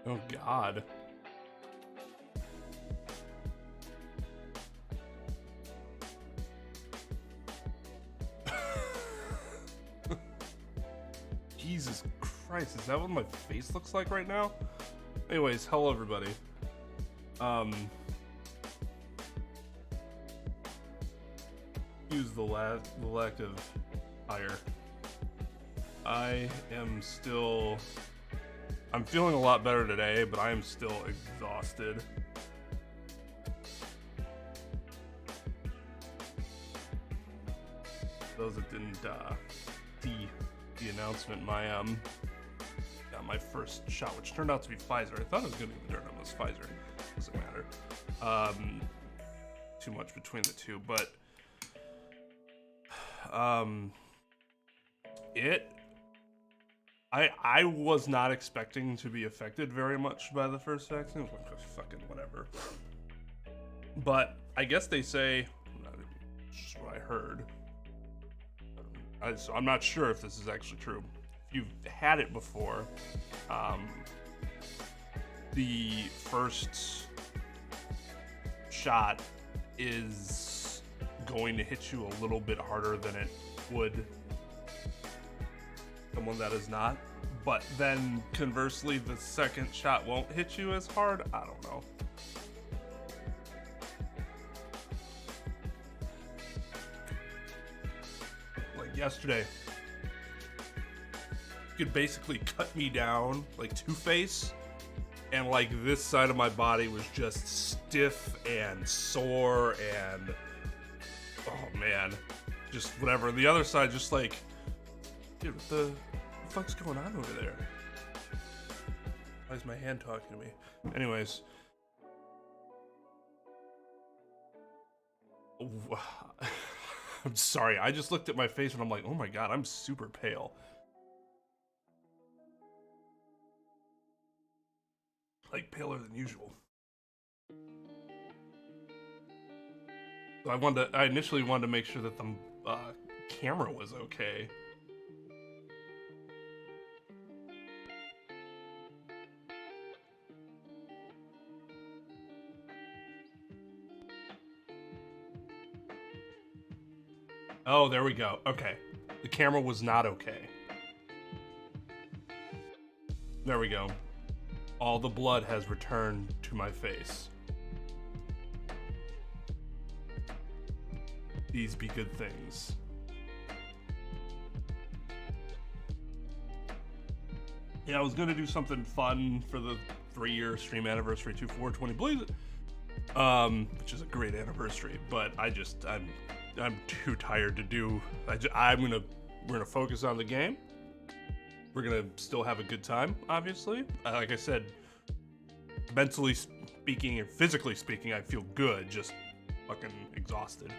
Oh God. Jesus Christ, is that what my face looks like right now? Anyways, hello everybody. Use the lective higher. I'm feeling a lot better today, but I am still exhausted. Those that didn't see the announcement, my first shot, which turned out to be Pfizer. I thought it was gonna be Moderna, but it was Pfizer. Doesn't matter. Too much between the two, but I was not expecting to be affected very much by the first vaccine. It was like, fucking whatever. But I guess they say, just what I heard. So I'm not sure if this is actually true. If you've had it before, the first shot is going to hit you a little bit harder than it would someone that is not. But then conversely, the second shot won't hit you as hard. I don't know. Like yesterday, you could basically cut me down like Two-Face, and like this side of my body was just stiff and sore and oh man, just whatever. The other side just like, dude, what the fuck's going on over there? Why is my hand talking to me? Anyways. I'm sorry, I just looked at my face and I'm like, oh my god, I'm super pale. Like paler than usual. So I initially wanted to make sure that the camera was okay. Oh, there we go. Okay. The camera was not okay. There we go. All the blood has returned to my face. These be good things. Yeah, I was gonna do something fun for the 3-year stream anniversary to 420 Blaze it, which is a great anniversary, but I'm too tired to do. We're gonna focus on the game. We're gonna still have a good time, obviously. Like I said, mentally speaking and physically speaking, I feel good, just fucking exhausted.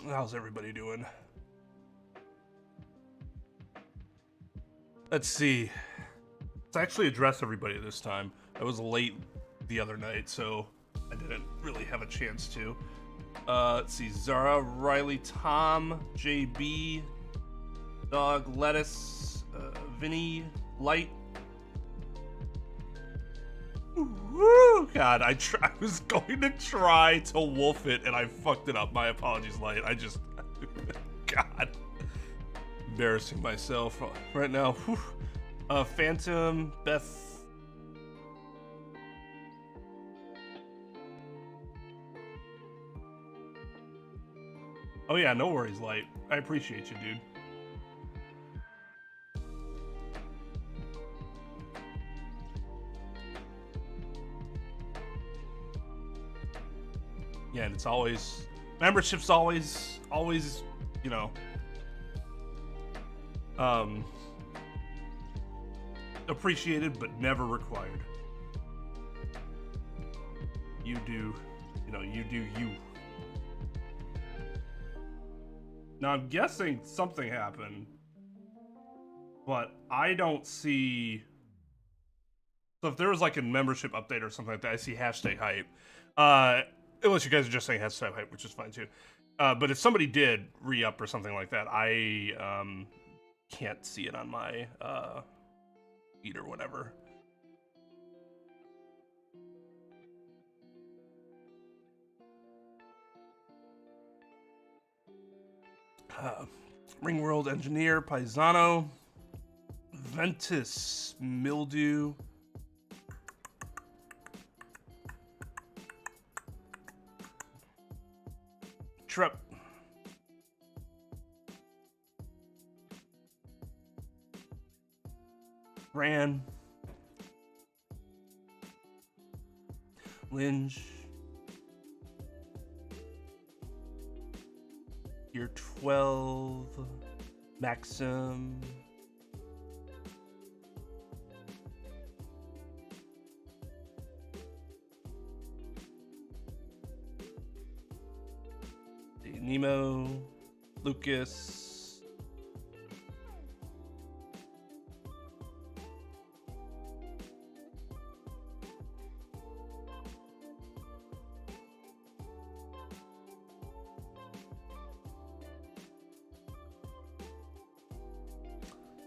How's everybody doing? Let's see. Let's actually address everybody this time. I was late the other night, so I didn't really have a chance to. Let's see. Zara, Riley, Tom, JB, Dog, Lettuce, Vinny, Light. Woo! God, I was going to try to wolf it and I fucked it up. My apologies, Light. God. Embarrassing myself right now. Whew. Phantom, Beth. Oh yeah, no worries, Light. I appreciate you, dude. Yeah, and it's always, membership's always, you know, appreciated, but never required. You do, you do you. Now I'm guessing something happened, but I don't see So if there was like a membership update or something like that, I see hashtag hype. Unless you guys are just saying hashtag hype, which is fine too. But if somebody did re-up or something like that, I can't see it on my feed or whatever. rngwrldngnr, Paisano, Ventus, Mildew, Trep, Ran, Linge, Year 12, Maxim, Nemo, Lucas,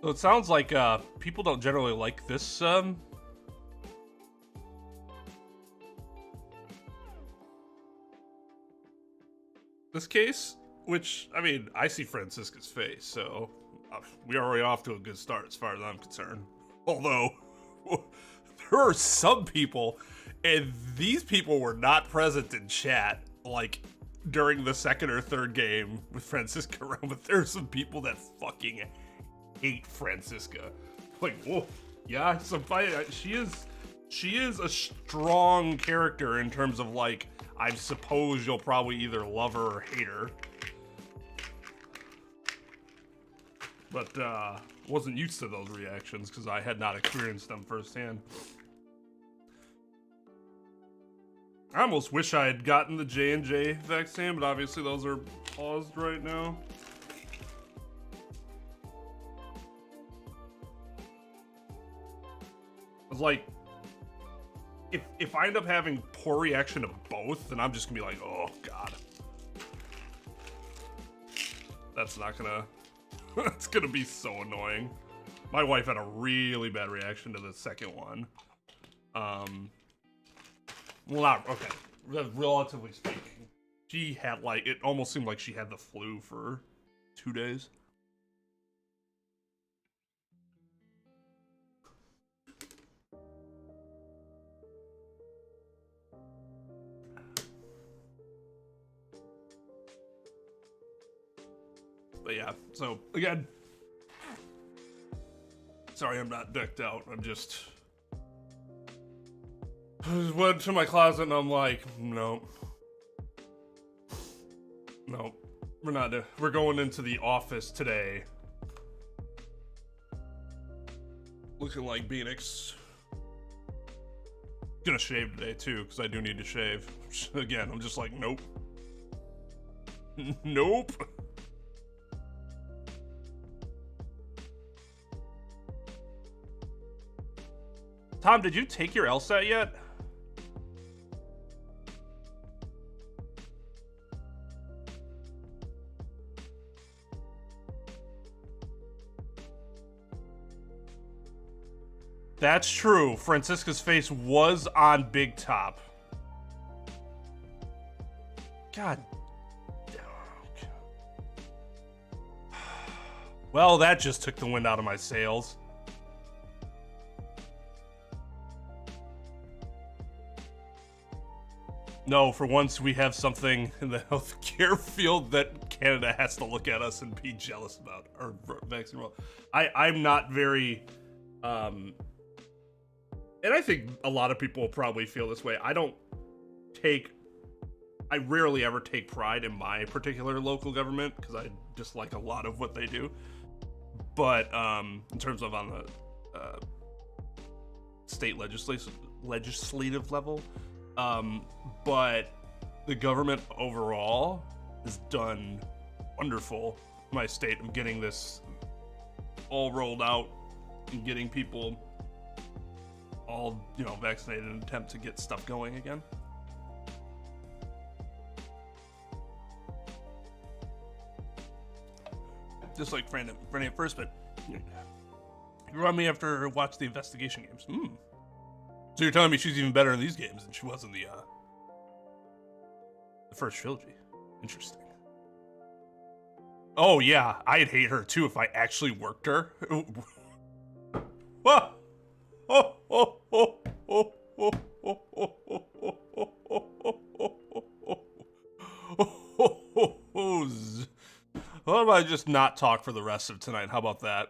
so it sounds like people don't generally like this this case, which, I mean, I see Francisca's face, so we are already off to a good start as far as I'm concerned. Although, there are some people, and these people were not present in chat, like, during the second or third game with Francisca around, but there are some people that fucking hate Francisca. Like, whoa, yeah, she is a strong character in terms of, like, I suppose you'll probably either love her or hate her. But wasn't used to those reactions because I had not experienced them firsthand. I almost wish I had gotten the J&J vaccine, but obviously those are paused right now. I was like, if I end up having poor reaction to both, then I'm just gonna be like, oh god. That's not gonna, that's gonna be so annoying. My wife had a really bad reaction to the second one. Well, not, okay, relatively speaking. She had like, it almost seemed like she had the flu for 2 days. But yeah, so again, sorry I'm not decked out. I just went to my closet and I'm like, no, we're going into the office today looking like Phoenix. Gonna shave today too, because I do need to shave. Again, I'm just like, nope. Nope. Tom, did you take your LSAT yet? That's true. Francisca's face was on Big Top. God. Well, that just took the wind out of my sails. No, for once we have something in the healthcare field that Canada has to look at us and be jealous about, or vaccine roll. I'm not very, and I think a lot of people probably feel this way. I rarely ever take pride in my particular local government because I dislike a lot of what they do. But in terms of on the state legislative level, but the government overall has done wonderful in my state of getting this all rolled out and getting people all, you know, vaccinated and attempt to get stuff going again. Just like Brandon at first, but you run me after watch the investigation games. So you're telling me she's even better in these games than she was in the first trilogy? Interesting. Oh yeah, I'd hate her too if I actually worked her. Whoa! Oh, oh, oh, oh, oh, oh, oh, oh, oh. How about I just not talk for the rest of tonight? How about that?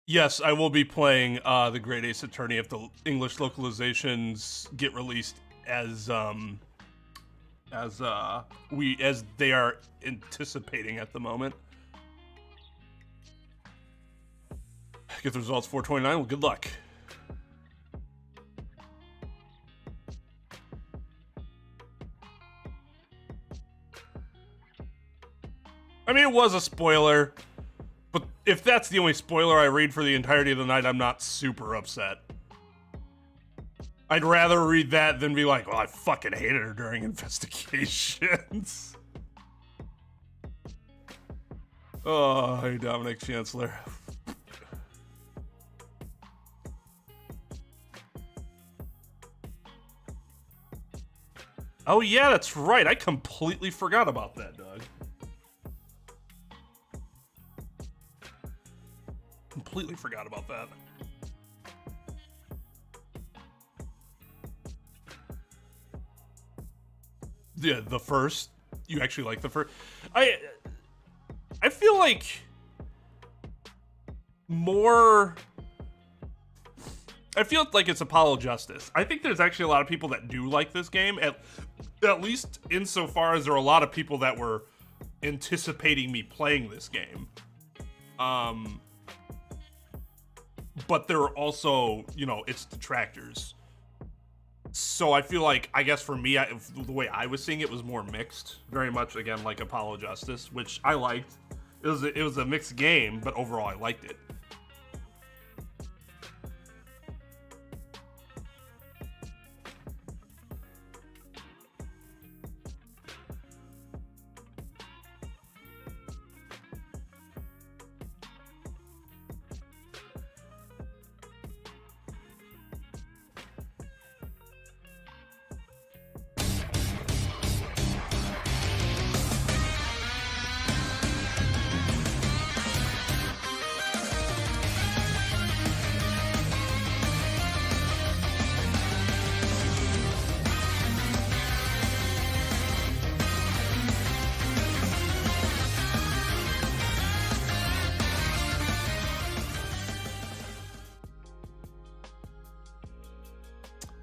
Yes, I will be playing the Great Ace Attorney if the English localizations get released as they are anticipating at the moment. Get the results 429. Well, good luck. I mean, it was a spoiler, but if that's the only spoiler I read for the entirety of the night, I'm not super upset. I'd rather read that than be like, well, I fucking hated her during investigations. Oh, hey, Dominic Chancellor. Oh yeah, that's right. I completely forgot about that, Doug. Completely forgot about that. Yeah, the first. You actually like the first? I feel like more. I feel like it's Apollo Justice. I think there's actually a lot of people that do like this game, at least insofar as there are a lot of people that were anticipating me playing this game. But there are also, you know, its detractors. So I feel like, I guess for me, the way I was seeing it was more mixed. Very much, again, like Apollo Justice, which I liked. It was a mixed game, but overall I liked it.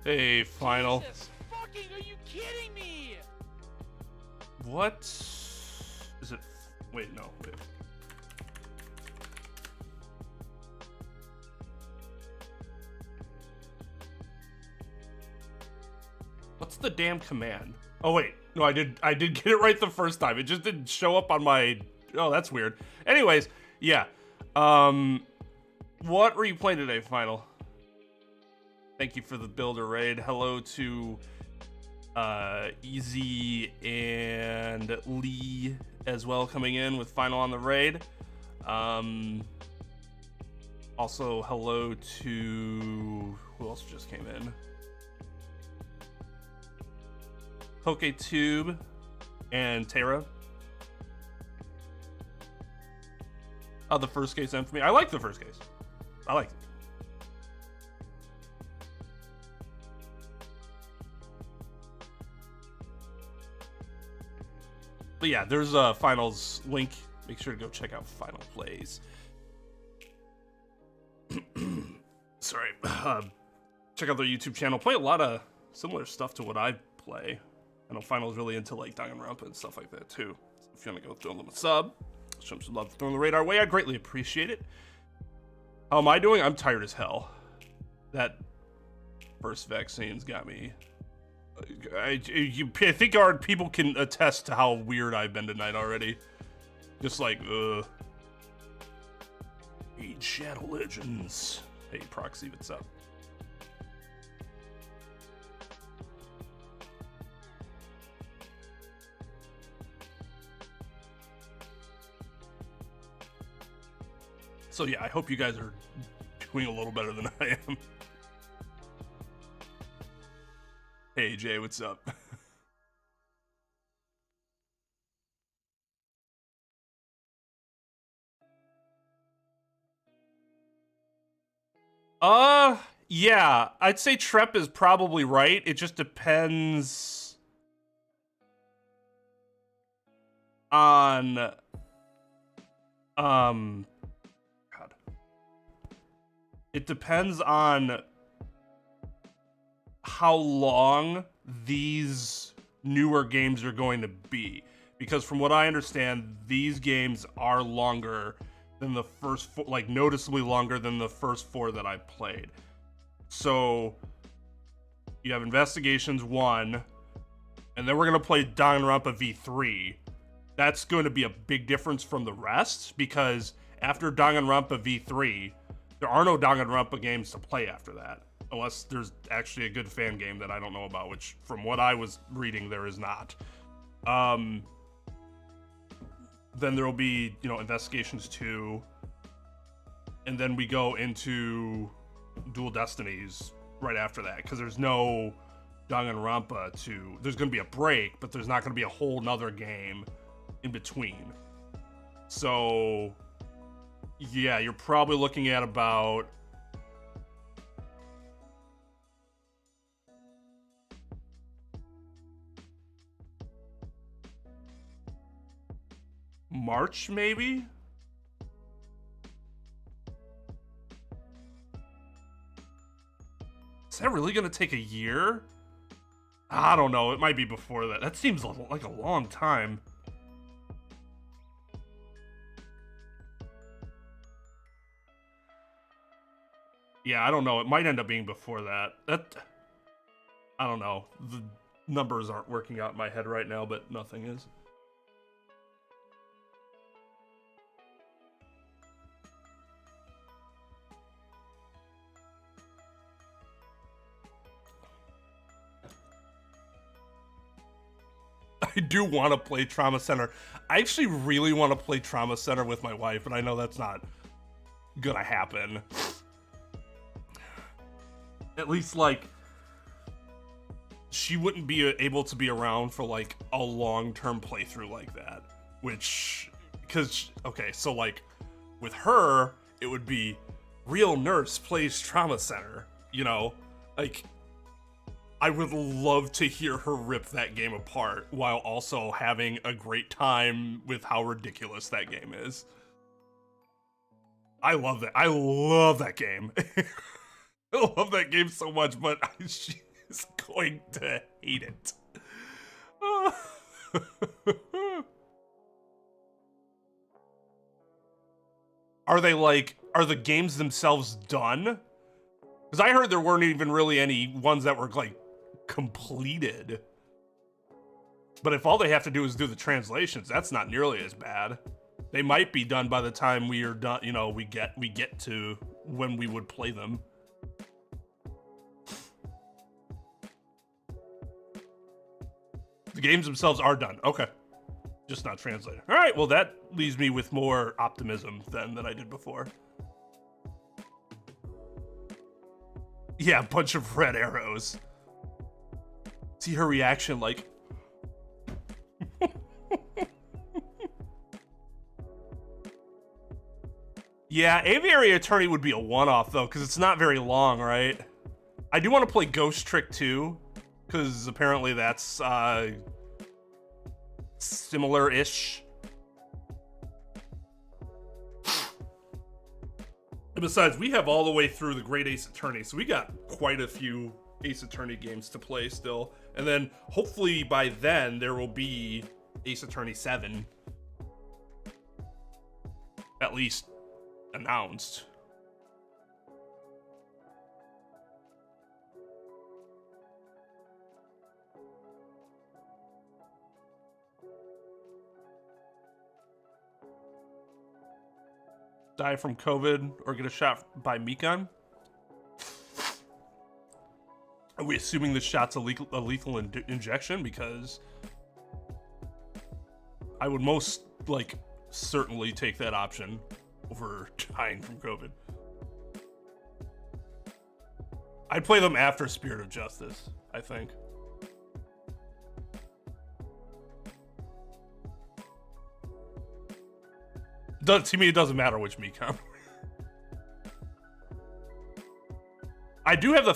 Hey, final. Jesus fucking, are you kidding me? What is it? Wait, no. Wait. What's the damn command? Oh wait, no, I did get it right the first time. It just didn't show up on my. Oh, that's weird. Anyways, yeah. What were you playing today, final? Thank you for the builder raid. Hello to Easy and Lee as well coming in with final on the raid. Also hello to who else just came in? PokeTube and Tara. Oh, the first case end for me. I like the first case. I liked it. But yeah, there's a finals link. Make sure to go check out Final Plays. Sorry. Check out their YouTube channel. Play a lot of similar stuff to what I play. I know Final's really into like Danganronpa and stuff like that too. So if you want to go throw them a sub, show them some love, throwing the radar way, I'd greatly appreciate it. How am I doing? I'm tired as hell. That first vaccine's got me. I think our people can attest to how weird I've been tonight already. Just like, Eat Shadow Legends. Hey, Proxy, what's up? So yeah, I hope you guys are doing a little better than I am. Hey Jay, what's up? Yeah, I'd say Trep is probably right. It just depends on God. It depends on how long these newer games are going to be, because from what I understand, these games are longer than the first four, like noticeably longer than the first four that I played. So you have Investigations 1, and then we're going to play Danganronpa V3. That's going to be a big difference from the rest, because after Danganronpa V3, there are no Danganronpa games to play after that. Unless there's actually a good fan game that I don't know about, which from what I was reading, there is not. Then there will be, Investigations 2. And then we go into Dual Destinies right after that, because there's no Danganronpa to... There's going to be a break, but there's not going to be a whole nother game in between. So, yeah, you're probably looking at about... March, maybe? Is that really gonna take a year? I don't know, it might be before that. That seems like a long time. Yeah, I don't know, it might end up being before that. I don't know. The numbers aren't working out in my head right now, but nothing is. I do want to play Trauma Center. I actually really want to play Trauma Center with my wife, but I know that's not gonna happen. At least, like, she wouldn't be able to be around for, like, a long-term playthrough like that. Which, because, okay, so, like, with her, it would be Real Nurse plays Trauma Center, Like, I would love to hear her rip that game apart while also having a great time with how ridiculous that game is. I love that. I love that game. I love that game so much, but she is going to hate it. Are the games themselves done? Because I heard there weren't even really any ones that were, like, completed. But if all they have to do is do the translations, that's not nearly as bad. They might be done by the time we are done, we get to when we would play them. The games themselves are done. Okay. Just not translated. All right, well, that leaves me with more optimism than I did before. Yeah, a bunch of red arrows. See her reaction, like... Yeah, Aviary Attorney would be a one-off, though, because it's not very long, right? I do want to play Ghost Trick, too, because apparently that's, similar-ish. And besides, we have all the way through the Great Ace Attorney, so we got quite a few Ace Attorney games to play still. And then, hopefully, by then, there will be Ace Attorney 7. At least, announced. Die from COVID or get a shot by Mikan? Are we assuming the shot's a lethal injection? Because I would most, like, certainly take that option over dying from COVID. I'd play them after Spirit of Justice, I think. To me, it doesn't matter which Mecom. I do have the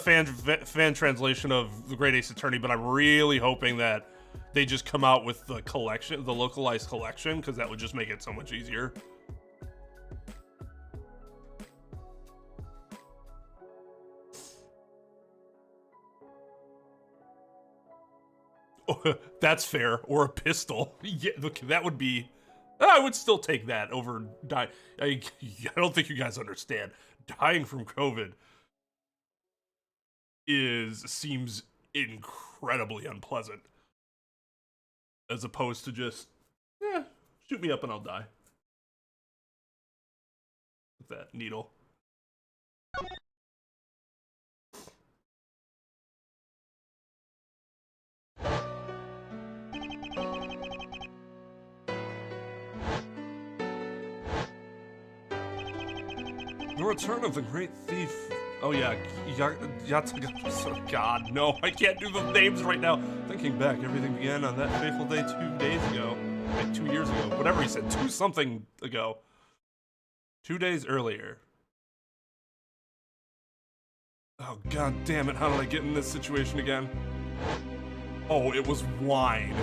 fan translation of The Great Ace Attorney, but I'm really hoping that they just come out with the collection, the localized collection, because that would just make it so much easier. Oh, that's fair. Or a pistol. Yeah, look, that would be... I would still take that over dying. I don't think you guys understand. Dying from COVID seems incredibly unpleasant, as opposed to just, shoot me up and I'll die. With that needle. The return of the great thief. Oh yeah, God, no, I can't do the names right now. Thinking back, everything began on that fateful day 2 days ago. Like 2 years ago, whatever he said, 2 something ago. 2 days earlier. Oh, God damn it, how did I get in this situation again? Oh, it was wine.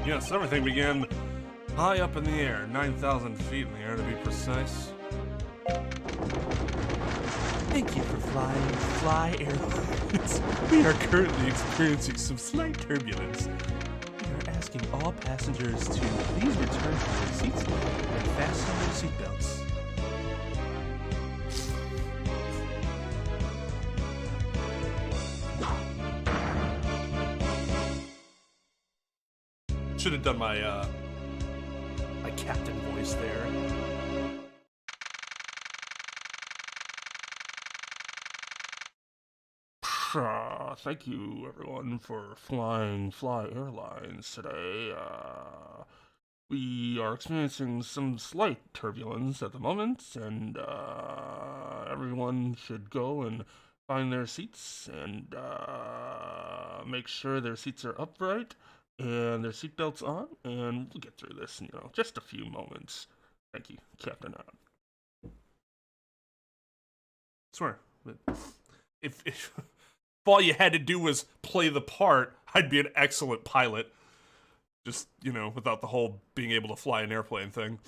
Yes, everything began high up in the air, 9,000 feet in the air to be precise. Thank you for flying Fly Airlines. We are currently experiencing some slight turbulence. We are asking all passengers to please return to their seats and fasten their seatbelts. Should have done my my captain voice there. Thank you everyone for flying Fly Airlines today. We are experiencing some slight turbulence at the moment, and everyone should go and find their seats and make sure their seats are upright and their seatbelts on, and we'll get through this in, just a few moments. Thank you, Captain Odd. Swear, if all you had to do was play the part, I'd be an excellent pilot. Just, without the whole being able to fly an airplane thing.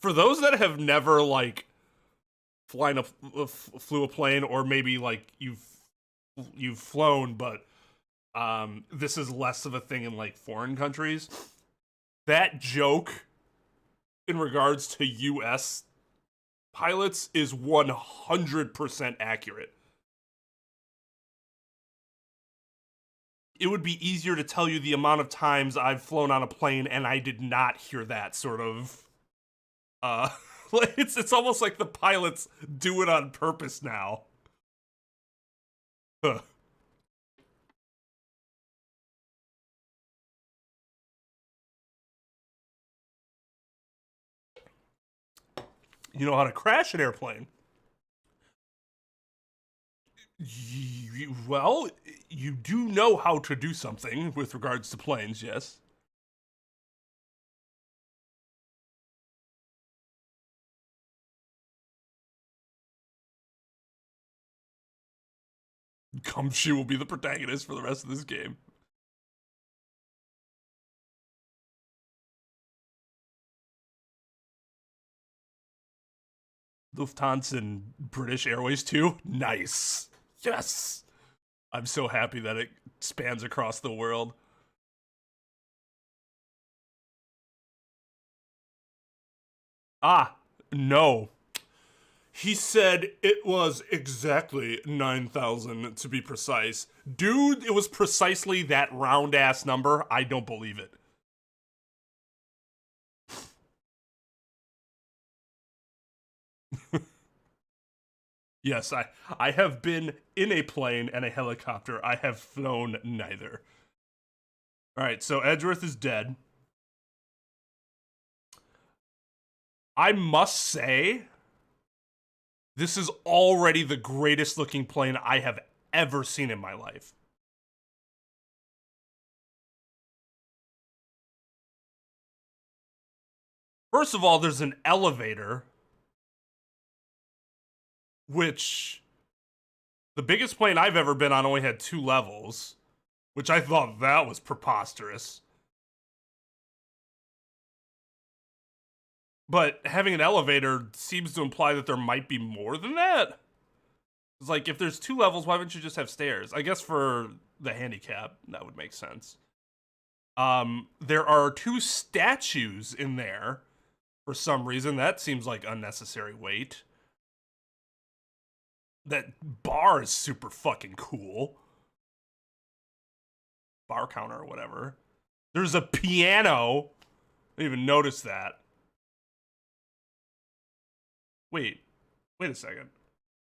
For those that have never, flew a plane, or maybe, you've flown, but, this is less of a thing in, foreign countries, that joke in regards to U.S. pilots is 100% accurate. It would be easier to tell you the amount of times I've flown on a plane and I did not hear that sort of... it's almost like the pilots do it on purpose now. Huh. You know how to crash an airplane. Well, you do know how to do something with regards to planes, yes. Gumshoe will be the protagonist for the rest of this game. Lufthansa and British Airways too? Nice. Yes! I'm so happy that it spans across the world. Ah, no. He said it was exactly 9,000 to be precise. Dude, it was precisely that round ass number. I don't believe it. Yes, I have been in a plane and a helicopter. I have flown neither. All right, so Edgeworth is dead. I must say, this is already the greatest looking plane I have ever seen in my life. First of all, there's an elevator, which the biggest plane I've ever been on only had 2 levels, which I thought that was preposterous. But having an elevator seems to imply that there might be more than that. It's like, if there's 2 levels, why wouldn't you just have stairs? I guess for the handicap, that would make sense. There are 2 statues in there. For some reason, that seems like unnecessary weight. That bar is super fucking cool. Bar counter or whatever. There's a piano. I didn't even notice that. Wait a second.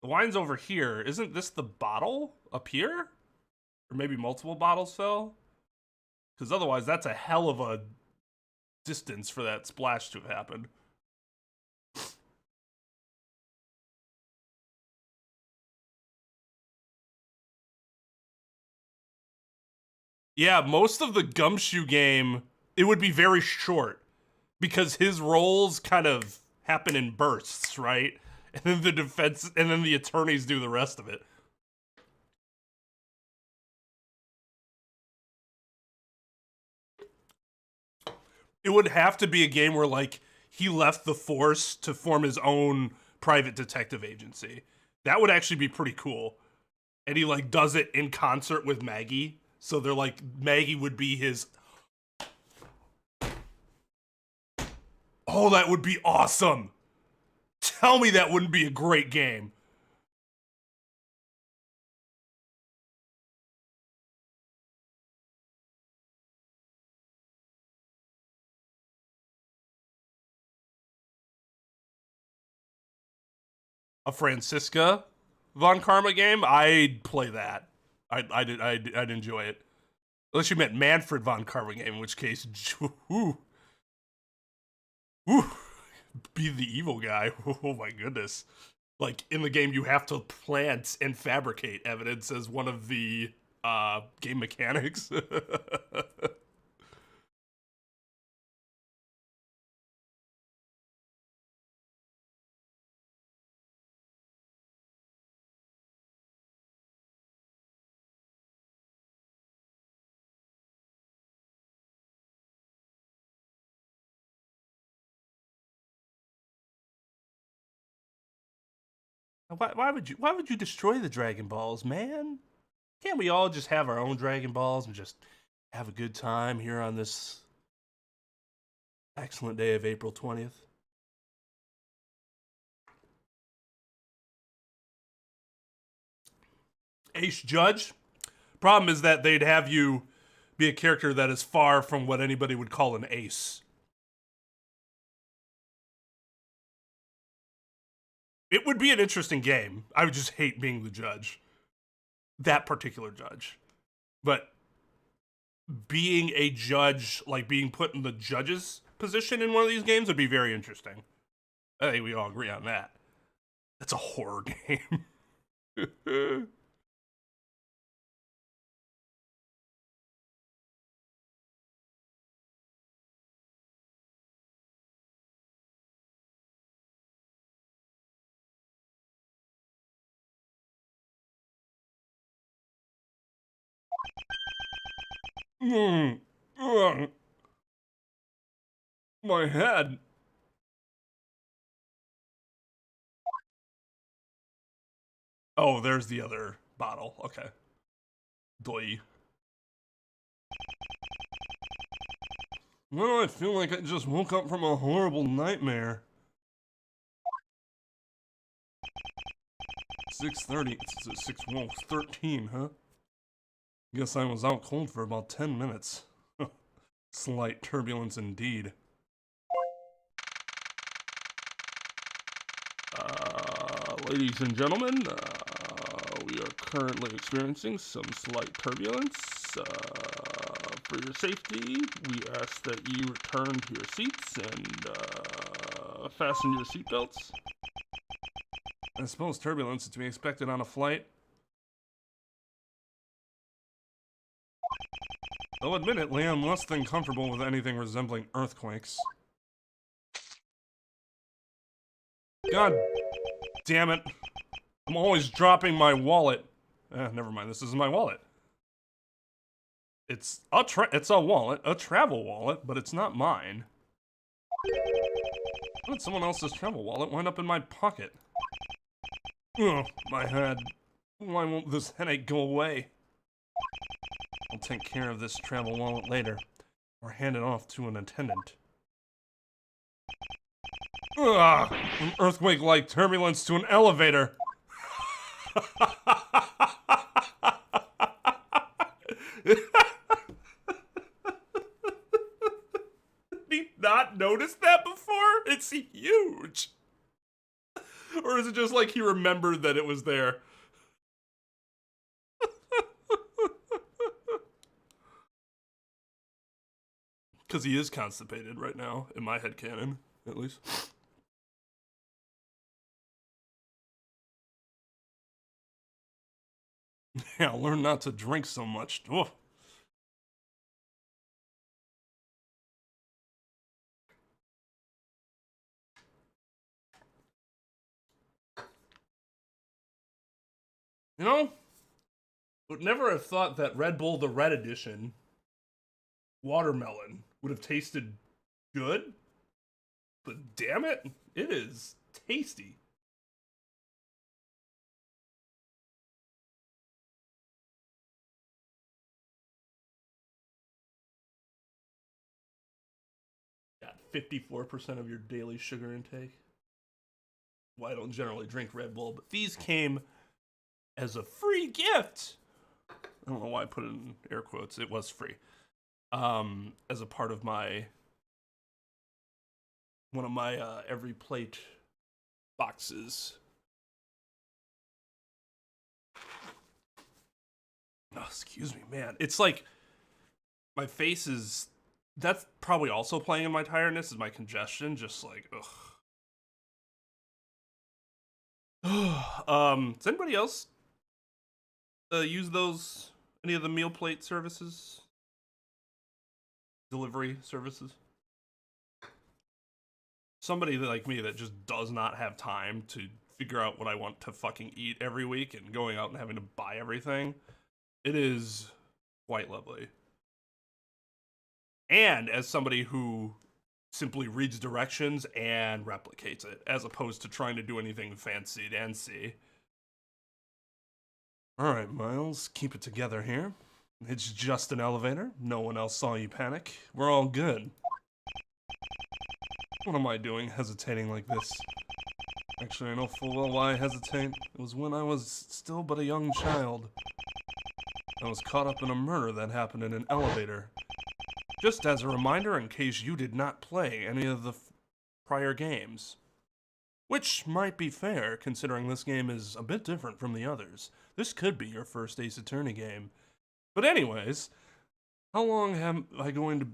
The wine's over here. Isn't this the bottle up here? Or maybe multiple bottles fell? Because otherwise, that's a hell of a distance for that splash to have happened. Yeah, most of the Gumshoe game, it would be very short. Because his roles kind of happen in bursts, right? And then the defense, and then the attorneys do the rest of it. It would have to be a game where, like, he left the force to form his own private detective agency. That would actually be pretty cool. And he, like, does it in concert with Maggie. So they're like, Maggie would be his... Oh, that would be awesome. Tell me that wouldn't be a great game. A Franziska von Karma game, I'd play that. I'd enjoy it. Unless you meant Manfred von Karma game, in which case, whoo, be the evil guy. Oh my goodness. Like, in the game, you have to plant and fabricate evidence as one of the game mechanics. Why would you destroy the Dragon Balls, man? Can't we all just have our own Dragon Balls and just have a good time here on this excellent day of April 20th? Ace Judge. Problem is that they'd have you be a character that is far from what anybody would call an ace. It would be an interesting game. I would just hate being the judge. That particular judge. But being a judge, like being put in the judge's position in one of these games would be very interesting. I think we all agree on that. That's a horror game. My head. Oh, there's the other bottle. Okay. Doy. No, I feel like I just woke up from a horrible nightmare. 6:30. It's 6, whoa, 13, huh? Guess I was out cold for about 10 minutes. Slight turbulence indeed. Ladies and gentlemen, we are currently experiencing some slight turbulence. For your safety, we ask that you return to your seats and fasten your seatbelts. I suppose turbulence is to be expected on a flight. Though admittedly, I'm less than comfortable with anything resembling earthquakes. God damn it. I'm always dropping my wallet. Never mind, this isn't my wallet. It's a wallet, a travel wallet, but it's not mine. How did someone else's travel wallet wind up in my pocket? Ugh, my head. Why won't this headache go away? I'll take care of this travel wallet later, or hand it off to an attendant. Ugh, from earthquake-like turbulence to an elevator. Did he not notice that before? It's huge. Or is it just like he remembered that it was there? Because he is constipated right now, in my headcanon, at least. Yeah, learn not to drink so much. Whoa. You know, would never have thought that Red Bull, the Red Edition, watermelon, would have tasted good. But damn it, it is tasty. Got 54% of your daily sugar intake. Well, I don't generally drink Red Bull, but these came as a free gift. I don't know why I put it in air quotes. It was free. As a part of one of my every plate boxes. Oh, excuse me, man. It's like my face is. That's probably also playing in my tiredness. Is my congestion just like ugh. Does anybody else use any of the meal plate services? Delivery services? Somebody like me that just does not have time to figure out what I want to fucking eat every week and going out and having to buy everything. It is quite lovely. And as somebody who simply reads directions and replicates it, as opposed to trying to do anything fancy-dancy. Alright, Miles, keep it together here. It's just an elevator. No one else saw you panic. We're all good. What am I doing hesitating like this? Actually, I know full well why I hesitate. It was when I was still but a young child. I was caught up in a murder that happened in an elevator. Just as a reminder in case you did not play any of the prior games. Which might be fair, considering this game is a bit different from the others. This could be your first Ace Attorney game. But anyways, how long am I going to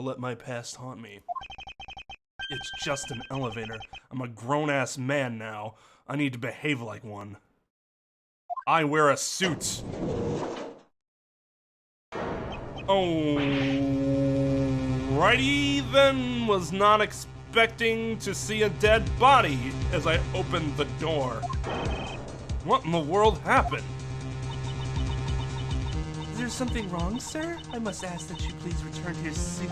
let my past haunt me? It's just an elevator. I'm a grown-ass man now. I need to behave like one. I wear a suit. Alrighty then, was not expecting to see a dead body as I opened the door. What in the world happened? Is there something wrong, sir? I must ask that you please return to your seat.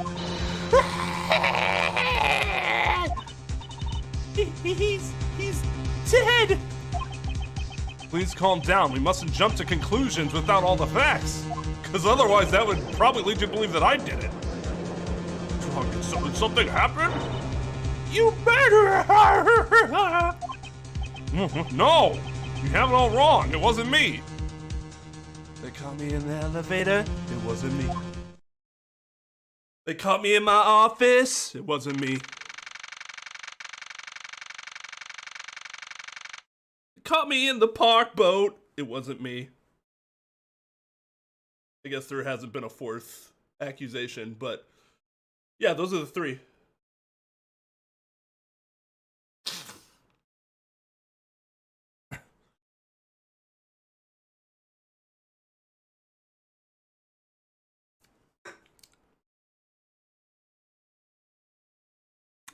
He's dead! Please calm down. We mustn't jump to conclusions without all the facts. Because otherwise that would probably lead you to believe that I did it. Did something happen? You murderer! No! You have it all wrong. It wasn't me. They caught me in the elevator. It wasn't me. They caught me in my office. It wasn't me. They caught me in the park boat. It wasn't me. I guess there hasn't been a fourth accusation, but yeah, those are the three.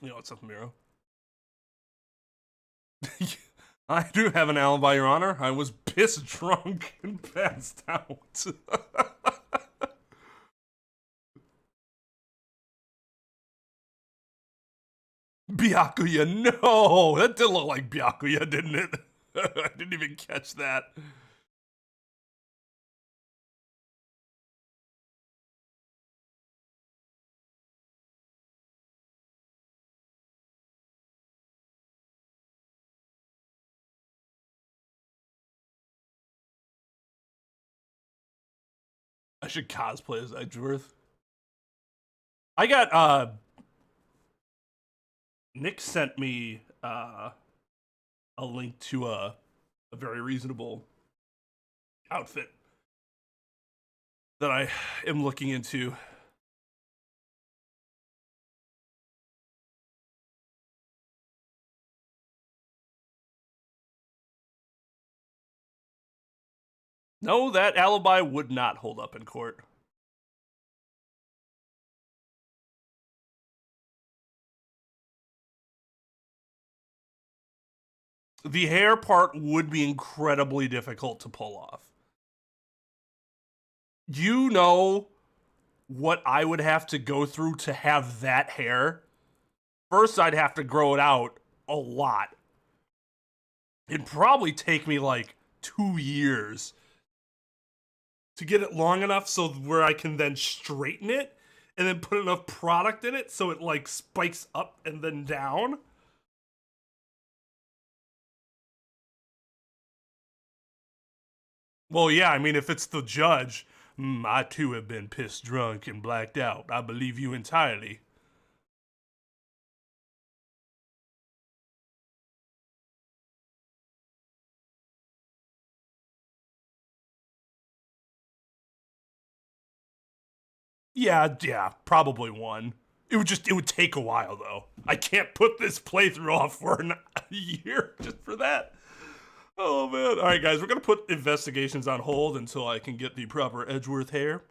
You know what's up, Miro? I do have an alibi, Your Honor. I was piss drunk and passed out. Byakuya, no! That did look like Byakuya, didn't it? I didn't even catch that. I should cosplay as Edgeworth. I got, Nick sent me, a link to a very reasonable outfit that I am looking into. No, that alibi would not hold up in court. The hair part would be incredibly difficult to pull off. You know what I would have to go through to have that hair? First, I'd have to grow it out a lot. It'd probably take me like 2 years to get it long enough so where I can then straighten it and then put enough product in it so it like spikes up and then down. Well, yeah, I mean, if it's the judge, I too have been pissed drunk and blacked out. I believe you entirely. Yeah, probably one. It would take a while though. I can't put this playthrough off for a year just for that. Oh man. All right, guys, we're gonna put investigations on hold until I can get the proper Edgeworth hair.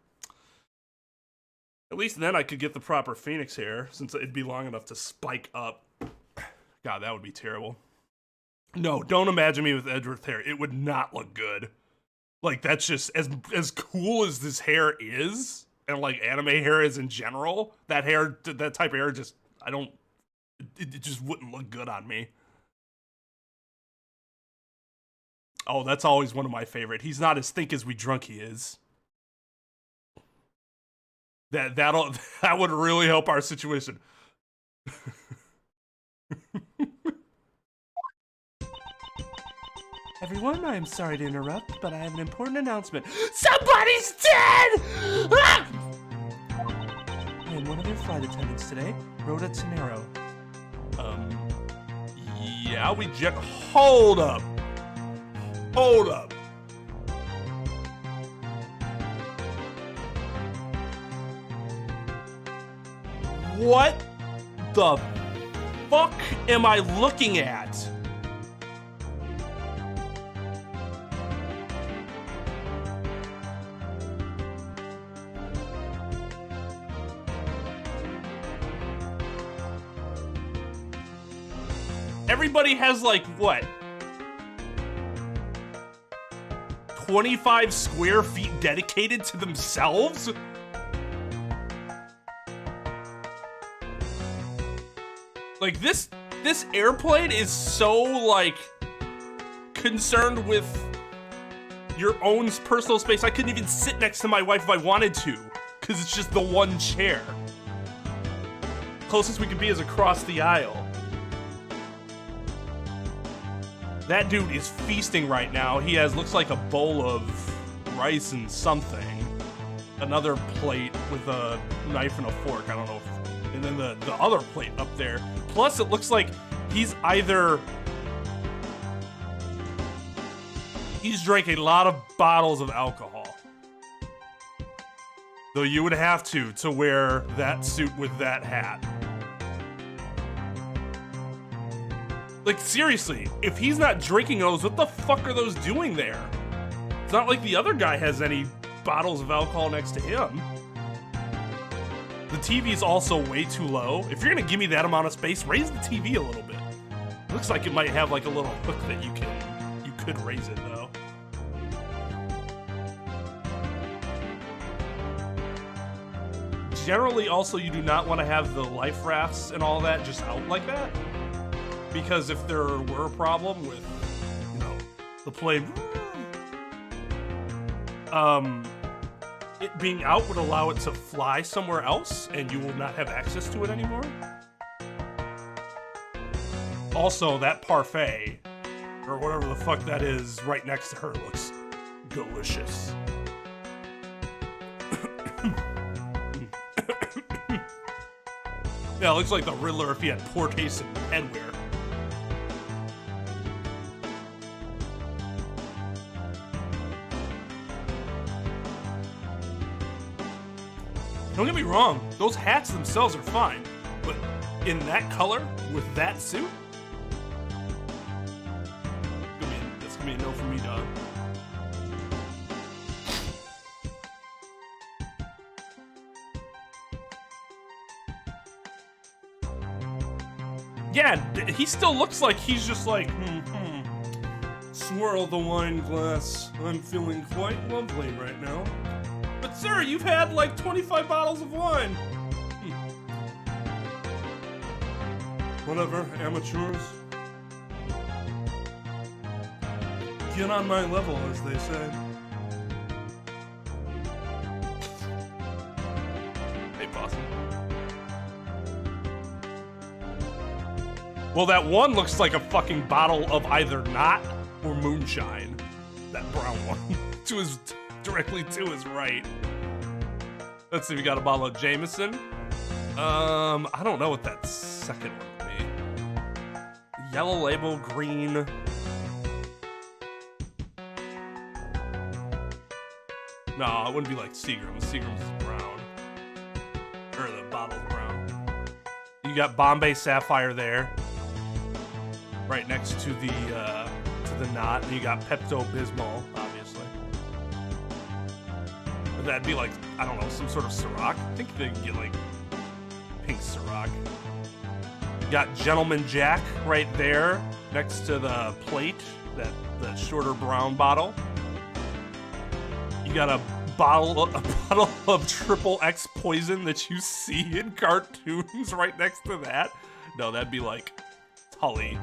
At least then I could get the proper Phoenix hair, since it'd be long enough to spike up. God, that would be terrible. No, don't imagine me with Edgeworth hair. It would not look good. Like, that's just, as cool as this hair is, and like anime hair is in general, that type of hair just, it just wouldn't look good on me. Oh, that's always one of my favorite. He's not as thick as we drunk he is. That would really help our situation. Everyone, I am sorry to interrupt, but I have an important announcement. Somebody's dead! Ah! I am one of your flight attendants today, Rhoda Tenero. Yeah, hold up. Hold up. What the fuck am I looking at? Everybody has like, what? 25 square feet dedicated to themselves? Like, this airplane is so, like, concerned with your own personal space. I couldn't even sit next to my wife if I wanted to, because it's just the one chair. Closest we could be is across the aisle. That dude is feasting right now. He has, looks like a bowl of rice and something. Another plate with a knife and a fork, I don't know if, and then the other plate up there. Plus it looks like he's drank a lot of bottles of alcohol. Though you would have to wear that suit with that hat. Like, seriously, if he's not drinking those, what the fuck are those doing there? It's not like the other guy has any bottles of alcohol next to him. The TV's also way too low. If you're gonna give me that amount of space, raise the TV a little bit. It looks like it might have like a little hook that you could raise it though. Generally, also, you do not want to have the life rafts and all that just out like that. Because if there were a problem with, you know, the plane, it being out would allow it to fly somewhere else and you will not have access to it anymore. Also, that parfait, or whatever the fuck that is, right next to her looks delicious. Yeah, it looks like the Riddler if he had poor taste in headwear. Don't get me wrong, those hats themselves are fine, but in that color, with that suit? That's gonna be a no for me, dog. Yeah, he still looks like he's just like, swirl the wine glass. I'm feeling quite lovely right now. But sir, you've had like 25 bottles of wine. Whatever, amateurs. Get on my level, as they say. Hey, Possum. Well, that one looks like a fucking bottle of either Knot or Moonshine. That brown one. Directly to his right. Let's see, we got a bottle of Jameson. I don't know what that second one would be. Yellow label, green. No, it wouldn't be like Seagram's. Seagram's is brown. Or the bottle's brown. You got Bombay Sapphire there. Right next to the Knot. And you got Pepto-Bismol, obviously. But that'd be like, I don't know, some sort of Ciroc. I think they could get like pink Ciroc. You got Gentleman Jack right there next to the plate, that shorter brown bottle. You got a bottle of Triple X Poison that you see in cartoons right next to that. No, that'd be like Tully.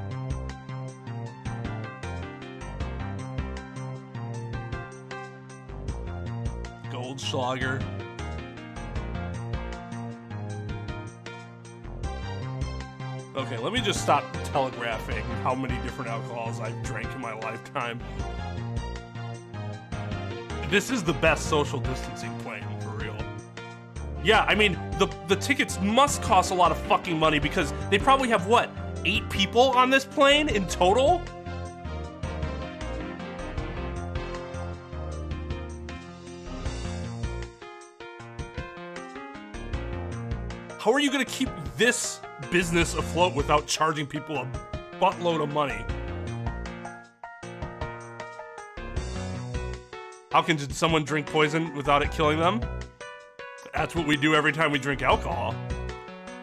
Goldschlager. Okay, let me just stop telegraphing how many different alcohols I've drank in my lifetime. This is the best social distancing plane, for real. Yeah, I mean, the tickets must cost a lot of fucking money because they probably have, what, 8 people on this plane in total? How are you gonna keep this business afloat without charging people a buttload of money? How can someone drink poison without it killing them? That's what we do every time we drink alcohol.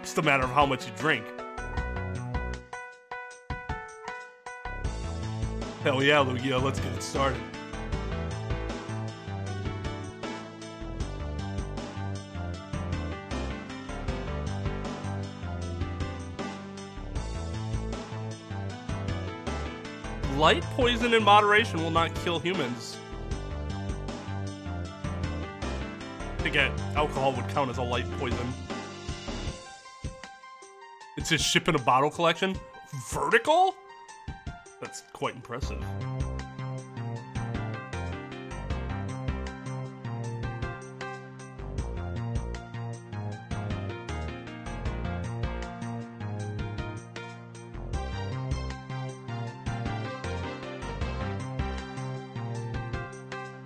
It's just a matter of how much you drink. Hell yeah, Lugia, let's get it started. Light poison in moderation will not kill humans. Again, alcohol would count as a light poison. It's just ship in a bottle collection? Vertical? That's quite impressive.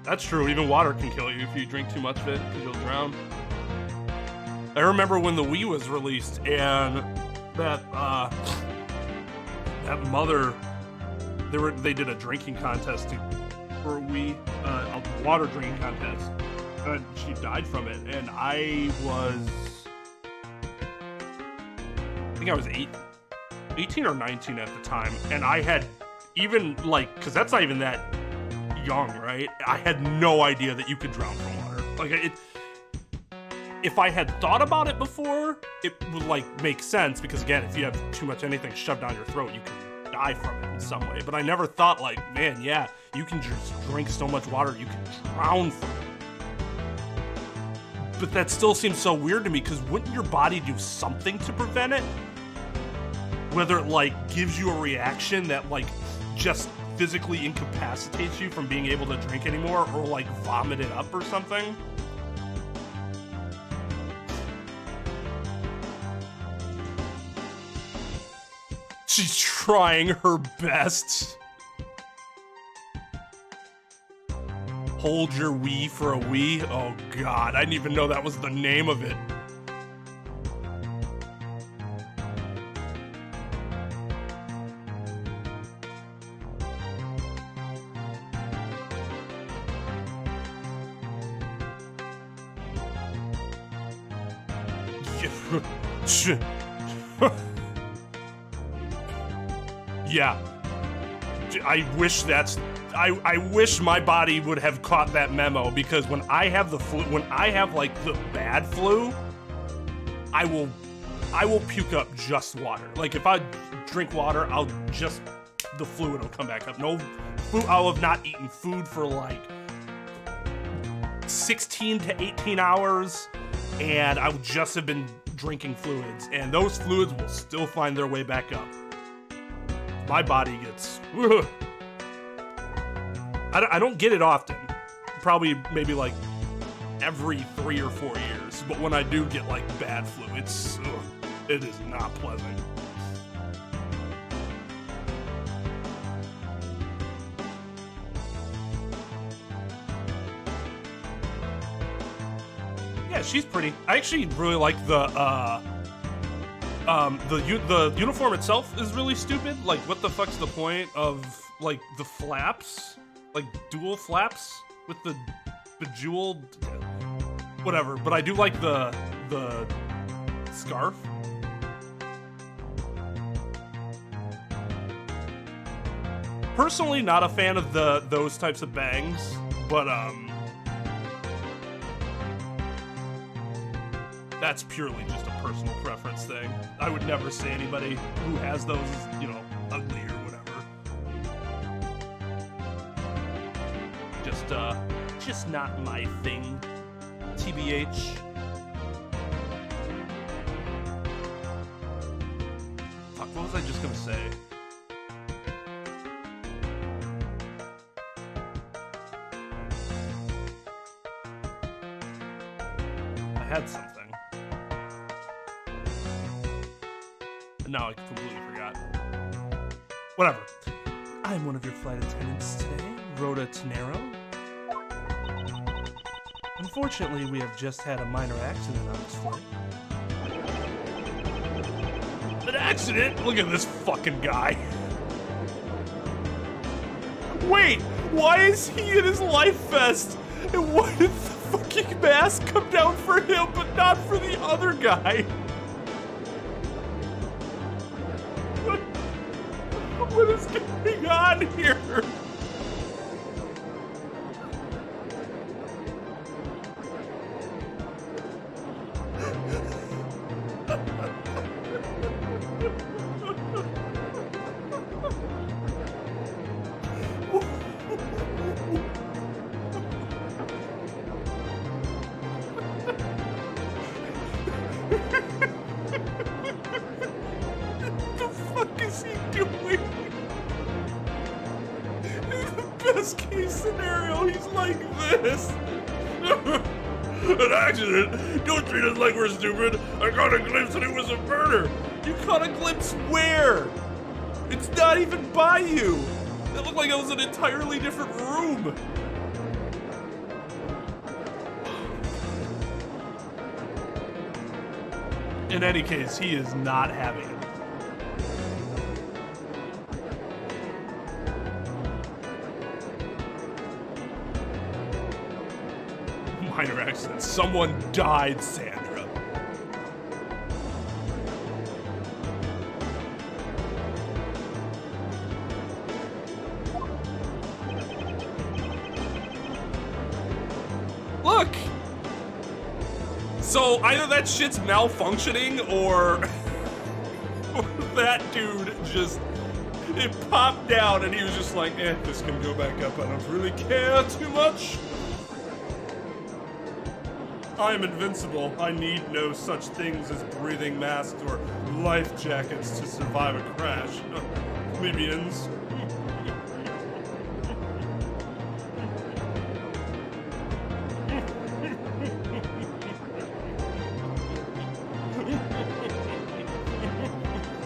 That's true, even water can kill you if you drink too much of it, because you'll drown. I remember when the Wii was released, and that mother, they did a drinking contest for a Wii, a water drinking contest, and she died from it, and I think I was 18 or 19 at the time, and I had even, like, because that's not even that young, right? I had no idea that you could drown from water. Like, if I had thought about it before, it would, like, make sense, because again, if you have too much anything shoved down your throat, you can die from it in some way. But I never thought, like, man, yeah, you can just drink so much water, you can drown from it. But that still seems so weird to me, because wouldn't your body do something to prevent it? Whether it, like, gives you a reaction that, like, just physically incapacitates you from being able to drink anymore, or like vomit it up or something. She's trying her best. Hold your Wii for a Wii? Oh god, I didn't even know that was the name of it. Yeah, I wish I wish my body would have caught that memo, because when I have the flu, when I have like the bad flu, I will puke up just water. Like if I drink water, the fluid will come back up. No food, I'll have not eaten food for like 16 to 18 hours, and I would just have been drinking fluids, and those fluids will still find their way back up. My body gets... I don't get it often. Probably maybe like every 3 or 4 years. But when I do get like bad flu, it is not pleasant. Yeah, she's pretty. I actually really like the uniform itself is really stupid. Like, what the fuck's the point of like the flaps, like dual flaps with the bejeweled, whatever. But I do like the scarf. Personally, not a fan of those types of bangs, but that's purely just a personal preference thing. I would never say anybody who has those is, you know, ugly or whatever. Just not my thing. TBH. Fuck, what was I just gonna say? I had something. Now I completely forgot. Whatever. I'm one of your flight attendants today, Rhoda Tenero. Unfortunately, we have just had a minor accident on this flight. An accident? Look at this fucking guy. Wait, why is he in his life vest? And why did the fucking mask come down for him, but not for the other guy? What is going on here? What the fuck is he doing? scenario, he's like this. An accident? Don't treat us like we're stupid. I caught a glimpse and it was a murder. You caught a glimpse where? It's not even by you. It looked like it was an entirely different room. In any case, he is not having it. Minor accident. Someone died, Sandra. Look! So either that shit's malfunctioning or that dude just, it popped down and he was just like, this can go back up. I don't really care too much. I am invincible. I need no such things as breathing masks or life jackets to survive a crash. Plebeians.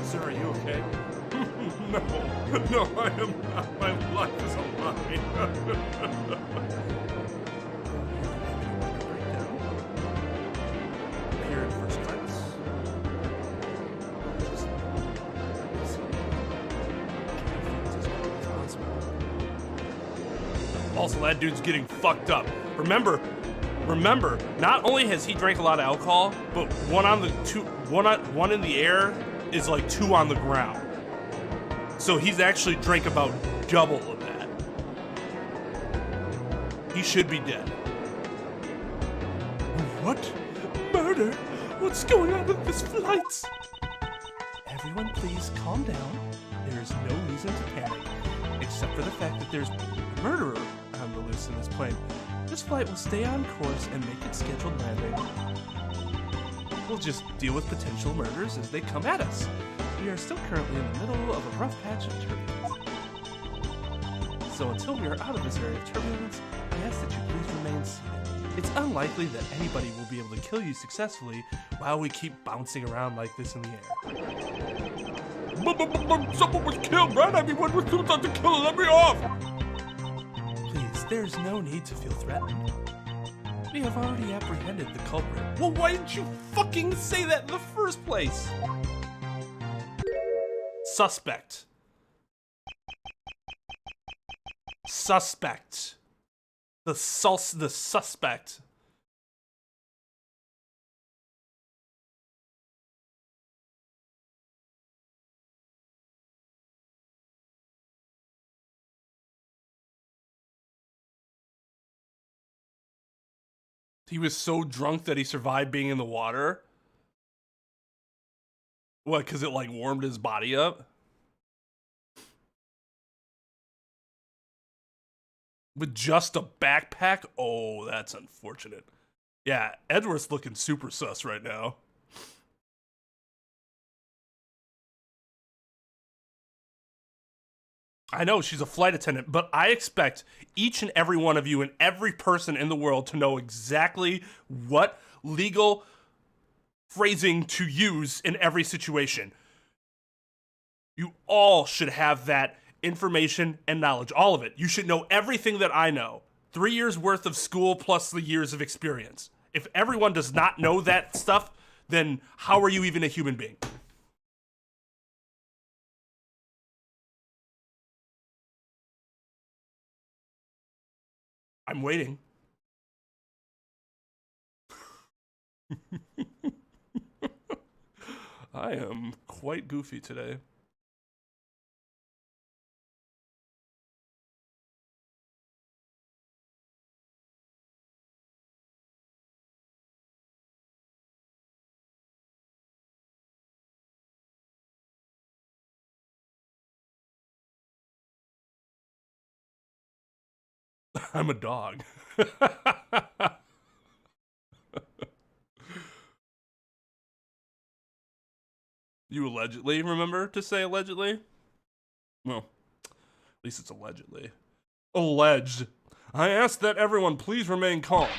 Sir, are you okay? No, I am not. My life is a lie. Also, that dude's getting fucked up. Remember, not only has he drank a lot of alcohol, but one in the air is like 2 on the ground. So he's actually drank about double of that. He should be dead. What? Murder? What's going on with this flight? Everyone please calm down. There is no reason to panic, except for the fact that there's a murderer on the loose in this plane. This flight will stay on course and make its scheduled landing. We'll just deal with potential murders as they come at us. We are still currently in the middle of a rough patch of turbulence. So until we are out of this area of turbulence, I ask that you please remain seated. It's unlikely that anybody will be able to kill you successfully while we keep bouncing around like this in the air. Someone was killed, right? Everyone was too tough to kill. Let me off! Please, there's no need to feel threatened. We have already apprehended the culprit. Well, why didn't you fucking say that in the first place? Suspect. Suspect. The suspect. He was so drunk that he survived being in the water? What, because it like warmed his body up? With just a backpack? Oh, that's unfortunate. Yeah, Edgeworth's looking super sus right now. I know, she's a flight attendant, but I expect each and every one of you and every person in the world to know exactly what legal phrasing to use in every situation. You all should have that information and knowledge, all of it. You should know everything that I know. 3 years worth of school plus the years of experience. If everyone does not know that stuff, then how are you even a human being? I'm waiting. I am quite goofy today. I'm a dog. You allegedly remember to say allegedly? Well, at least it's allegedly. Alleged. I ask that everyone please remain calm.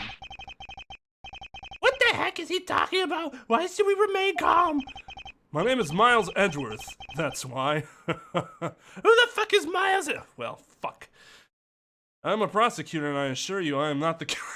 What the heck is he talking about? Why should we remain calm? My name is Miles Edgeworth, that's why. Who the fuck is Miles? Well, fuck. I'm a prosecutor and I assure you I am not the killer.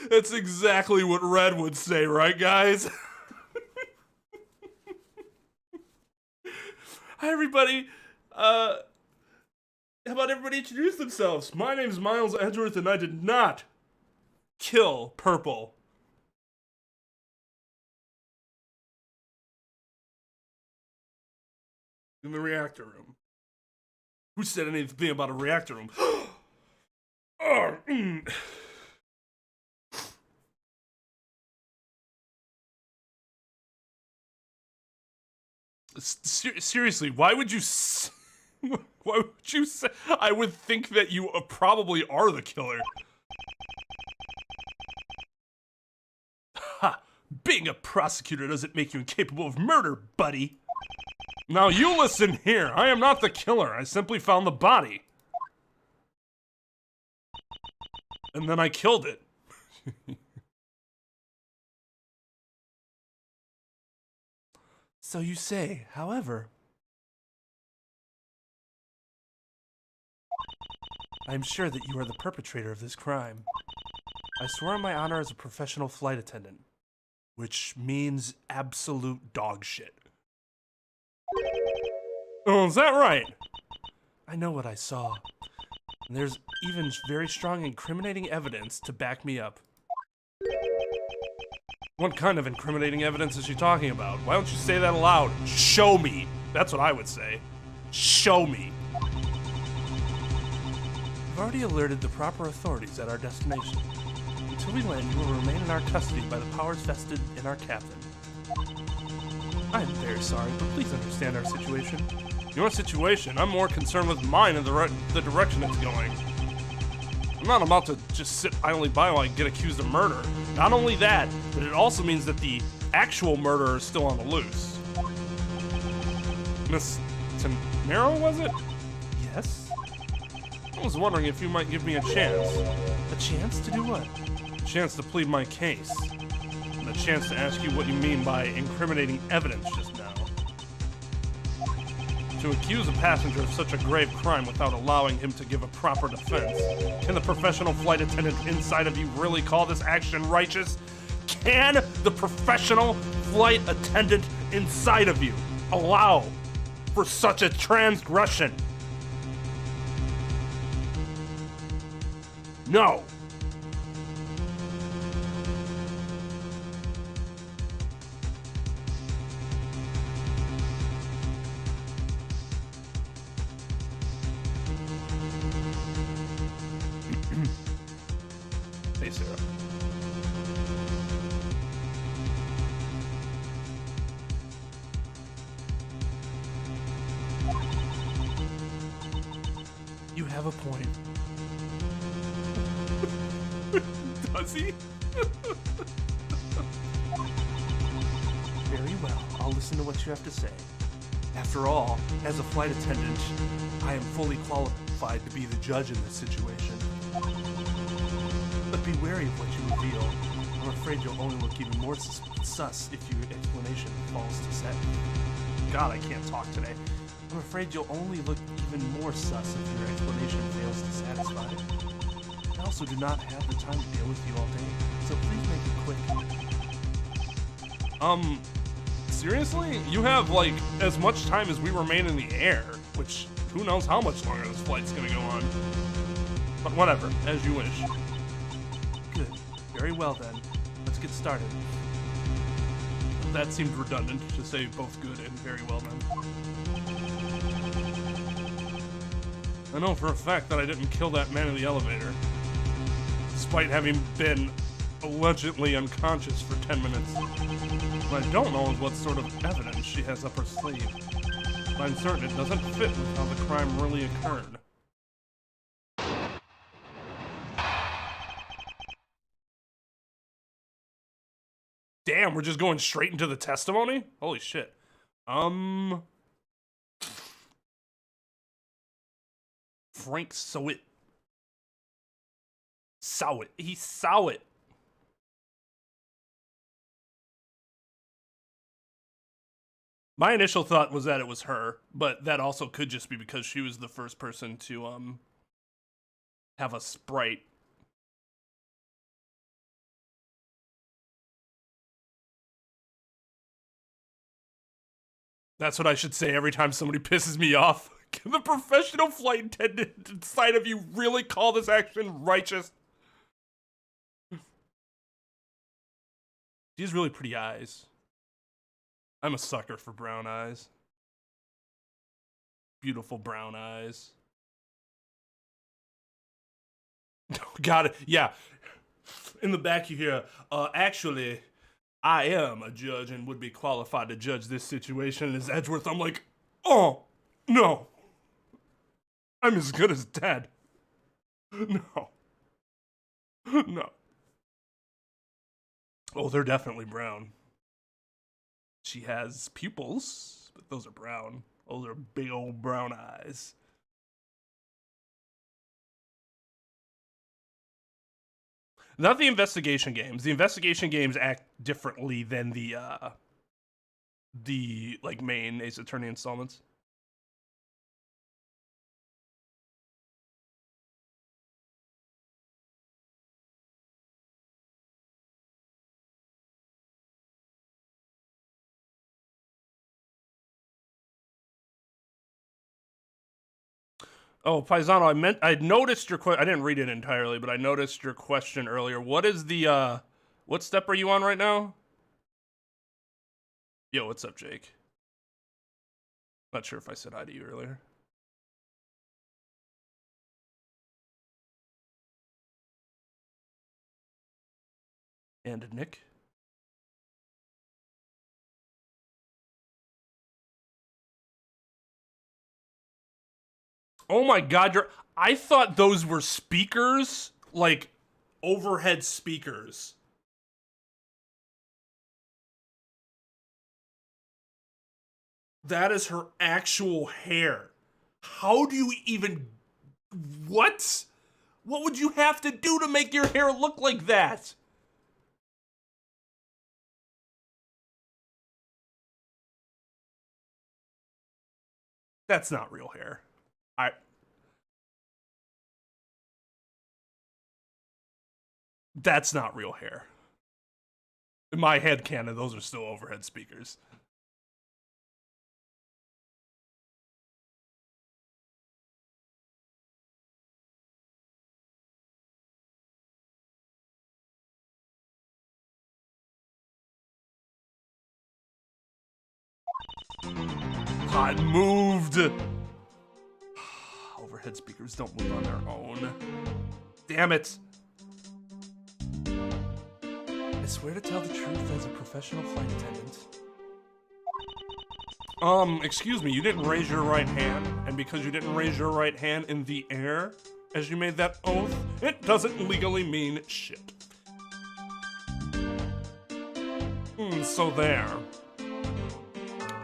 That's exactly what Red would say, right, guys? Hi, everybody. How about everybody introduce themselves? My name's Miles Edgeworth, and I did not kill Purple. In the reactor room. Who said anything about a reactor room? Seriously, why would you say? I would think that you probably are the killer. Ha! Being a prosecutor doesn't make you incapable of murder, buddy. Now you listen here. I am not the killer. I simply found the body. And then I killed it. So you say, however. I am sure that you are the perpetrator of this crime. I swear on my honor as a professional flight attendant, which means absolute dog shit. Oh, is that right? I know what I saw. And there's even very strong incriminating evidence to back me up. What kind of incriminating evidence is she talking about? Why don't you say that aloud? Show me. That's what I would say. Show me. I've already alerted the proper authorities at our destination. Until we land, you will remain in our custody by the powers vested in our captain. I'm very sorry, but please understand our situation. Your situation? I'm more concerned with mine and the direction it's going. I'm not about to just sit idly by while I get accused of murder. Not only that, but it also means that the actual murderer is still on the loose. Miss Tamara, was it? Yes? I was wondering if you might give me a chance. A chance to do what? A chance to plead my case. And a chance to ask you what you mean by incriminating evidence just now. To accuse a passenger of such a grave crime without allowing him to give a proper defense. Can the professional flight attendant inside of you really call this action righteous? Can the professional flight attendant inside of you allow for such a transgression? No. Hey, Sarah. You have a point. Does he? Very well. I'll listen to what you have to say. After all, as a flight attendant, I am fully qualified to be the judge in this situation. But be wary of what you reveal. I'm afraid you'll only look even more sus if your explanation falls to set. God, I can't talk today. I'm afraid you'll only look even more sus if your explanation fails to satisfy. I also do not have the time to deal with you all day, so please make it quick. Seriously? You have, like, as much time as we remain in the air, which, who knows how much longer this flight's gonna go on. But whatever, as you wish. Good. Very well, then. Let's get started. That seemed redundant to say both good and very well, then. I know for a fact that I didn't kill that man in the elevator. Despite having been allegedly unconscious for 10 minutes. What I don't know is what sort of evidence she has up her sleeve. But I'm certain it doesn't fit with how the crime really occurred. Damn, we're just going straight into the testimony? Holy shit. Frank saw it. Saw it. He saw it. My initial thought was that it was her, but that also could just be because she was the first person to have a sprite. That's what I should say every time somebody pisses me off. Can the professional flight attendant inside of you really call this action righteous? She has really pretty eyes. I'm a sucker for brown eyes. Beautiful brown eyes. Got it. Yeah. In the back you hear, actually, I am a judge and would be qualified to judge this situation as Edgeworth. I'm like, oh, no. I'm as good as dead. No. No. Oh, they're definitely brown. She has pupils, but those are brown. Those are big old brown eyes. Not the investigation games. The investigation games act differently than the like main Ace Attorney installments. Oh, Paisano, I noticed your question. I didn't read it entirely, but I noticed your question earlier. What is the, what step are you on right now? Yo, what's up, Jake? Not sure if I said hi to you earlier. And Nick. Oh my god, I thought those were speakers, like overhead speakers. That is her actual hair. How do you even, what? What would you have to do to make your hair look like that? That's not real hair. That's not real hair. In my head canon, those are still overhead speakers. I moved. Overhead speakers don't move on their own. Damn it. I swear to tell the truth as a professional flight attendant. Excuse me, you didn't raise your right hand, and because you didn't raise your right hand in the air as you made that oath, it doesn't legally mean shit. So there.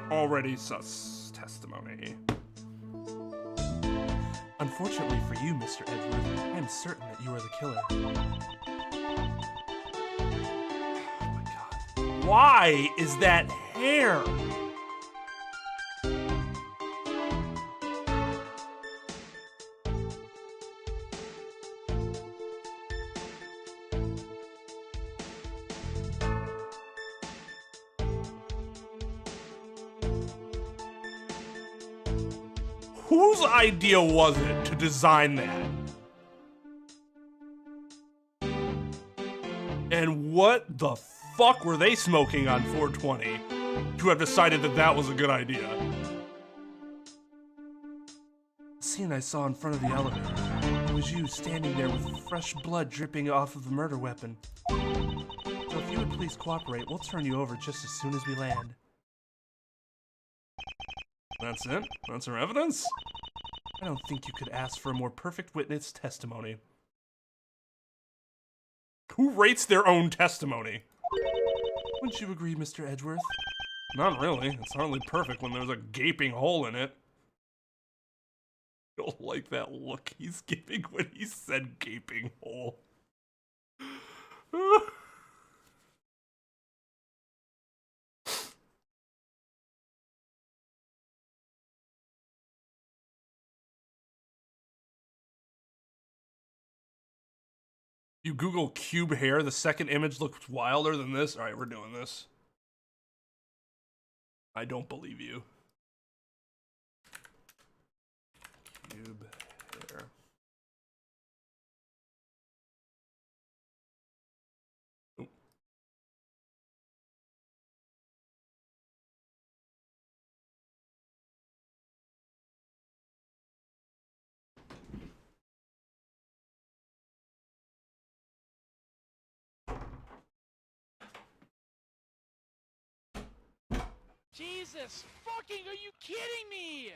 Already sus testimony. Unfortunately for you, Mr. Edgeworth, I am certain that you are the killer. Oh my god. Why is that hair? Whose idea was it to design that? And what the fuck were they smoking on 420 to have decided that that was a good idea? The scene I saw in front of the elevator. was you standing there with fresh blood dripping off of the murder weapon. So if you would please cooperate, we'll turn you over just as soon as we land. That's it? That's our evidence? I don't think you could ask for a more perfect witness testimony. Who rates their own testimony? Wouldn't you agree, Mr. Edgeworth? Not really. It's hardly perfect when there's a gaping hole in it. I don't like that look he's giving when he said gaping hole. You Google cube hair, the second image looks wilder than this. All right, we're doing this. I don't believe you. Cube hair. Oh. Jesus fucking, are you kidding me?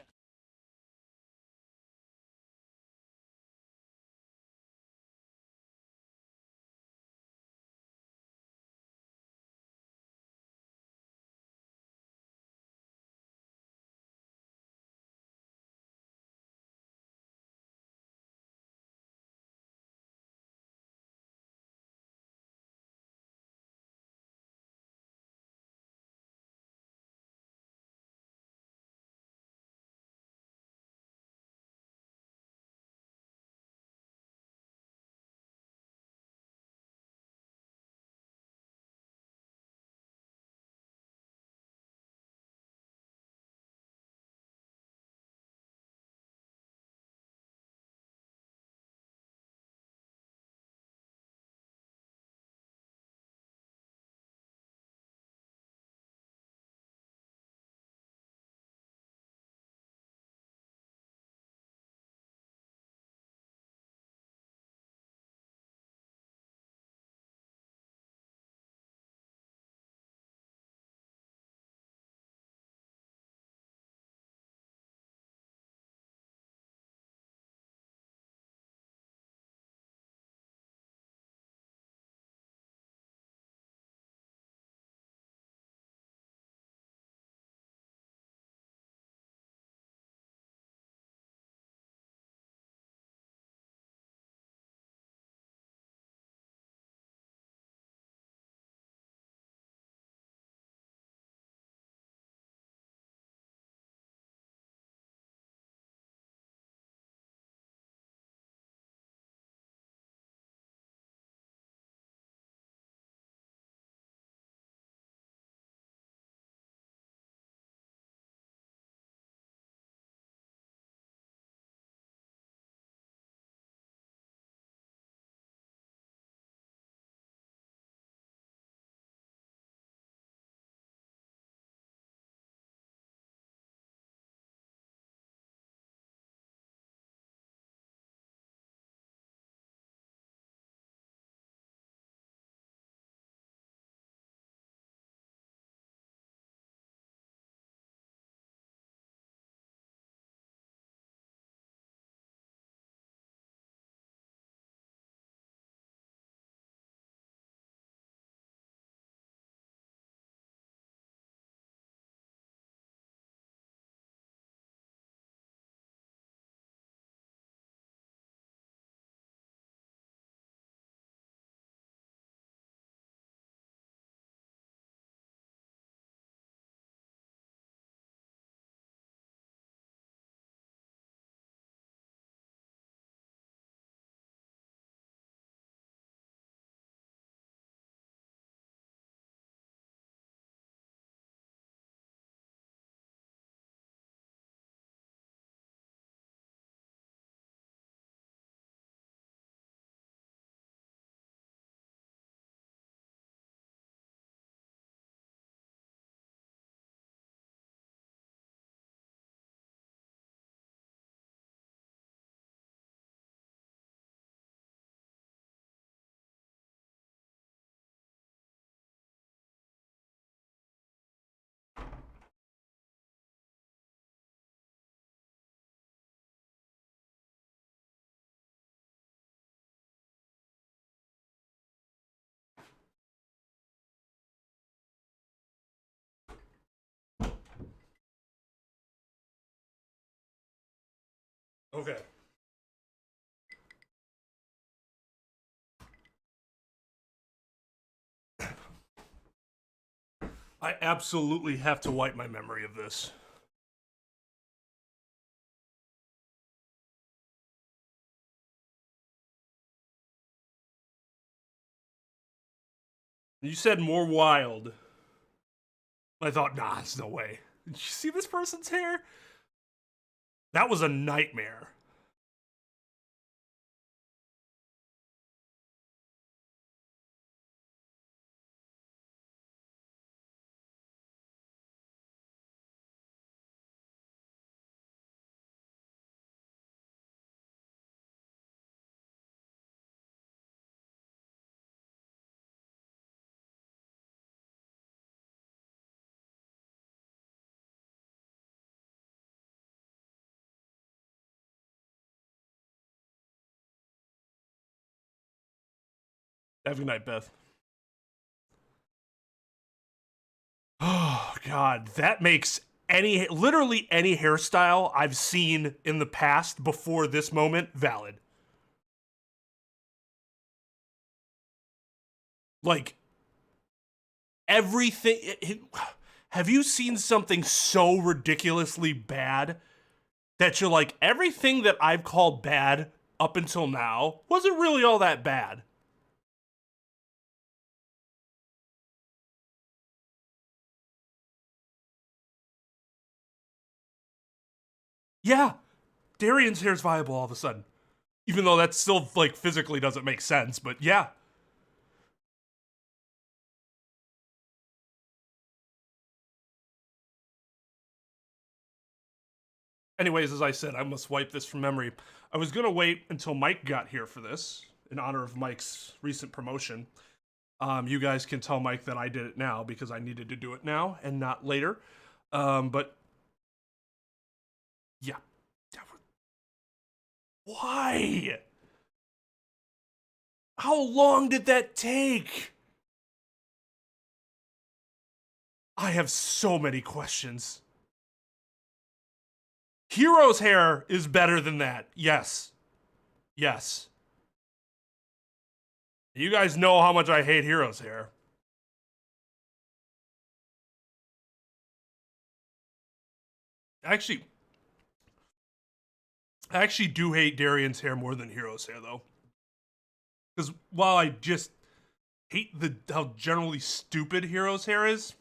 Okay. I absolutely have to wipe my memory of this. You said more wild. I thought, nah, there's no way. Did you see this person's hair? That was a nightmare. Have a good night, Beth. Oh, God. That makes literally any hairstyle I've seen in the past before this moment valid. Like, everything. Have you seen something so ridiculously bad that you're like, everything that I've called bad up until now wasn't really all that bad? Yeah, Darian's hair's viable all of a sudden. Even though that still, like, physically doesn't make sense, but yeah. Anyways, as I said, I must wipe this from memory. I was gonna wait until Mike got here for this, in honor of Mike's recent promotion. You guys can tell Mike that I did it now because I needed to do it now and not later. But yeah. Why? How long did that take? I have so many questions. Hero's hair is better than that. Yes. Yes. You guys know how much I hate Hero's hair. I actually do hate Darian's hair more than Hero's hair, though. Because while I just hate how generally stupid Hero's hair is,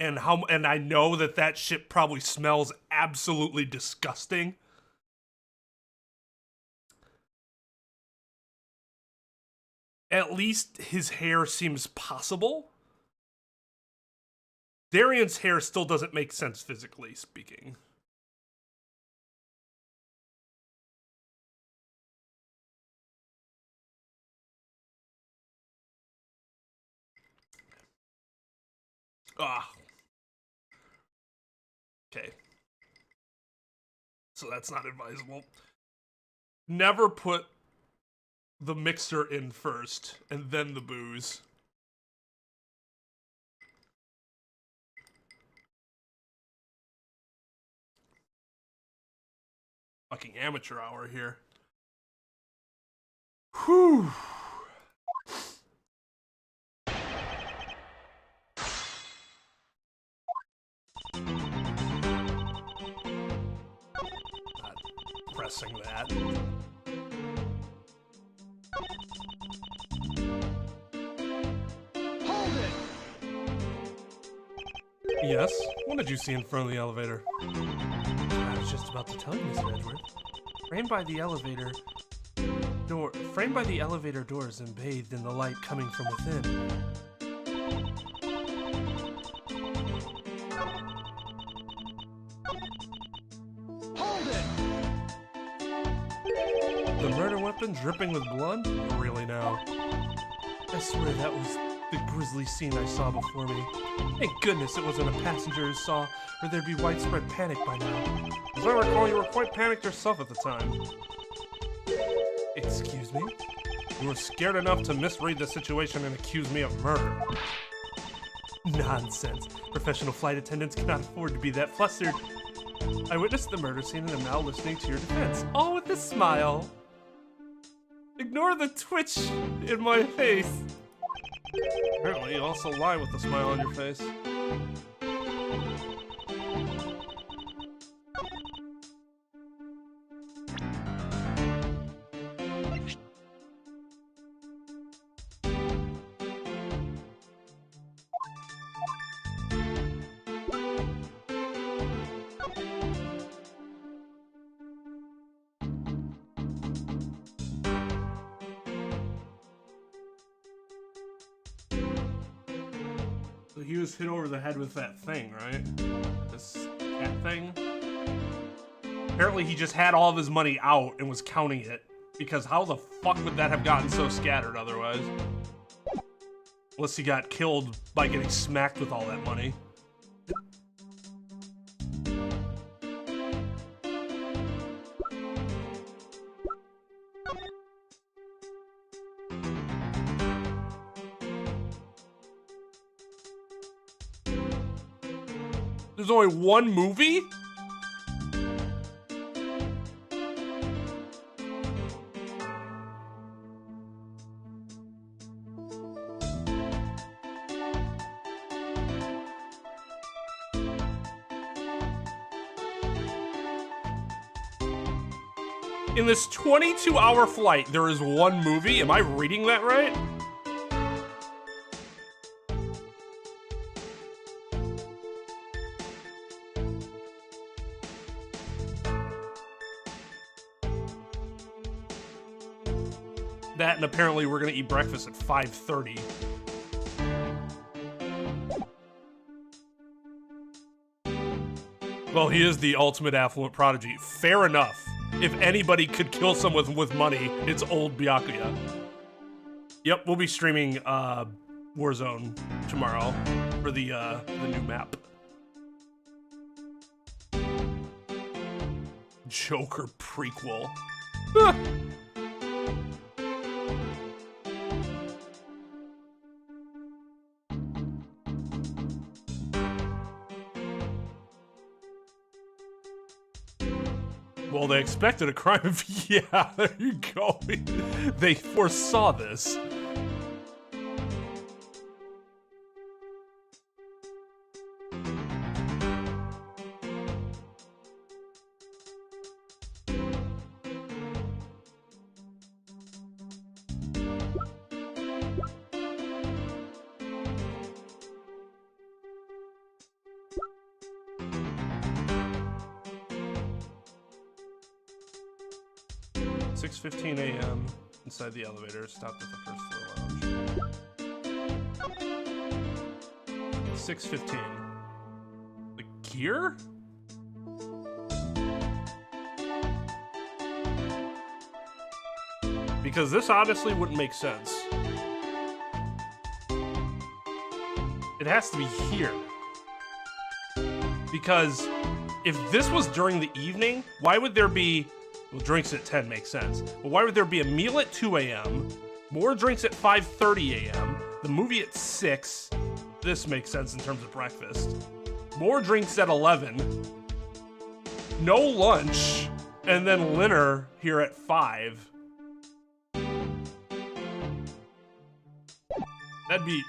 and I know that shit probably smells absolutely disgusting. At least his hair seems possible. Darian's hair still doesn't make sense physically speaking. Ah. Okay. So that's not advisable. Never put the mixer in first and then the booze. Fucking amateur hour here. Whew. Not pressing that. Hold it! Yes? What did you see in front of the elevator? I was just about to tell you, Mr. Edgeworth. Framed by the elevator doors and bathed in the light coming from within. Hold it! The murder weapon dripping with blood? Really now? I swear that was the grisly scene I saw before me. Thank goodness it wasn't a passenger who saw, or there'd be widespread panic by now. As I recall, you were quite panicked yourself at the time. Excuse me? You were scared enough to misread the situation and accuse me of murder. Nonsense. Professional flight attendants cannot afford to be that flustered. I witnessed the murder scene and am now listening to your defense, all with a smile. Ignore the twitch in my face. Apparently, you also lie with a smile on your face. He was hit over the head with that thing, right? This cat thing. Apparently he just had all of his money out and was counting it, because how the fuck would that have gotten so scattered otherwise? Unless he got killed by getting smacked with all that money. There's only one movie? In this 22-hour flight, there is one movie? Am I reading that right? That, and apparently we're gonna eat breakfast at 5:30. Well, he is the ultimate affluent prodigy. Fair enough. If anybody could kill someone with money, it's old Byakuya. Yep, we'll be streaming Warzone tomorrow for the new map. Joker prequel. Well, they expected a crime. Yeah, there you go. They foresaw this. $6:15 a.m. inside the elevator, stopped at the first floor lounge. 6:15. The gear? Because this honestly wouldn't make sense. It has to be here. Because if this was during the evening, why would there be... Well, drinks at 10 makes sense. But why would there be a meal at 2 a.m., more drinks at 5:30 a.m., the movie at 6? This makes sense in terms of breakfast. More drinks at 11, no lunch, and then dinner here at 5. That'd be...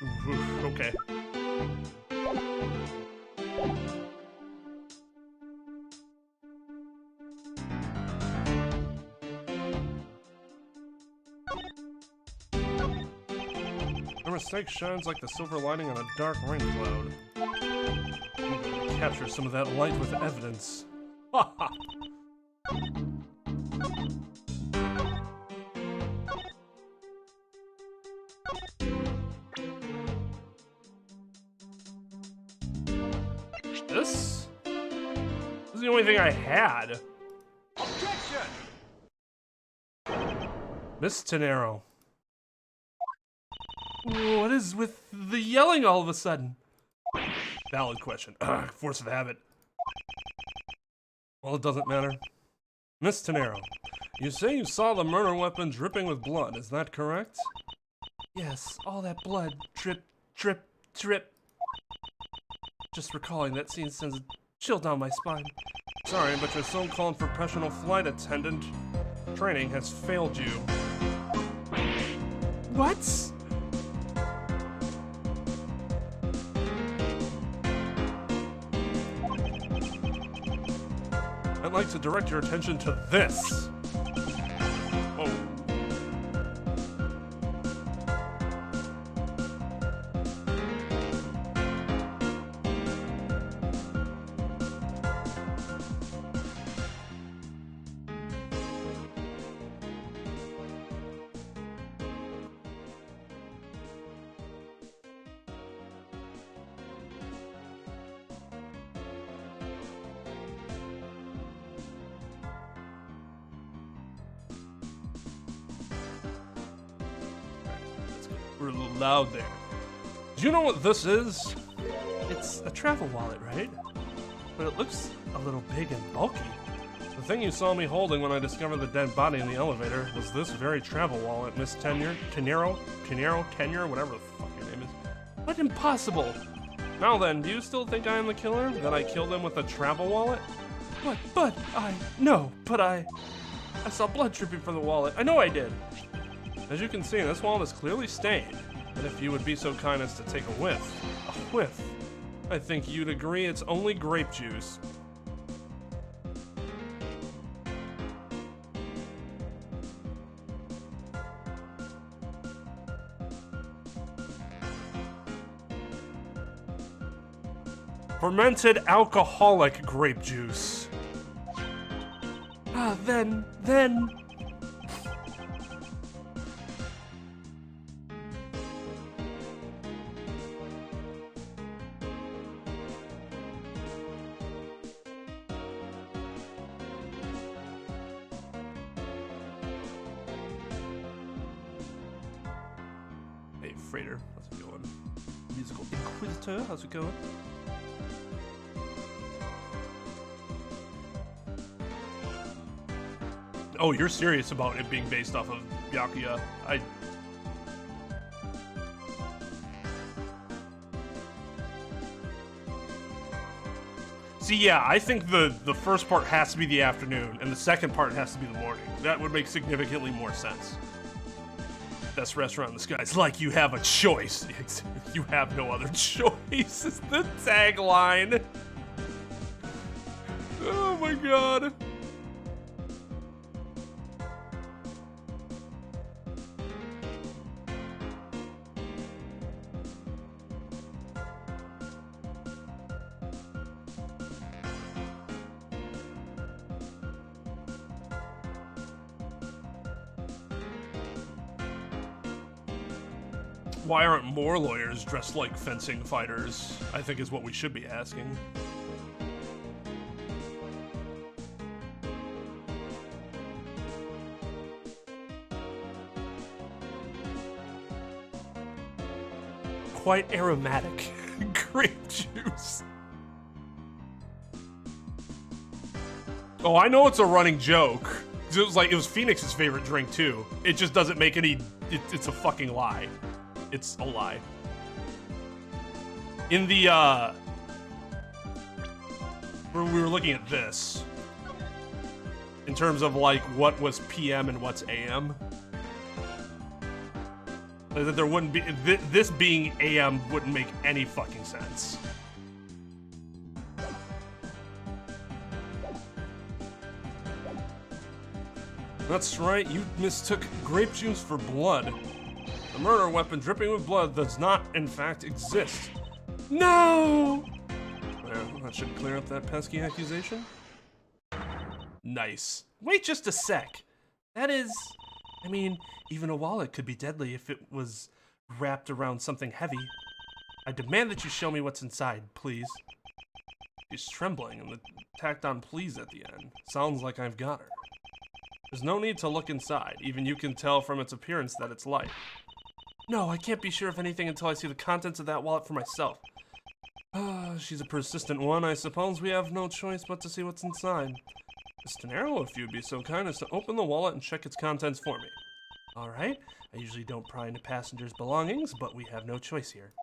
okay. A mistake shines like the silver lining on a dark rain cloud. I'm going to capture some of that light with evidence. Ha ha! This is the only thing I had. Objection! Miss Tenero. What is with the yelling all of a sudden? Valid question. Force of habit. Well, it doesn't matter. Miss Tenero, you say you saw the murder weapon dripping with blood, is that correct? Yes, all that blood. Drip, drip, drip. Just recalling that scene sends a chill down my spine. Sorry, but your so-called professional flight attendant training has failed you. What? I'd like to direct your attention to this. Oh. We're a little loud there. Do you know what this is? It's a travel wallet, right? But it looks a little big and bulky. The thing you saw me holding when I discovered the dead body in the elevator was this very travel wallet, Miss Tenure, whatever the fuck your name is. What impossible! Now then, do you still think I am the killer? That I killed him with a travel wallet? But I saw blood dripping from the wallet. I know I did. As you can see, this wallet is clearly stained. And if you would be so kind as to take a whiff, I think you'd agree it's only grape juice. Fermented alcoholic grape juice. Ah, then... Hey, Freighter, how's it going? Musical Inquisitor, how's it going? Oh, you're serious about it being based off of Byakuya. See, yeah, I think the first part has to be the afternoon, and the second part has to be the morning. That would make significantly more sense. Best restaurant in the sky. It's like you have a choice. You have no other choice, is the tagline. Oh my god. Why aren't more lawyers dressed like fencing fighters? I think is what we should be asking. Quite aromatic. Grape juice. Oh, I know it's a running joke. 'Cause it was Phoenix's favorite drink too. It just doesn't make any. It's a fucking lie. It's a lie. In the where we were looking at this, in terms of like what was PM and what's AM, that there wouldn't be this being AM wouldn't make any fucking sense. That's right, you mistook grape juice for blood. The murder weapon dripping with blood does not, in fact, exist. No! Well, that should clear up that pesky accusation. Nice. Wait just a sec. That is... I mean, even a wallet could be deadly if it was wrapped around something heavy. I demand that you show me what's inside, please. She's trembling, and the tacked on please at the end. Sounds like I've got her. There's no need to look inside. Even you can tell from its appearance that it's light. No, I can't be sure of anything until I see the contents of that wallet for myself. She's a persistent one. I suppose we have no choice but to see what's inside. Mr. Nero, if you'd be so kind as to open the wallet and check its contents for me. All right. I usually don't pry into passengers' belongings, but we have no choice here.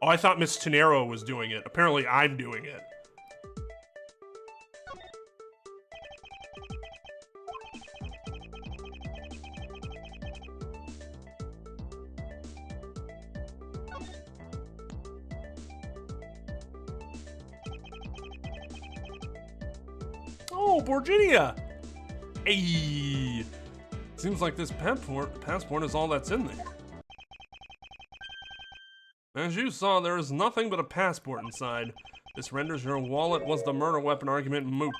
Oh, I thought Miss Tenero was doing it. Apparently I'm doing it. Oh, Borginia! Hey! Seems like this passport is all that's in there. As you saw, there is nothing but a passport inside. This renders your wallet was the murder weapon argument moot.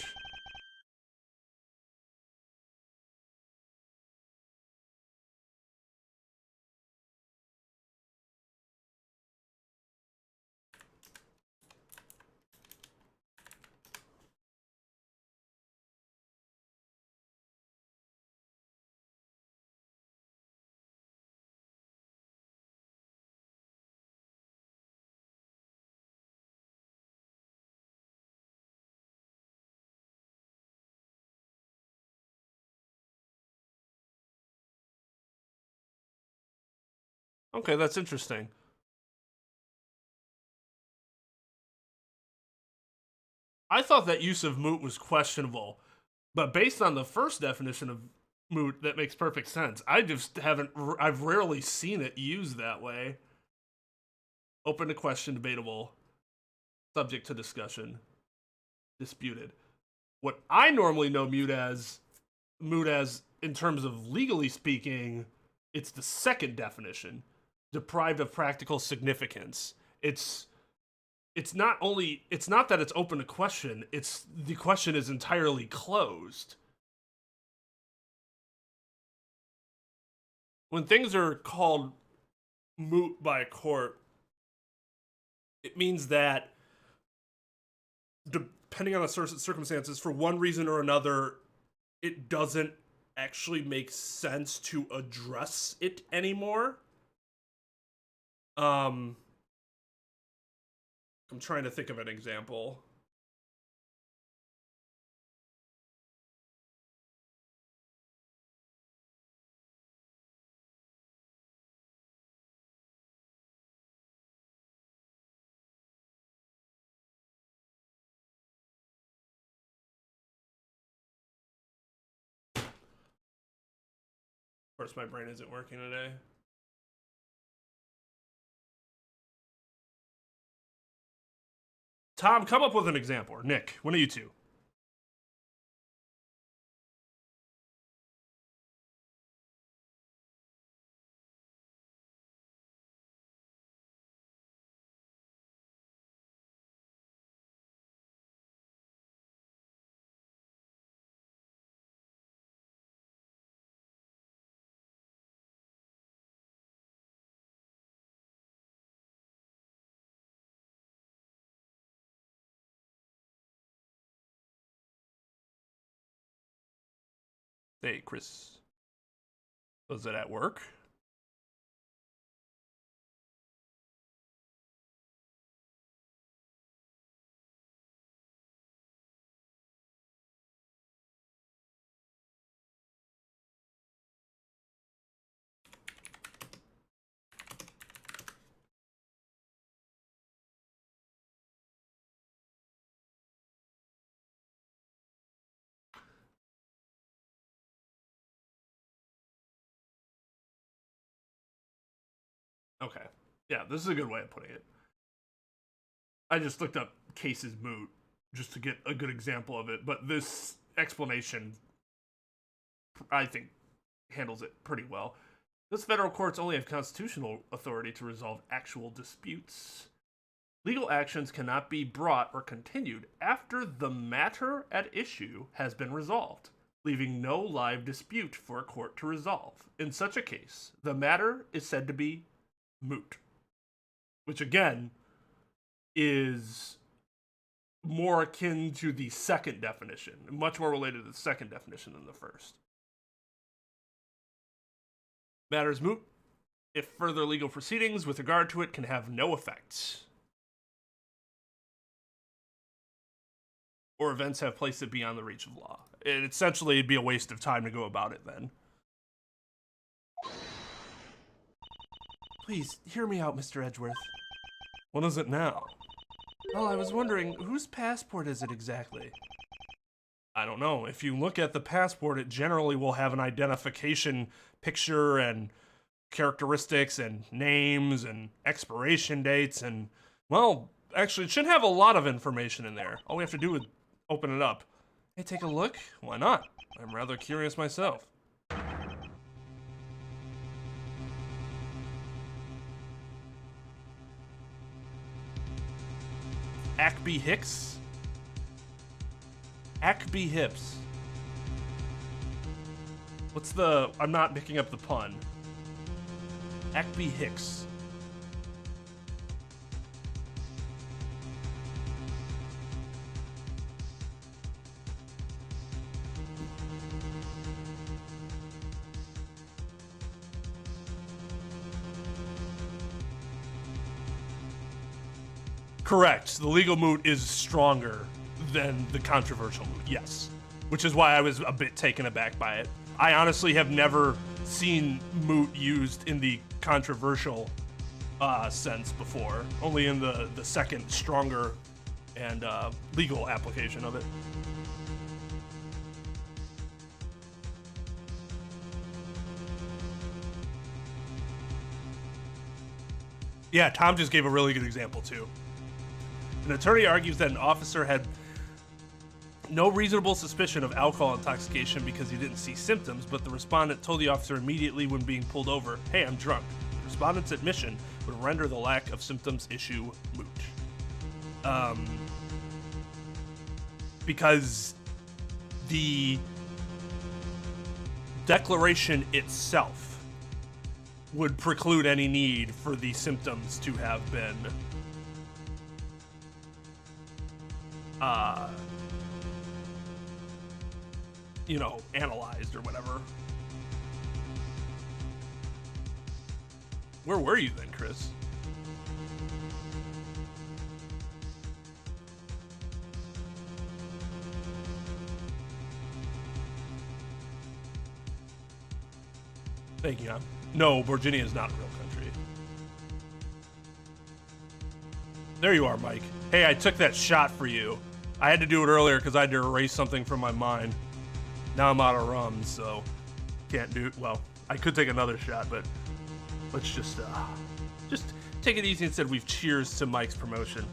Okay, that's interesting. I thought that use of moot was questionable, but based on the first definition of moot, that makes perfect sense. I just haven't, I've rarely seen it used that way. Open to question, debatable, subject to discussion, disputed. What I normally know moot as, in terms of legally speaking, it's the second definition, deprived of practical significance. It's not that it's open to question, it's the question is entirely closed. When things are called moot by a court, it means that depending on the circumstances, for one reason or another, it doesn't actually make sense to address it anymore. I'm trying to think of an example. Of course, my brain isn't working today. Tom, come up with an example. Or Nick, one of you two. Hey, Chris. Was it at work? Okay. Yeah, this is a good way of putting it. I just looked up cases moot just to get a good example of it, but this explanation, I think, handles it pretty well. Those federal courts only have constitutional authority to resolve actual disputes. Legal actions cannot be brought or continued after the matter at issue has been resolved, leaving no live dispute for a court to resolve. In such a case, the matter is said to be moot, which again is more akin to the second definition, much more related to the second definition than the first. Matter is moot if further legal proceedings with regard to it can have no effect, or events have placed it beyond the reach of law. It essentially would be a waste of time to go about it then. Please, hear me out, Mr. Edgeworth. What is it now? Well, I was wondering, whose passport is it exactly? I don't know. If you look at the passport, it generally will have an identification picture and characteristics and names and expiration dates and, well, actually, it should have a lot of information in there. All we have to do is open it up. Hey, take a look. Why not? I'm rather curious myself. Ackby Hicks? Ackby Hips. What's the... I'm not picking up the pun. Ackby Hicks. Correct. The legal moot is stronger than the controversial moot, yes. Which is why I was a bit taken aback by it. I honestly have never seen moot used in the controversial sense before. Only in the second, stronger, and legal application of it. Yeah, Tom just gave a really good example, too. An attorney argues that an officer had no reasonable suspicion of alcohol intoxication because he didn't see symptoms, but the respondent told the officer immediately when being pulled over, "Hey, I'm drunk." The respondent's admission would render the lack of symptoms issue moot. Because the declaration itself would preclude any need for the symptoms to have been you know, analyzed or whatever. Where were you then, Chris? Thank you. No, Borginian is not a real country. There you are, Mike. Hey, I took that shot for you. I had to do it earlier because I had to erase something from my mind. Now I'm out of rum, so can't do it. Well, I could take another shot, but let's just take it easy instead. We've cheers to Mike's promotion.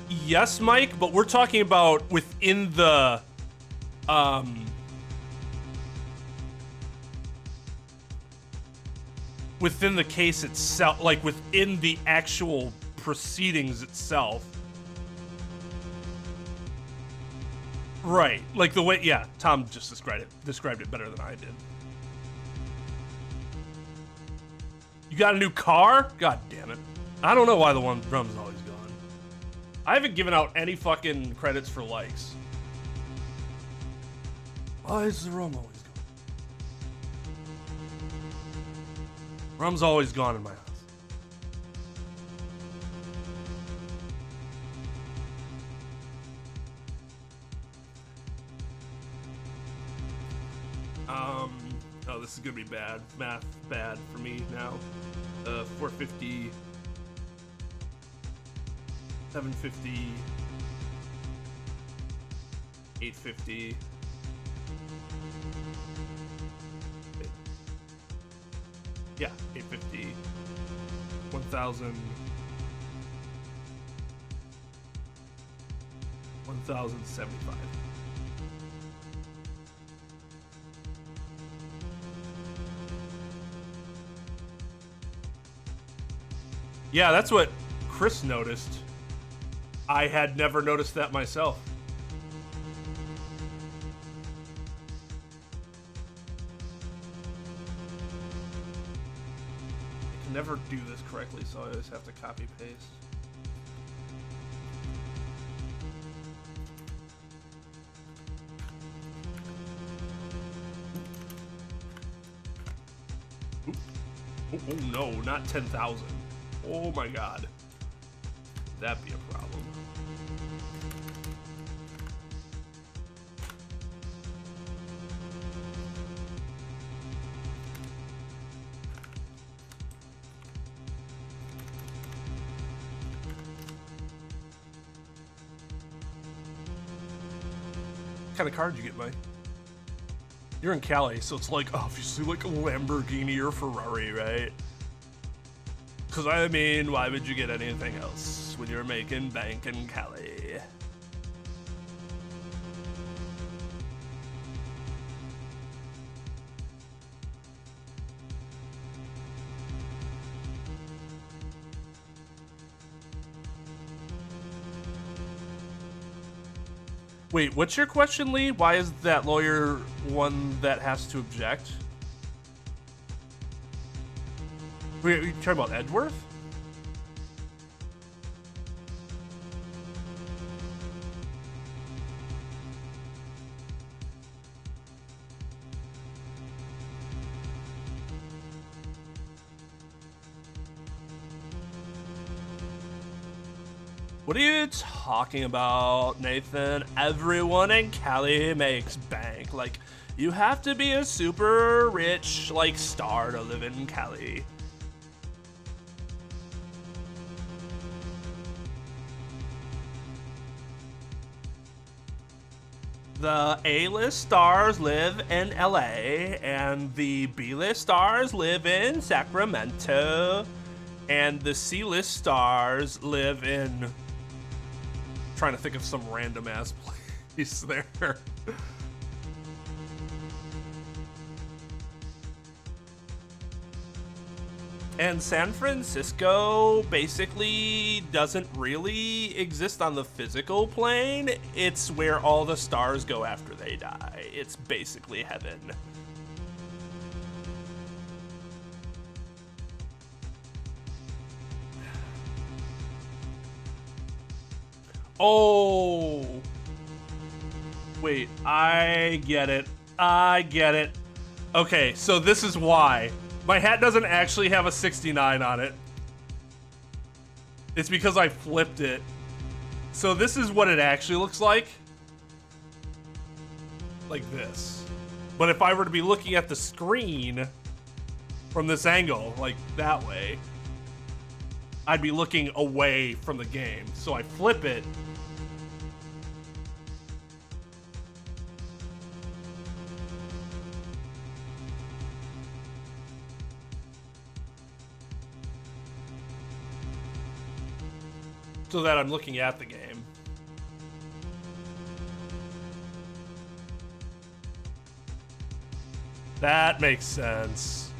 Yes, Mike, but we're talking about within the within the case itself, like within the actual proceedings itself. Right, like the way, yeah, Tom just described it better than I did. You got a new car? God damn it. I don't know why the one drum's always gone. I haven't given out any fucking credits for likes. Why is the rum always gone? Rum's always gone in my house. Oh, this is gonna be bad. Math bad for me now. 450, 750, 850. Yeah, 850, 1,000, 1,075. Yeah, that's what Chris noticed. I had never noticed that myself. I can never do this correctly, so I always have to copy paste. Oh no, not 10,000. Oh my god. That'd be a problem. kind of car did you get, Mike? You're in Cali, so it's like obviously like a Lamborghini or Ferrari, right? Because I mean, why would you get anything else when you're making bank in Cali? Wait, what's your question, Lee? Why is that lawyer one that has to object? Wait, are you talking about Edgeworth? What are you talking about, Nathan? Everyone in Cali makes bank. Like, you have to be a super rich, like, star to live in Cali. The A-list stars live in LA, and the B-list stars live in Sacramento, and the C-list stars live in... trying to think of some random ass place there. And San Francisco basically doesn't really exist on the physical plane. It's where all the stars go after they die. It's basically heaven. Oh, wait, I get it. I get it. Okay, so this is why. My hat doesn't actually have a 69 on it. It's because I flipped it. So this is what it actually looks like. Like this. But if I were to be looking at the screen from this angle, like that way, I'd be looking away from the game. So I flip it. So that I'm looking at the game. That makes sense.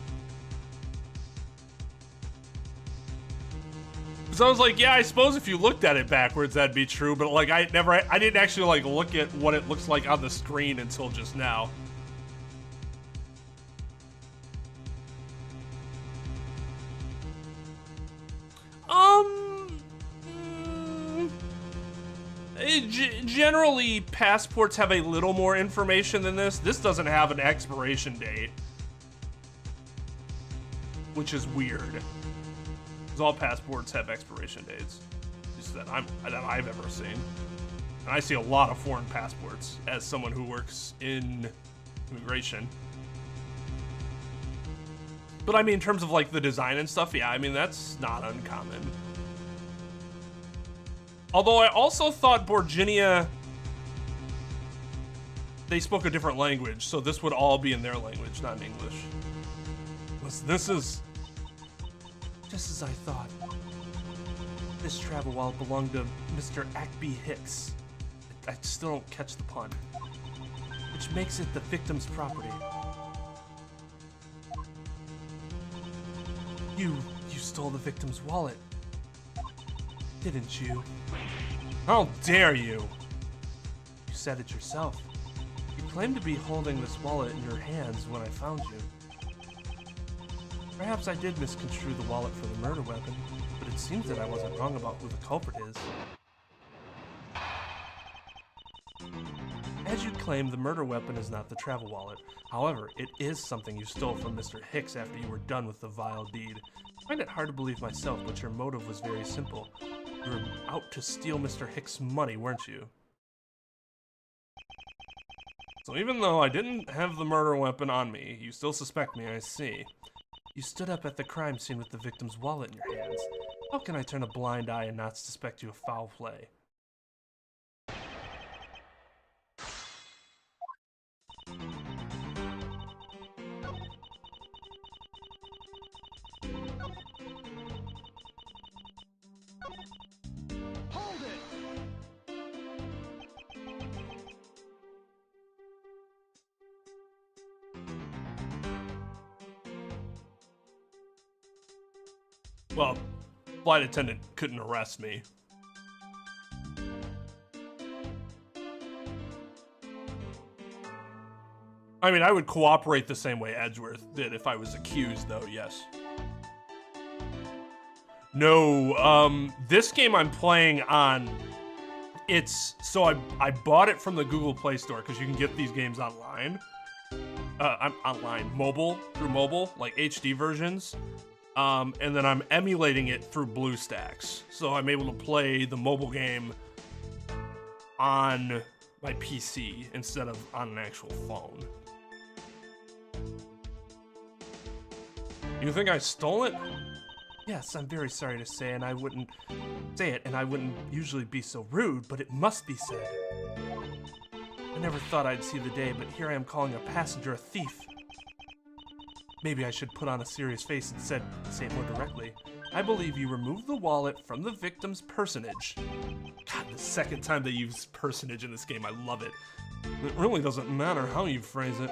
So I was like, yeah, I suppose if you looked at it backwards, that'd be true. But like, I didn't actually like look at what it looks like on the screen until just now. Generally, passports have a little more information than this. This doesn't have an expiration date, which is weird. Because all passports have expiration dates, at least that I've ever seen. And I see a lot of foreign passports as someone who works in immigration. But I mean, in terms of like the design and stuff, yeah, I mean, that's not uncommon. Although I also thought Borginia, they spoke a different language, so this would all be in their language, not in English. This is just as I thought. This travel wallet belonged to Mr. Ackby Hicks. I still don't catch the pun. Which makes it the victim's property. You stole the victim's wallet, didn't you? How dare you? You said it yourself. You claimed to be holding this wallet in your hands when I found you. Perhaps I did misconstrue the wallet for the murder weapon, but it seems that I wasn't wrong about who the culprit is. As you claim, the murder weapon is not the travel wallet. However, it is something you stole from Mr. Hicks after you were done with the vile deed. I find it hard to believe myself, but your motive was very simple. You were out to steal Mr. Hicks' money, weren't you? So even though I didn't have the murder weapon on me, you still suspect me, I see. You stood up at the crime scene with the victim's wallet in your hands. How can I turn a blind eye and not suspect you of foul play? Well, flight attendant couldn't arrest me. I mean, I would cooperate the same way Edgeworth did if I was accused, though, yes. No, this game I'm playing on, so I bought it from the Google Play Store, because you can get these games online. I'm online, through mobile, like HD versions. And then I'm emulating it through BlueStacks. So I'm able to play the mobile game on my PC instead of on an actual phone. You think I stole it? Yes, I'm very sorry to say, and I wouldn't say it, and I wouldn't usually be so rude, but it must be said. I never thought I'd see the day, but here I am calling a passenger a thief. Maybe I should put on a serious face and say it more directly. I believe you removed the wallet from the victim's personage. God, the second time they use personage in this game, I love it. It really doesn't matter how you phrase it.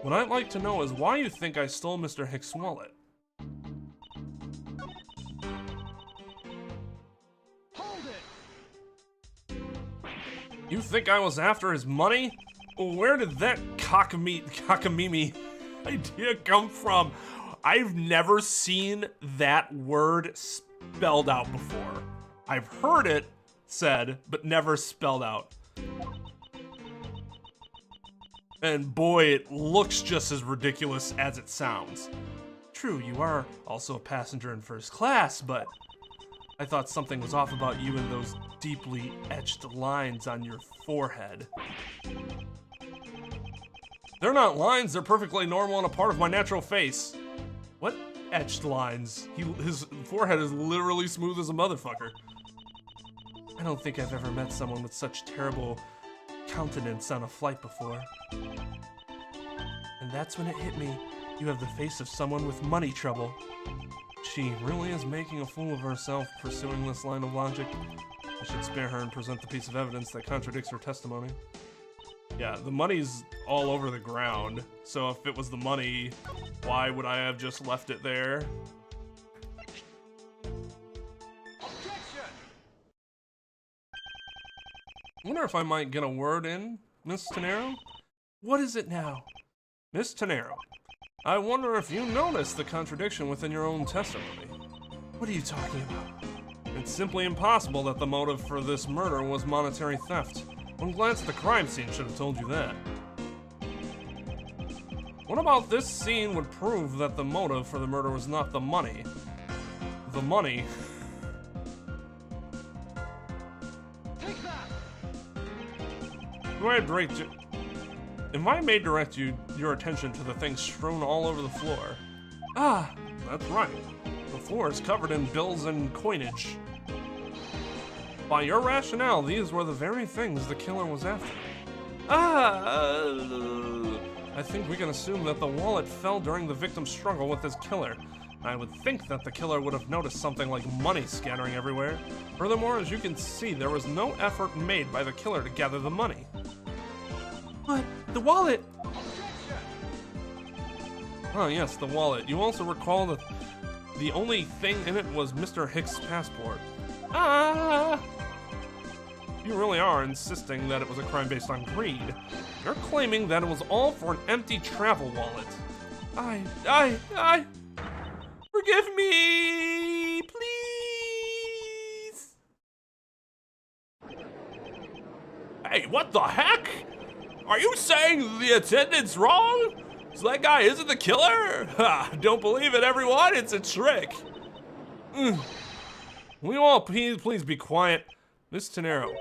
What I'd like to know is why you think I stole Mr. Hicks' wallet. Hold it! You think I was after his money? Well, where did that cockamamie idea come from? I've never seen that word spelled out before. I've heard it said, but never spelled out. And boy, it looks just as ridiculous as it sounds. True, you are also a passenger in first class, but I thought something was off about you and those deeply etched lines on your forehead. They're not lines, they're perfectly normal and a part of my natural face. What etched lines? His forehead is literally smooth as a motherfucker. I don't think I've ever met someone with such terrible countenance on a flight before. And that's when it hit me. You have the face of someone with money trouble. She really is making a fool of herself pursuing this line of logic. I should spare her and present the piece of evidence that contradicts her testimony. Yeah, the money's all over the ground, so if it was the money, why would I have just left it there? I wonder if I might get a word in, Miss Tenero? What is it now? Miss Tenero, I wonder if you noticed the contradiction within your own testimony. What are you talking about? It's simply impossible that the motive for this murder was monetary theft. One glance at the crime scene should have told you that. What about this scene would prove that the motive for the murder was not the money? The money... If I may direct your attention to the things strewn all over the floor. Ah, that's right. The floor is covered in bills and coinage. By your rationale, these were the very things the killer was after. I think we can assume that the wallet fell during the victim's struggle with his killer. I would think that the killer would have noticed something like money scattering everywhere. Furthermore, as you can see, there was no effort made by the killer to gather the money. What? The wallet! Oh yes, the wallet. You also recall that the only thing in it was Mr. Hicks' passport. You really are insisting that it was a crime based on greed. You're claiming that it was all for an empty travel wallet. Forgive me, please. Hey, what the heck? Are you saying the attendant's wrong? So that guy isn't the killer? Ha, don't believe it, everyone. It's a trick. Will you all please be quiet? Miss Tenero.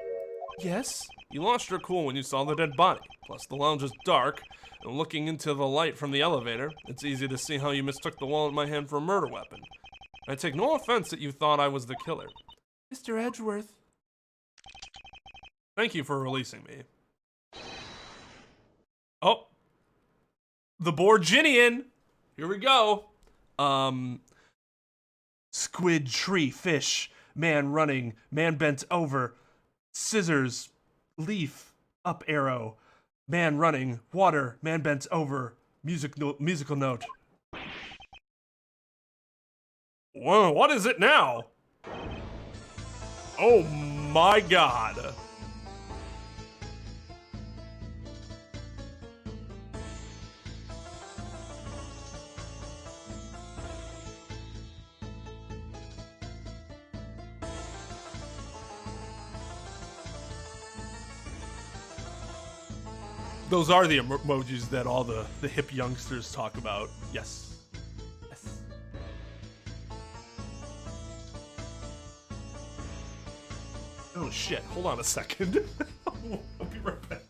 Yes? You lost your cool when you saw the dead body. Plus, the lounge is dark, and looking into the light from the elevator, it's easy to see how you mistook the wallet in my hand for a murder weapon. I take no offense that you thought I was the killer. Mr. Edgeworth. Thank you for releasing me. Oh. The Borginian. Here we go. Squid, tree, fish, man running, man bent over, scissors, leaf, up arrow, man running, water, man bent over, musical note. Whoa, what is it now? Oh my god. Those are the emojis that all the hip youngsters talk about. Yes. Yes. Oh shit, hold on a second. I'll be right back.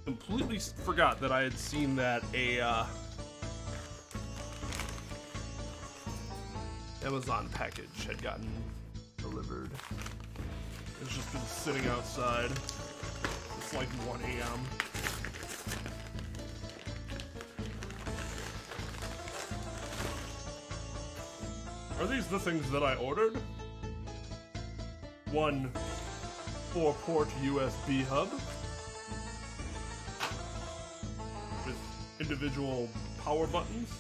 Completely forgot that I had seen that a Amazon package had gotten delivered. It's just been sitting outside. It's like 1 a.m. Are these the things that I ordered? One 4-port USB hub with individual power buttons.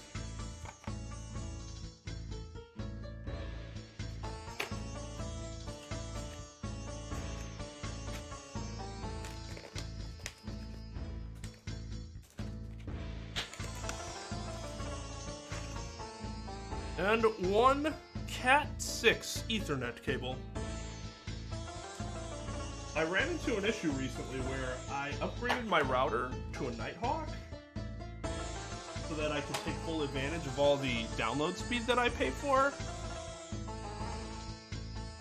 And one Cat 6 Ethernet cable. I ran into an issue recently where I upgraded my router to a Nighthawk so that I could take full advantage of all the download speed that I pay for.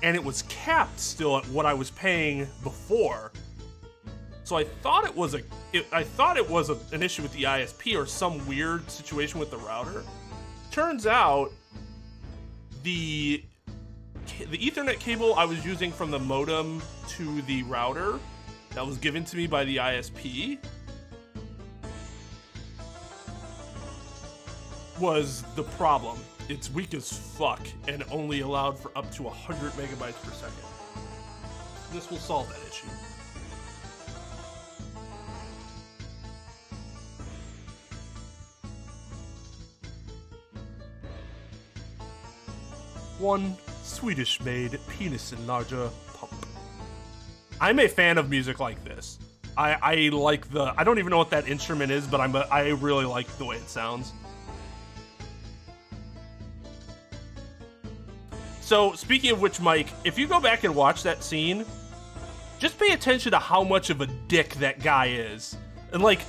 And it was capped still at what I was paying before. So I thought it was an issue with the ISP or some weird situation with the router. Turns out the Ethernet cable I was using from the modem to the router that was given to me by the ISP was the problem. It's weak as fuck and only allowed for up to 100 megabytes per second. This will solve that issue. One Swedish-made penis enlarger pump. I'm a fan of music like this. I like the, I don't even know what that instrument is, but I really like the way it sounds. So, speaking of which, Mike, if you go back and watch that scene, just pay attention to how much of a dick that guy is. And like,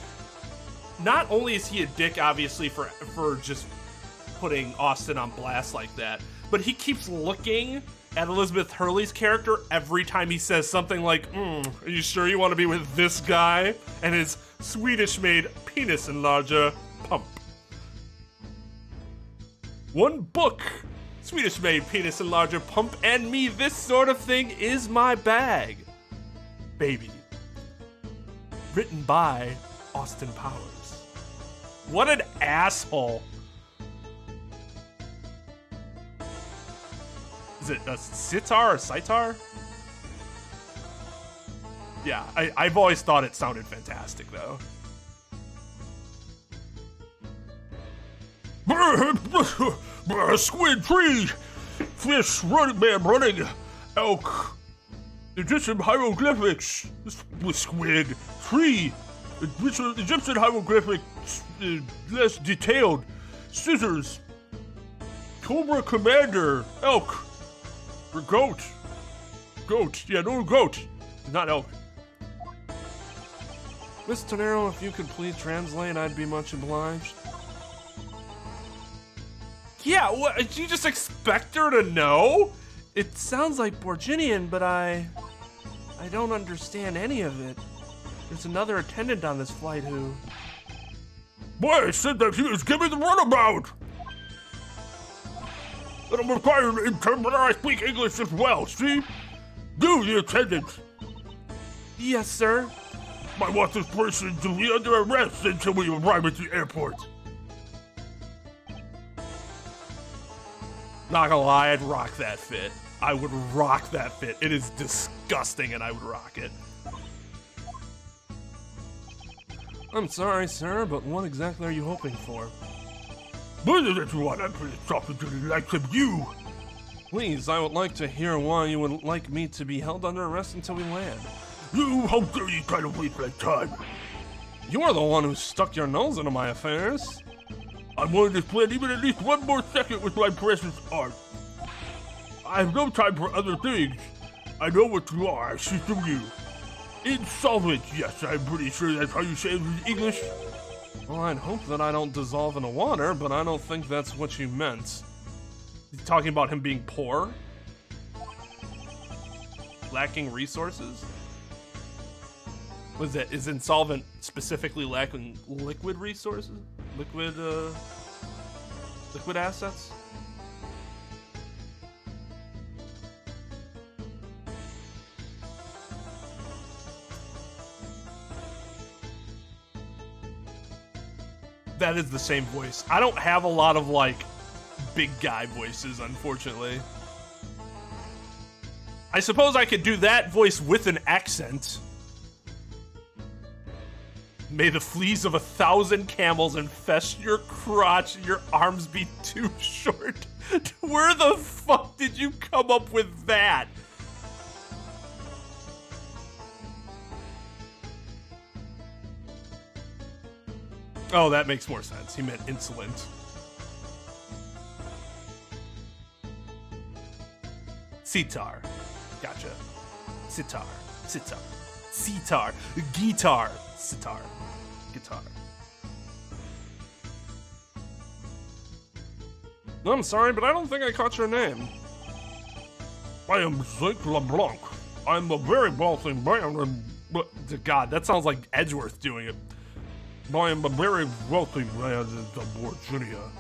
not only is he a dick, obviously, for just putting Austin on blast like that, but he keeps looking at Elizabeth Hurley's character every time he says something like, are you sure you want to be with this guy and his Swedish-made penis enlarger pump? One book, Swedish-made penis enlarger pump, and me, this sort of thing is my bag. Baby. Written by Austin Powers. What an asshole. Is it a sitar or sitar? Yeah, I've always thought it sounded fantastic, though. Squid, tree, fish, running, elk, Egyptian hieroglyphics, squid, tree, Egyptian hieroglyphics, less detailed, scissors, cobra commander, elk, or goat, yeah, no goat, not elk. Miss Tonero, if you could please translate, I'd be much obliged. Yeah, what, did you just expect her to know? It sounds like Borginian, but I don't understand any of it. There's another attendant on this flight who... Boy, I said that he was giving the runabout! And I'm required to interpret I speak English as well, see? Do the attendant! Yes, sir. I want this person to be under arrest until we arrive at the airport. Not gonna lie, I'd rock that fit. I would rock that fit. It is disgusting and I would rock it. I'm sorry, sir, but what exactly are you hoping for? What is it you want? I'm pretty talking to the likes of you. Please, I would like to hear why you would like me to be held under arrest until we land. You, how dare you try to waste my time? You're the one who stuck your nose into my affairs. I'm willing to spend even at least one more second with my precious art. I have no time for other things. I know what you are, I see through you. Insolvent, yes, I'm pretty sure that's how you say it in English. Well, I'd hope that I don't dissolve in the water, but I don't think that's what you meant. You're talking about him being poor? Lacking resources? Was that, is insolvent specifically lacking liquid resources? Liquid assets? That is the same voice. I don't have a lot of, like, big guy voices, unfortunately. I suppose I could do that voice with an accent. May the fleas of 1,000 camels infest your crotch and your arms be too short. Where the fuck did you come up with that? Oh, that makes more sense. He meant insolent. Sitar. Gotcha. Sitar. Sitar. Sitar. Guitar. Sitar. Guitar. No, I'm sorry, but I don't think I caught your name. I am Zeke LeBlanc. I'm a very wealthy man and... God, that sounds like Edgeworth doing it. I am a very wealthy man in the Borginia.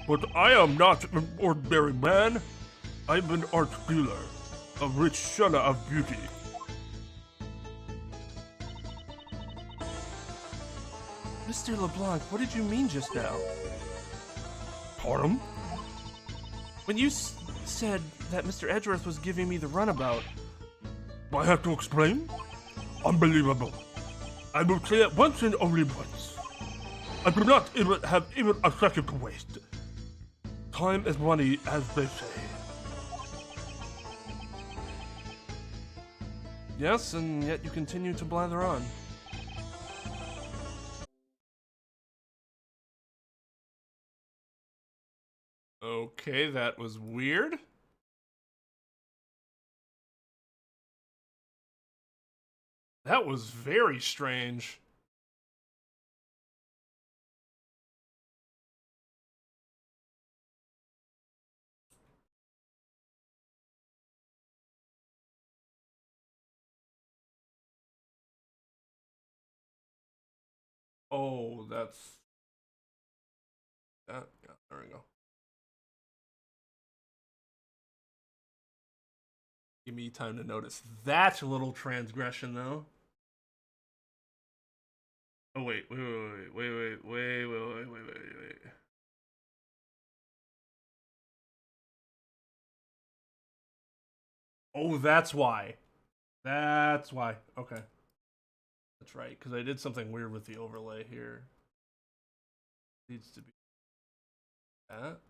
But I am not an ordinary man. I'm an art dealer, a rich shunner of beauty. Mr. LeBlanc, what did you mean just now? Pardon? When you said that Mr. Edgeworth was giving me the runabout. I have to explain? Unbelievable. I will say it once and only once. I do not even have even a second to waste. Time is money, as they say. Yes, and yet you continue to blather on. Okay, that was weird. That was very strange. Oh, that's... yeah, there we go. Give me time to notice that little transgression, though. Oh, wait. Oh, that's why. That's why. Okay. That's right, because I did something weird with the overlay here. Needs to be that.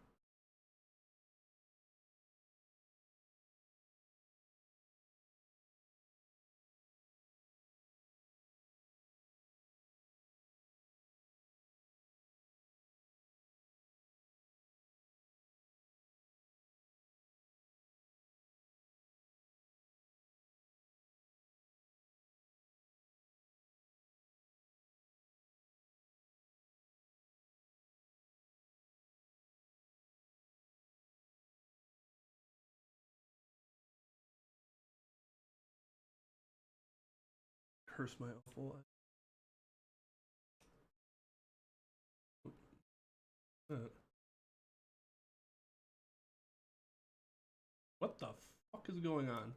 Curse my awful. What the fuck is going on?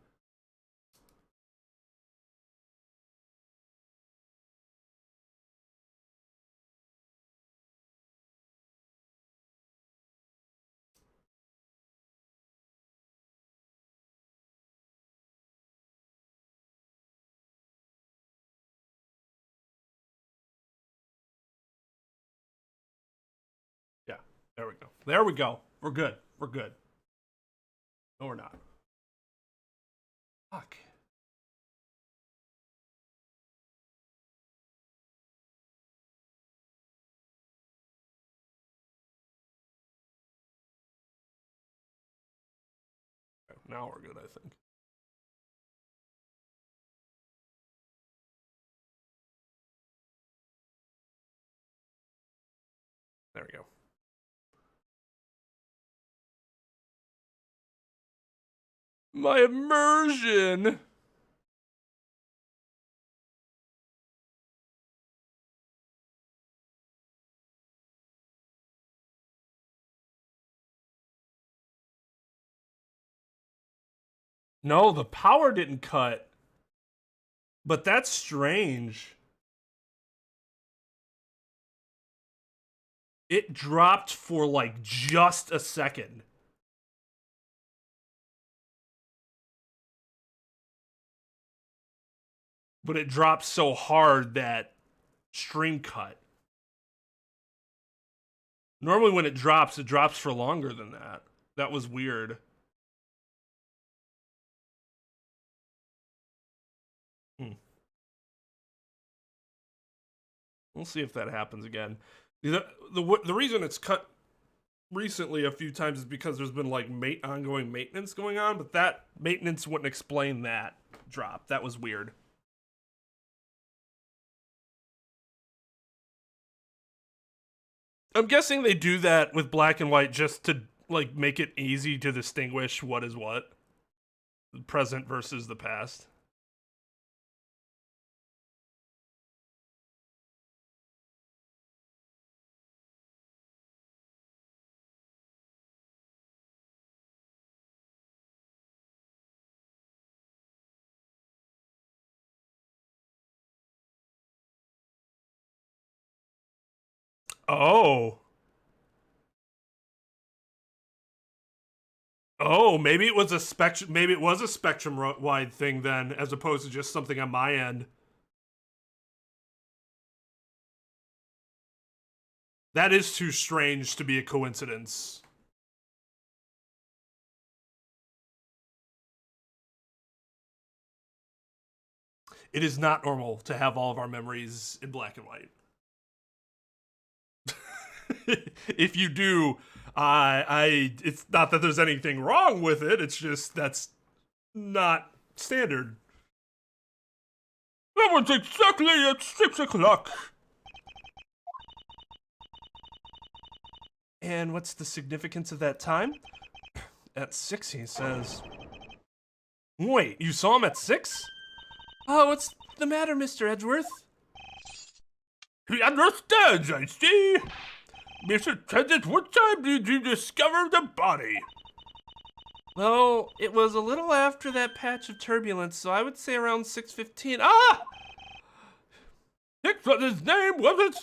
Yeah, there we go. There we go. We're good. We're good. No, we're not. Fuck. Now we're good, I think. There we go. My immersion! No, the power didn't cut. But that's strange. It dropped for like just a second. But it dropped so hard that stream cut. Normally when it drops for longer than that. That was weird. We'll see if that happens again. The reason it's cut recently a few times is because there's been like ongoing maintenance going on, but that maintenance wouldn't explain that drop. That was weird. I'm guessing they do that with black and white just to like make it easy to distinguish what is what. The present versus the past. Oh. Oh, maybe it was a spectrum. Maybe it was a spectrum-wide thing then, as opposed to just something on my end. That is too strange to be a coincidence. It is not normal to have all of our memories in black and white. If you do, it's not that there's anything wrong with it. It's just that's not standard. That was exactly at 6 o'clock. And what's the significance of that time? At 6, he says. Wait, you saw him at 6? Oh, what's the matter, Mr. Edgeworth? He understands, I see. Mr. Tendant, what time did you discover the body? Oh, it was a little after that patch of turbulence, so I would say around 6:15. Ah! Hicks was his name, was it?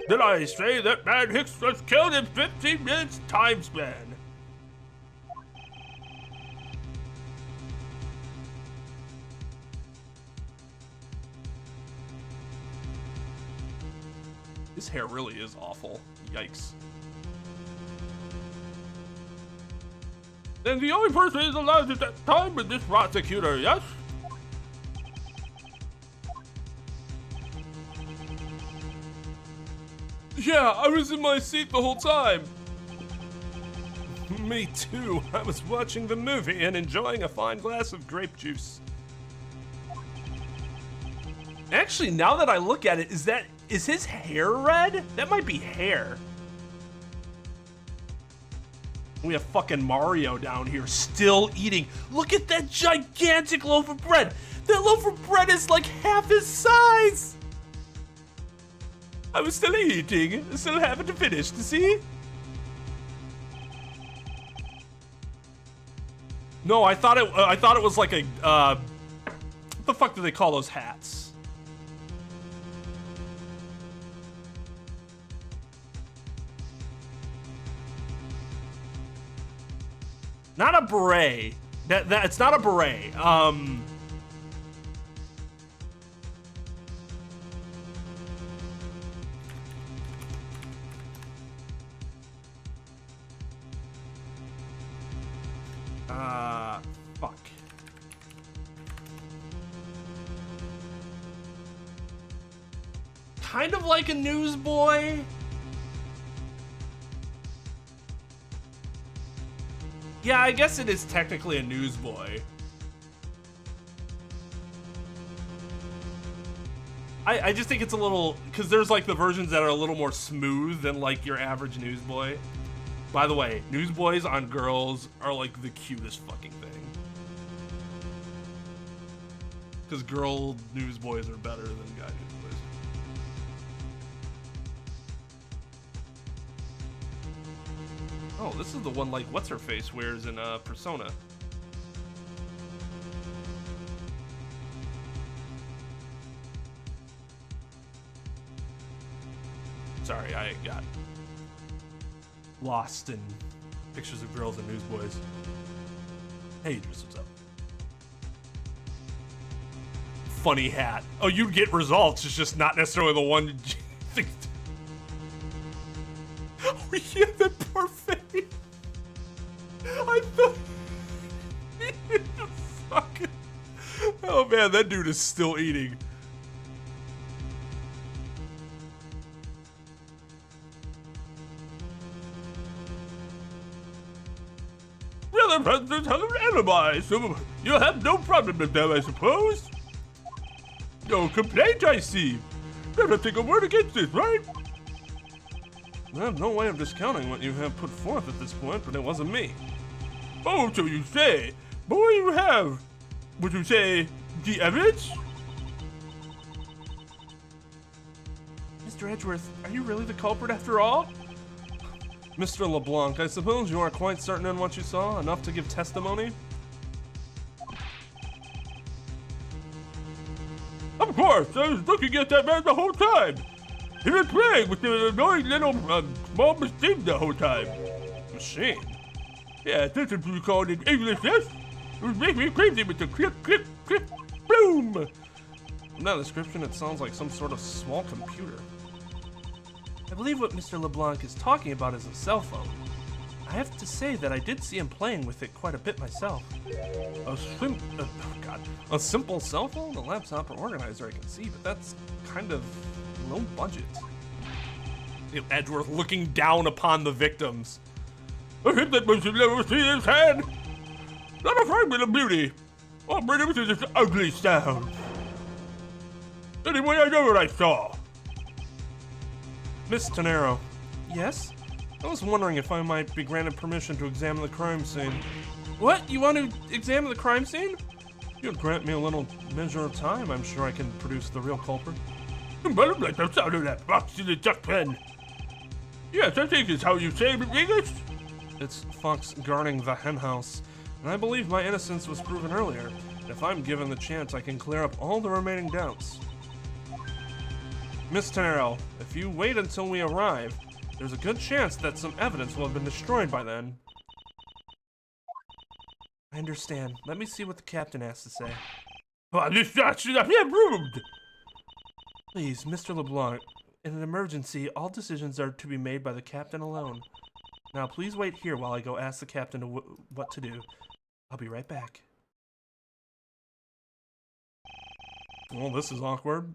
Did I say that man Hicks was killed in 15 minutes time span? His hair really is awful. Yikes. And the only person is alive at that time was this prosecutor, yes? Yeah, I was in my seat the whole time. Me too. I was watching the movie and enjoying a fine glass of grape juice. Actually, now that I look at it, is his hair red? That might be hair. We have fucking Mario down here still eating. Look at that gigantic loaf of bread. That loaf of bread is like half his size. I was still eating, still having to finish, to see? No, I thought it was like a, what the fuck do they call those hats? Not a beret. It's not a beret. Fuck. Kind of like a newsboy. Yeah, I guess it is technically a newsboy. I just think it's a little, because there's like the versions that are a little more smooth than like your average newsboy. By the way, newsboys on girls are like the cutest fucking thing. Because girl newsboys are better than guy newsboys. Oh, this is the one like what's-her-face wears in Persona. Sorry, I got lost in pictures of girls and newsboys. Hey, Idris, what's up? Funny hat. Oh, you get results. It's just not necessarily the one you think. Oh, yeah, that poor face. I thought. Fucking. Oh, man, that dude is still eating. Well, the president has an alibi, so you'll have no problem with them, I suppose. No complaint, I see. Never think a word against this, right? I have no way of discounting what you have put forth at this point, but it wasn't me. Oh, so you say. But what do you have? Would you say the evidence? Mr. Edgeworth, are you really the culprit after all? Mr. LeBlanc, I suppose you are quite certain in what you saw, enough to give testimony? Of course, I was looking at that man the whole time. He was playing with the annoying little small machine the whole time. Machine? Yeah, that's what you call it in English, yes? It was making me crazy with the click, click, click, boom! From that description, it sounds like some sort of small computer. I believe what Mr. LeBlanc is talking about is a cell phone. I have to say that I did see him playing with it quite a bit myself. A simple cell phone, a laptop, or organizer I can see, but that's kind of low budget. Edgeworth looking down upon the victims. I think that we should never see his hand. Not a fragment of beauty. Or pretty much just ugly sound. Anyway, I know what I saw. Miss Tenero, Yes? I was wondering if I might be granted permission to examine the crime scene. What? You want to examine the crime scene? If you'd grant me a little measure of time, I'm sure I can produce the real culprit. But like the sound of that box in the duck pen. Yes, I think it's how you say it in English. It's Fox guarding the hen house. And I believe my innocence was proven earlier. If I'm given the chance, I can clear up all the remaining doubts. Miss Tenero, if you wait until we arrive, there's a good chance that some evidence will have been destroyed by then. I understand. Let me see what the captain has to say. Please, Mr. LeBlanc, in an emergency, all decisions are to be made by the captain alone. Now, please wait here while I go ask the captain what to do. I'll be right back. Well, this is awkward.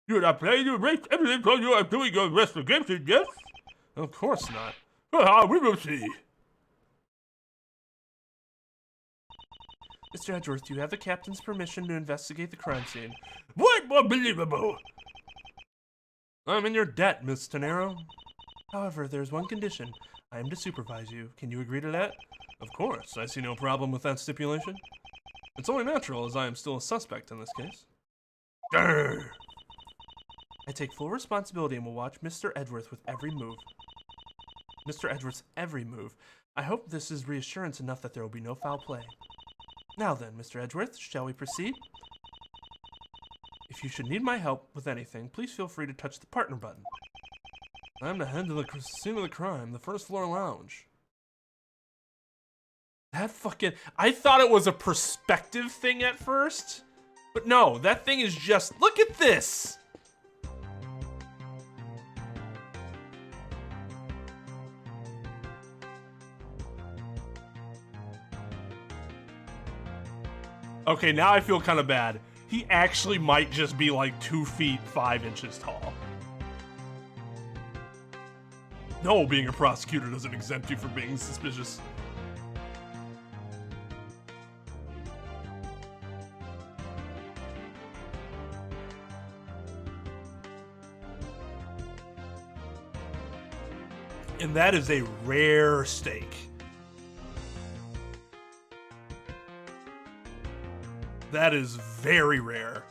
You're not planning to erase evidence while you are doing your investigation, yes? Of course not. We will see. Mr. Edgeworth, do you have the captain's permission to investigate the crime scene? What unbelievable? I'm in your debt, Miss Tenero. However, there's one condition. I am to supervise you. Can you agree to that? Of course, I see no problem with that stipulation. It's only natural, as I am still a suspect in this case. Grr. I take full responsibility and will watch Mr. Edgeworth with every move. Mr. Edgeworth's every move. I hope this is reassurance enough that there will be no foul play. Now then, Mr. Edgeworth, shall we proceed? If you should need my help with anything, please feel free to touch the partner button. I'm the head of the scene of the crime, the first floor lounge. That fucking... I thought it was a perspective thing at first. But no, that thing is just... Look at this! Okay, now I feel kind of bad. He actually might just be like 2 feet 5 inches tall. No, being a prosecutor doesn't exempt you from being suspicious. And that is a rare steak. That is very rare.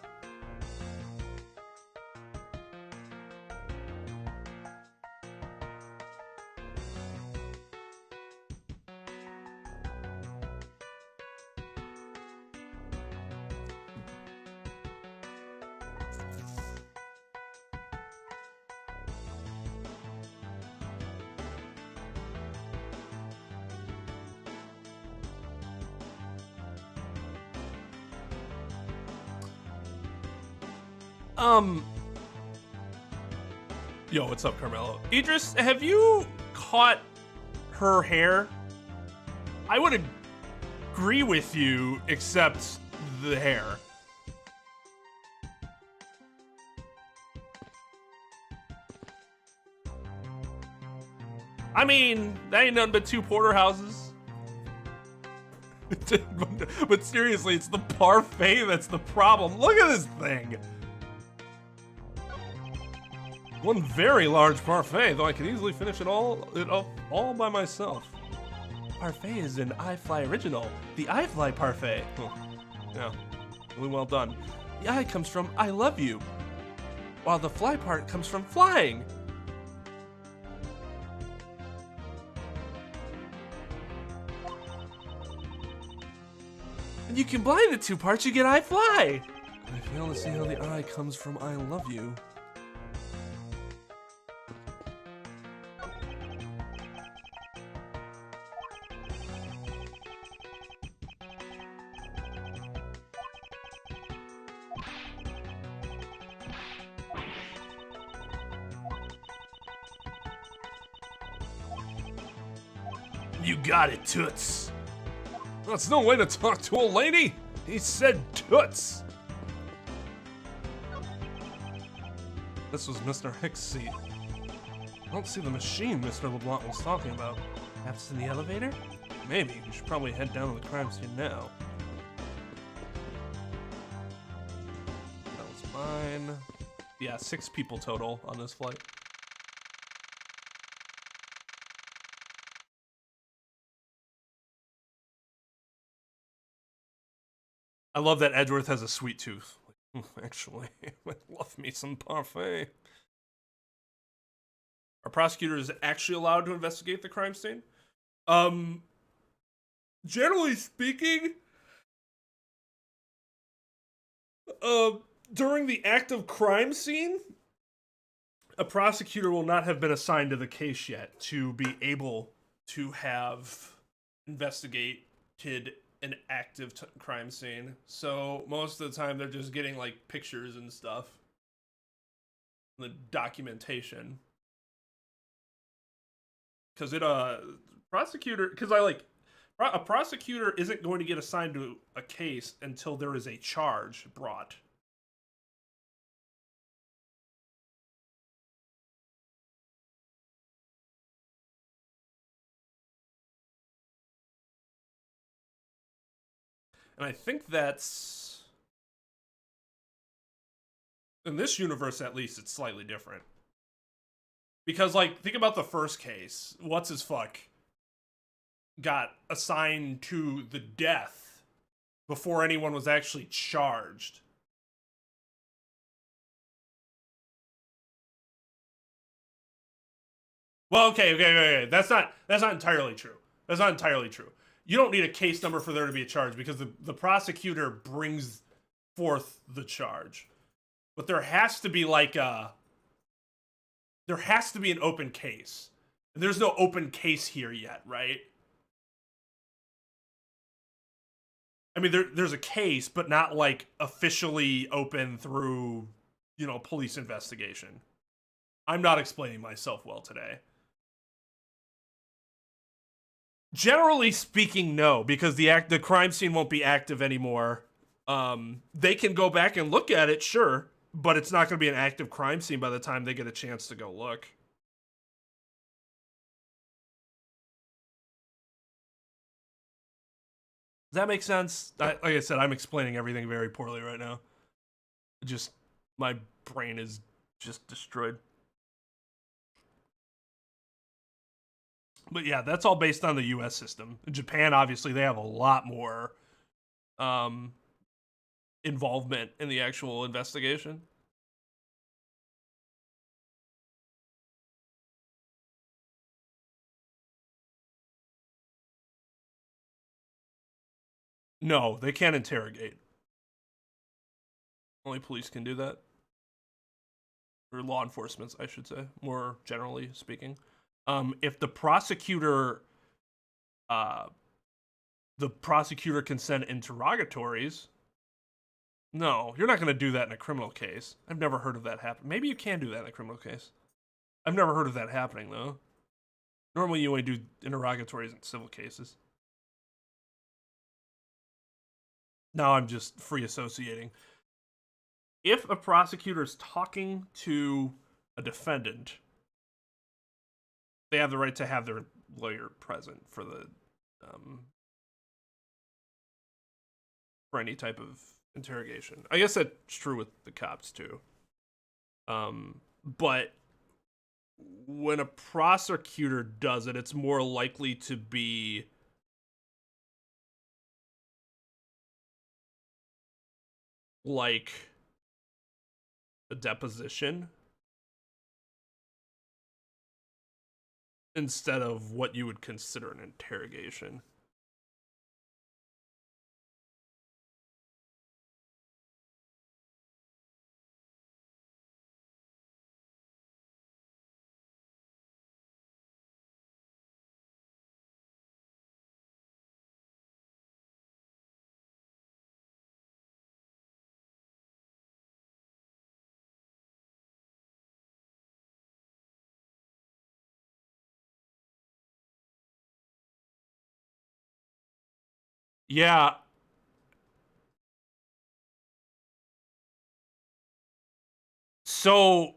Yo, what's up, Carmello? Idris, have you caught her hair? I would agree with you, except the hair. I mean, that ain't nothing but 2 porterhouses. But seriously, it's the parfait that's the problem. Look at this thing. One very large parfait, though I could easily finish it all by myself. Parfait is an iFly original. The iFly parfait. Yeah, really well done. The I comes from I love you, while the fly part comes from flying. And you combine the 2 parts, you get I fly. I fail to see how the I comes from I love you. You got it, Toots. That's no way to talk to a lady. He said Toots. This was Mr. Hicks' seat. I don't see the machine Mr. LeBlanc was talking about. Perhaps in the elevator? Maybe. We should probably head down to the crime scene now. That was mine. Yeah, 6 people total on this flight. I love that Edgeworth has a sweet tooth. Actually, I love me some parfait. Are prosecutors actually allowed to investigate the crime scene? Generally speaking, during the active crime scene, a prosecutor will not have been assigned to the case yet to be able to have investigated an active crime scene. So most of the time they're just getting like pictures and stuff, the documentation. Because a prosecutor isn't going to get assigned to a case until there is a charge brought. And I think that's, in this universe at least, it's slightly different. Because, like, think about the first case. What's-his-fuck got assigned to the death before anyone was actually charged. Well, okay. That's not entirely true. That's not entirely true. You don't need a case number for there to be a charge because the prosecutor brings forth the charge. But there has to be like there has to be an open case. And there's no open case here yet, right? I mean, there's a case, but not like officially open through, police investigation. I'm not explaining myself well today. Generally speaking, no, because the crime scene won't be active anymore. They can go back and look at it, sure, but it's not going to be an active crime scene by the time they get a chance to go look. Does that make sense? Like I said, I'm explaining everything very poorly right now. Just, my brain is just destroyed. But yeah, that's all based on the US system. In Japan, obviously, they have a lot more involvement in the actual investigation. No, they can't interrogate. Only police can do that. Or law enforcement, I should say, more generally speaking. If the prosecutor can send interrogatories, no, you're not going to do that in a criminal case. I've never heard of that happen. Maybe you can do that in a criminal case. I've never heard of that happening, though. Normally, you only do interrogatories in civil cases. Now I'm just free associating. If a prosecutor is talking to a defendant, they have the right to have their lawyer present for the for any type of interrogation. I guess that's true with the cops too. But when a prosecutor does it, it's more likely to be like a deposition instead of what you would consider an interrogation. Yeah. So,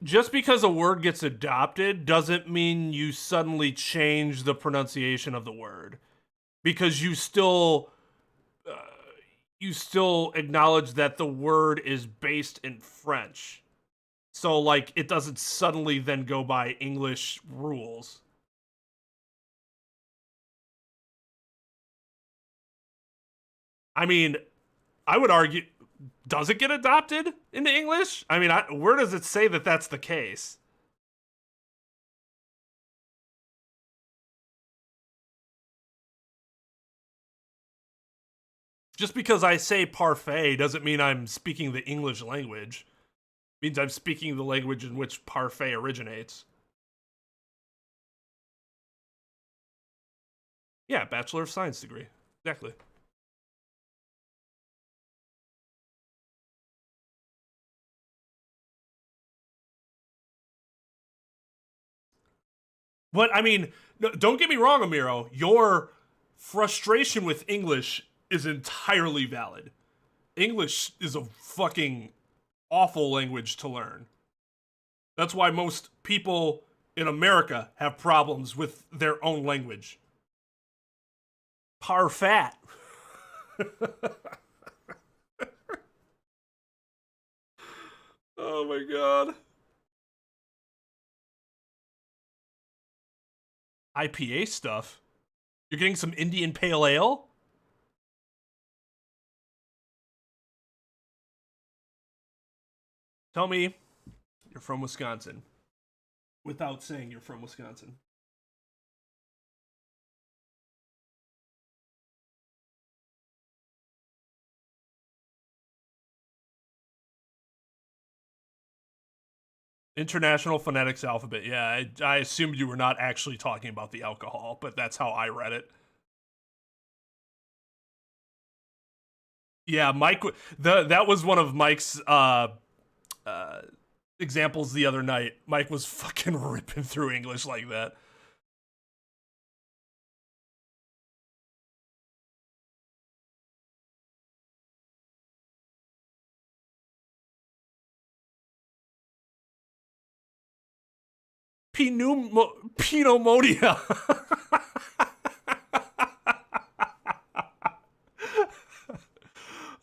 just because a word gets adopted doesn't mean you suddenly change the pronunciation of the word. Because you still acknowledge that the word is based in French. So, like, it doesn't suddenly then go by English rules. I mean, I would argue, does it get adopted into English? I mean, where does it say that that's the case? Just because I say parfait doesn't mean I'm speaking the English language. It means I'm speaking the language in which parfait originates. Yeah, Bachelor of Science degree. Exactly. But, I mean, no, don't get me wrong, Amiro. Your frustration with English is entirely valid. English is a fucking awful language to learn. That's why most people in America have problems with their own language. Parfait. Oh my god. IPA stuff? You're getting some Indian Pale Ale? Tell me you're from Wisconsin without saying you're from Wisconsin. International Phonetics Alphabet. Yeah, I assumed you were not actually talking about the alcohol, but that's how I read it. Yeah, Mike. That was one of Mike's examples the other night. Mike was fucking ripping through English like that. Pneumonia.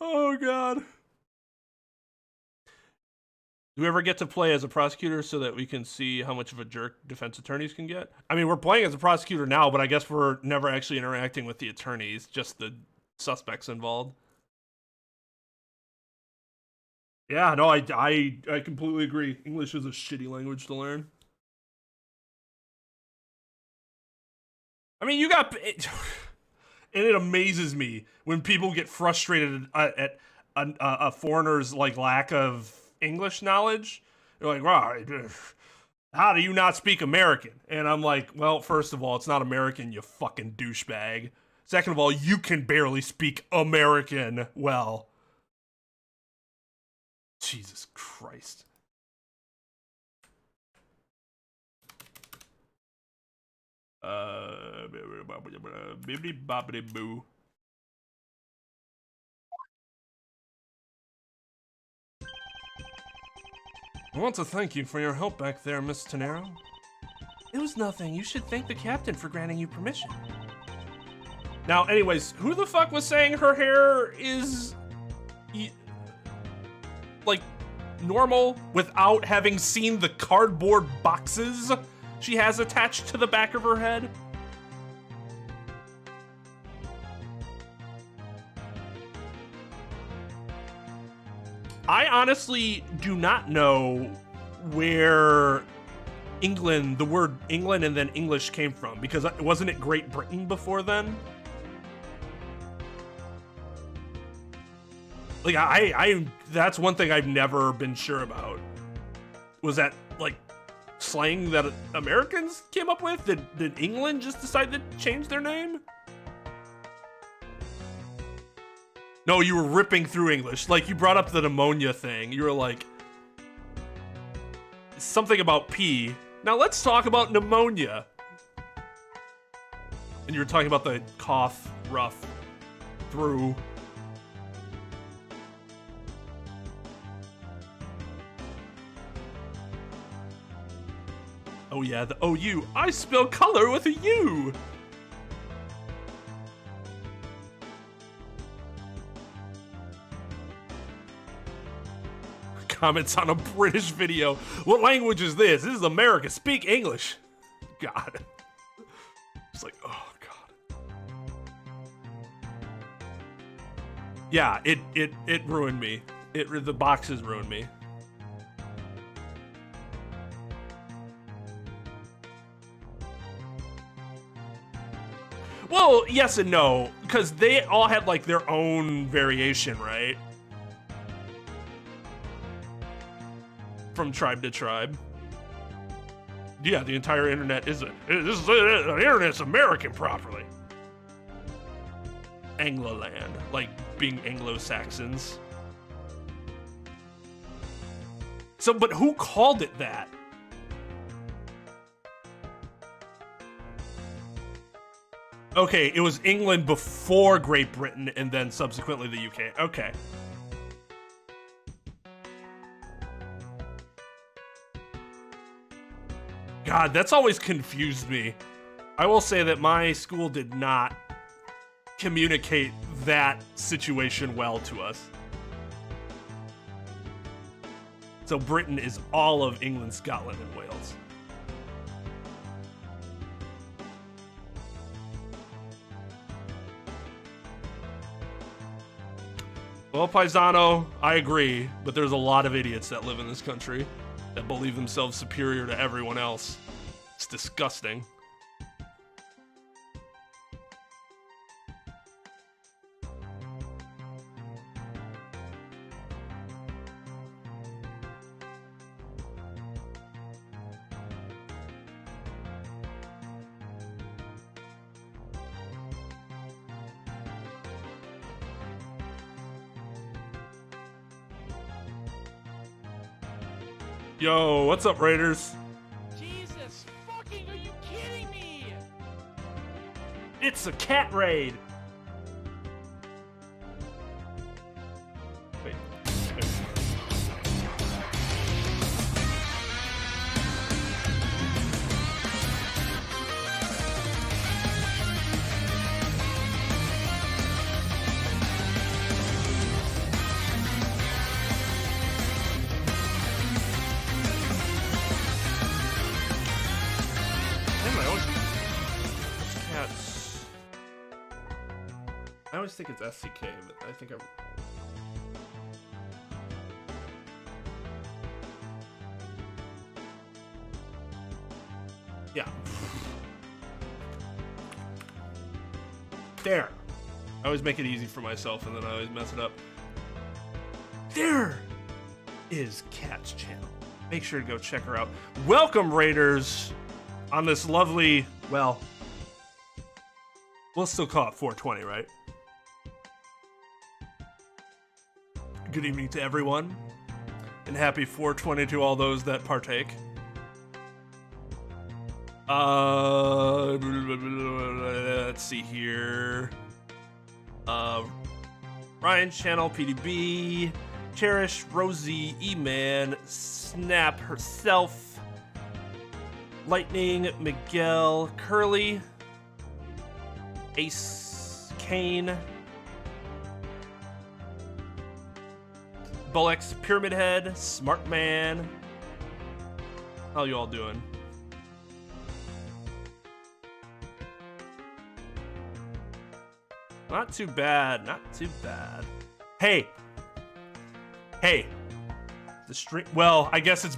Oh god. Do we ever get to play as a prosecutor so that we can see how much of a jerk defense attorneys can get? I mean, we're playing as a prosecutor now, but I guess we're never actually interacting with the attorneys, just the suspects involved. Yeah, no, I completely agree. English is a shitty language to learn. I mean, you got... And it amazes me when people get frustrated at a foreigner's like lack of English knowledge. They're like, wow, how do you not speak American? And I'm like, well, first of all, it's not American, you fucking douchebag. Second of all, you can barely speak American well. Jesus Christ. Bibbidi bobbidi boo. I want to thank you for your help back there, Miss Tenero. It was nothing. You should thank the captain for granting you permission. Now, anyways, who the fuck was saying her hair is like normal without having seen the cardboard boxes she has attached to the back of her head? I honestly do not know where England, the word England and then English came from, because wasn't it Great Britain before then? Like, I that's one thing I've never been sure about. Was that, like, slang that Americans came up with? Did England just decide to change their name? No, you were ripping through English. Like, you brought up the pneumonia thing. You were like, something about pee. Now let's talk about pneumonia. And you were talking about the cough, rough, through. Oh yeah, the OU. I spell color with a U. Comments on a British video. What language is this? This is America. Speak English. God. It's like, oh God. Yeah, it ruined me. The boxes ruined me. Well, yes and no, because they all had like their own variation, right? From tribe to tribe. Yeah, the entire internet is the internet's American properly. Angloland, like being Anglo-Saxons. So, but who called it that? Okay, it was England before Great Britain and then subsequently the UK. Okay. God, that's always confused me. I will say that my school did not communicate that situation well to us. So Britain is all of England, Scotland, and Wales. Well, Paisano, I agree, but there's a lot of idiots that live in this country that believe themselves superior to everyone else. It's disgusting. Yo, what's up, Raiders? Jesus fucking, are you kidding me? It's a cat raid. Wait. I always think it's SCK, but I think I'm... Yeah. There. I always make it easy for myself, and then I always mess it up. There is Kat's channel. Make sure to go check her out. Welcome, Raiders, on this lovely, well, we'll still call it 420, right? Good evening to everyone, and happy 420 to all those that partake. Let's see here. Ryan's channel, PDB, Cherish, Rosy, E-Man, Snap herself, Lightning, Miguel, Curly, Ace, Kane, Bullocks, Pyramid Head, Smart Man. How you all doing? Not too bad, not too bad. Hey, the stream. Well, I guess it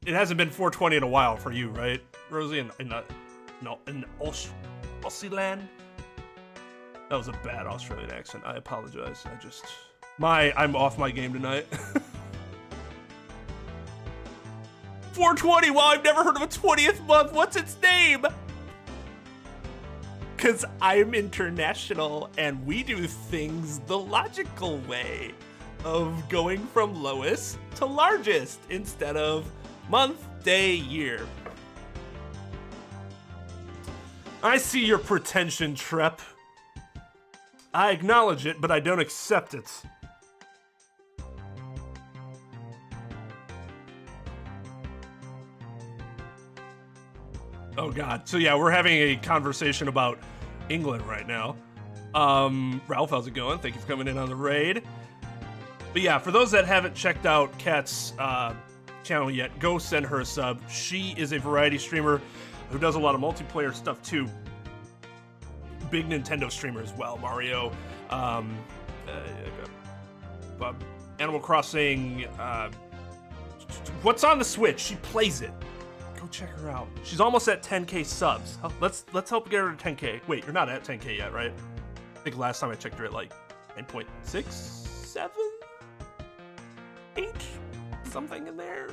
hasn't been 420 in a while for you, right, Rosie? In Aussie land. That was a bad Australian accent. I apologize. I'm off my game tonight. 420. Wow, I've never heard of a 20th month. What's its name? Because I'm international and we do things the logical way of going from lowest to largest instead of month, day, year. I see your pretension, Trep. I acknowledge it, but I don't accept it. Oh God. So yeah, we're having a conversation about England right now. Ralph, how's it going? Thank you for coming in on the raid. But yeah, for those that haven't checked out Kat's channel yet, go send her a sub. She is a variety streamer who does a lot of multiplayer stuff too. Big Nintendo streamer as well. Mario, Animal Crossing. What's on the Switch? She plays it. Go check her out. She's almost at 10K subs. Let's help get her to 10K. Wait, you're not at 10K yet, right? I think last time I checked her at like 9.6, 7, 8, something in there.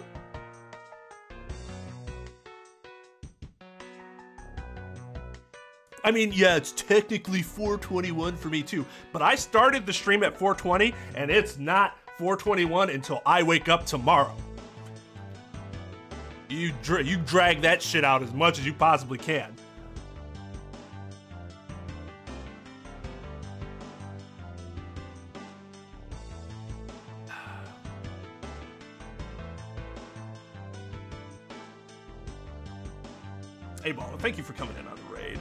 I mean, yeah, it's technically 421 for me too, but I started the stream at 420, and it's not 421 until I wake up tomorrow. You drag that shit out as much as you possibly can. Hey, Ball, thank you for coming in on the raid.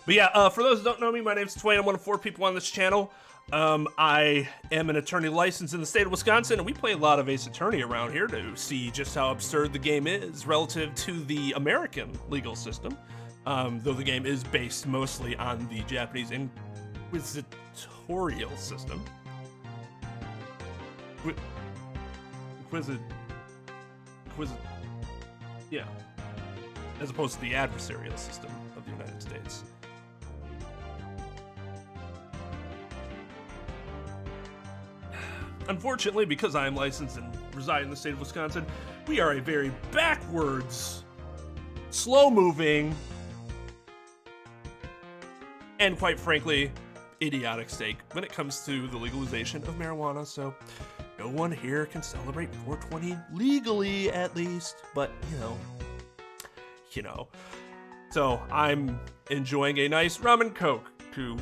But yeah, for those who don't know me, my name's Twain. I'm one of 4 people on this channel. I am an attorney licensed in the state of Wisconsin, and we play a lot of Ace Attorney around here to see just how absurd the game is relative to the American legal system, though the game is based mostly on the Japanese inquisitorial system. Yeah. As opposed to the adversarial system of the United States. Unfortunately, because I am licensed and reside in the state of Wisconsin, we are a very backwards, slow-moving, and quite frankly, idiotic state when it comes to the legalization of marijuana, so no one here can celebrate 420 legally, at least, but, you know. So, I'm enjoying a nice rum and coke to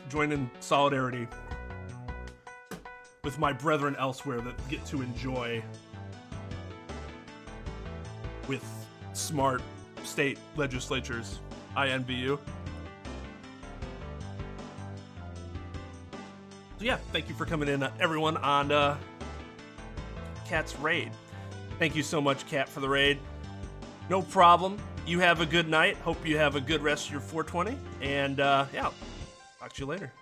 join in solidarity with my brethren elsewhere that get to enjoy with smart state legislatures. I envy you. So yeah, thank you for coming in, everyone, on Cat's raid. Thank you so much, Cat, for the raid. No problem. You have a good night. Hope you have a good rest of your 420. And yeah, talk to you later.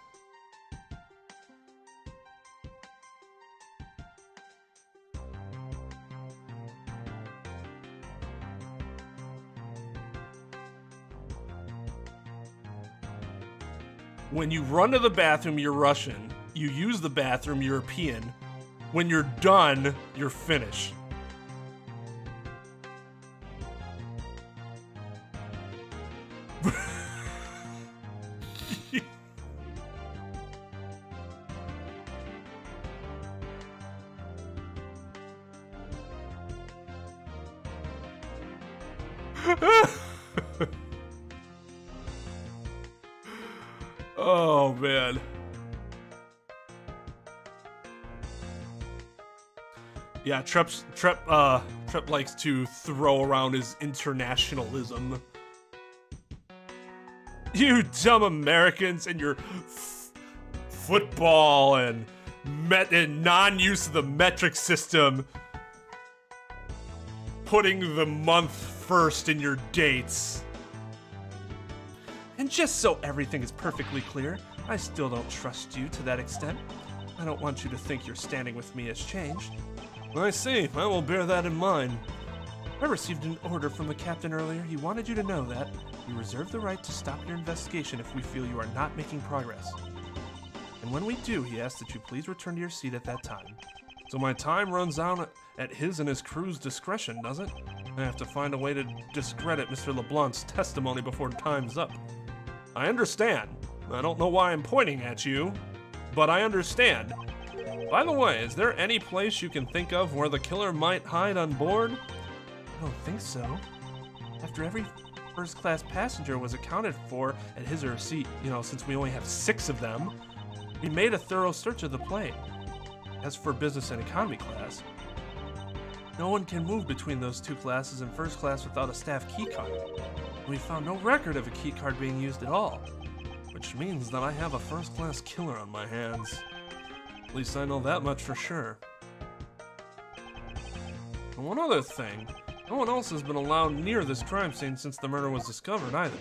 When you run to the bathroom, you're Russian. You use the bathroom, European. When you're done, you're Finnish. Oh, man. Yeah, Trep likes to throw around his internationalism. You dumb Americans and your football and non-use of the metric system. Putting the month first in your dates. And just so everything is perfectly clear, I still don't trust you to that extent. I don't want you to think your standing with me has changed. I see. I will bear that in mind. I received an order from the captain earlier. He wanted you to know that we reserve the right to stop your investigation if we feel you are not making progress. And when we do, he asks that you please return to your seat at that time. So my time runs out at his and his crew's discretion, does it? I have to find a way to discredit Mr. LeBlanc's testimony before time's up. I understand. I don't know why I'm pointing at you, but I understand. By the way, is there any place you can think of where the killer might hide on board? I don't think so. After every first-class passenger was accounted for at his or her seat, since we only have 6 of them, we made a thorough search of the plane. As for business and economy class, no one can move between those 2 classes in first class without a staff keycard. We found no record of a keycard being used at all, which means that I have a first-class killer on my hands. At least I know that much for sure. And one other thing, no one else has been allowed near this crime scene since the murder was discovered either.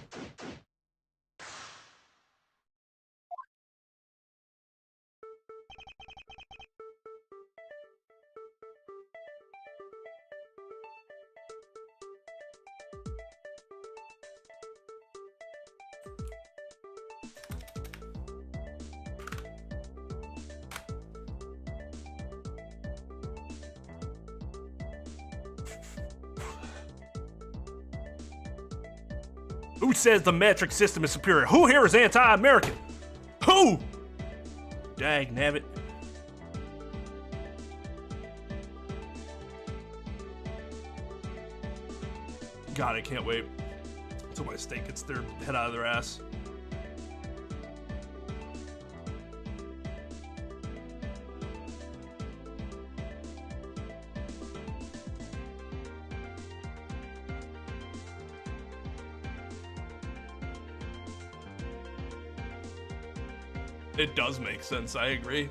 Who says the metric system is superior? Who here is anti-American? Who? Dag nabbit. God, I can't wait until my state gets their head out of their ass. It does make sense, I agree.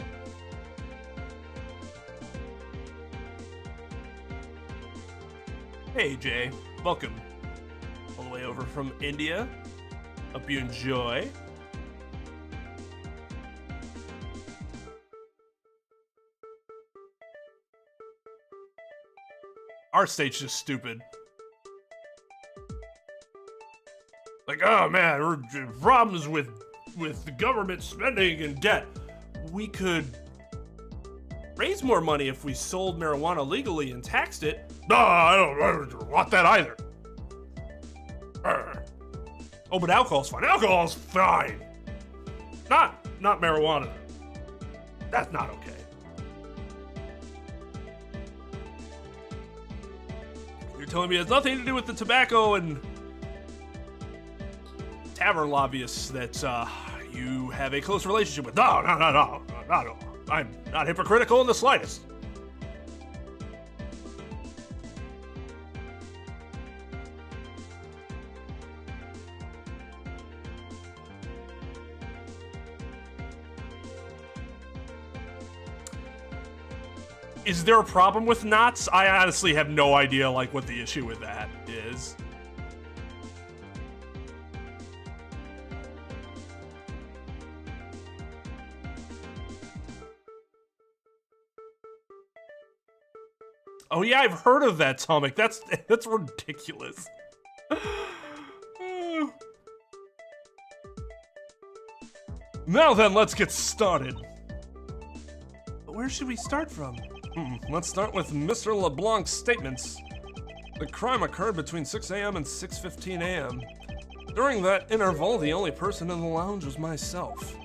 Hey Jay, welcome. All the way over from India. Hope you enjoy. Our state's just stupid. Like, oh man, we're problems with the government spending and debt. We could raise more money if we sold marijuana legally and taxed it. No, I don't want that either. Oh, but alcohol's fine. Alcohol's fine. Not marijuana. That's not okay. You're telling me it has nothing to do with the tobacco and tavern lobbyists that you have a close relationship with. No. I'm not hypocritical in the slightest. Is there a problem with knots? I honestly have no idea, like, what the issue with that is. Oh yeah, I've heard of that, Tomic. That's ridiculous. Now then, let's get started. Where should we start from? Let's start with Mr. LeBlanc's statements. The crime occurred between 6 a.m. and 6:15 a.m. During that interval, the only person in the lounge was myself,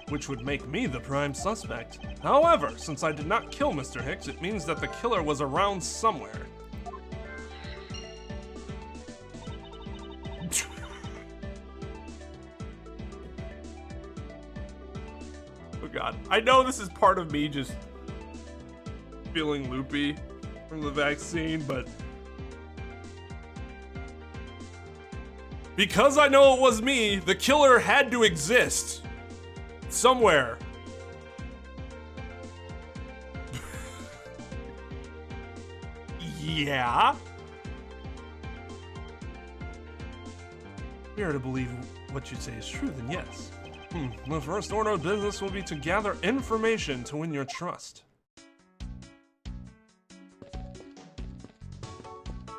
which would make me the prime suspect. However, since I did not kill Mr. Hicks, it means that the killer was around somewhere. Oh god. I know this is part of me just feeling loopy from the vaccine, but because I know it was me, the killer had to exist somewhere. Yeah. If you're to believe what you say is true, then yes. The first order of business will be to gather information to win your trust.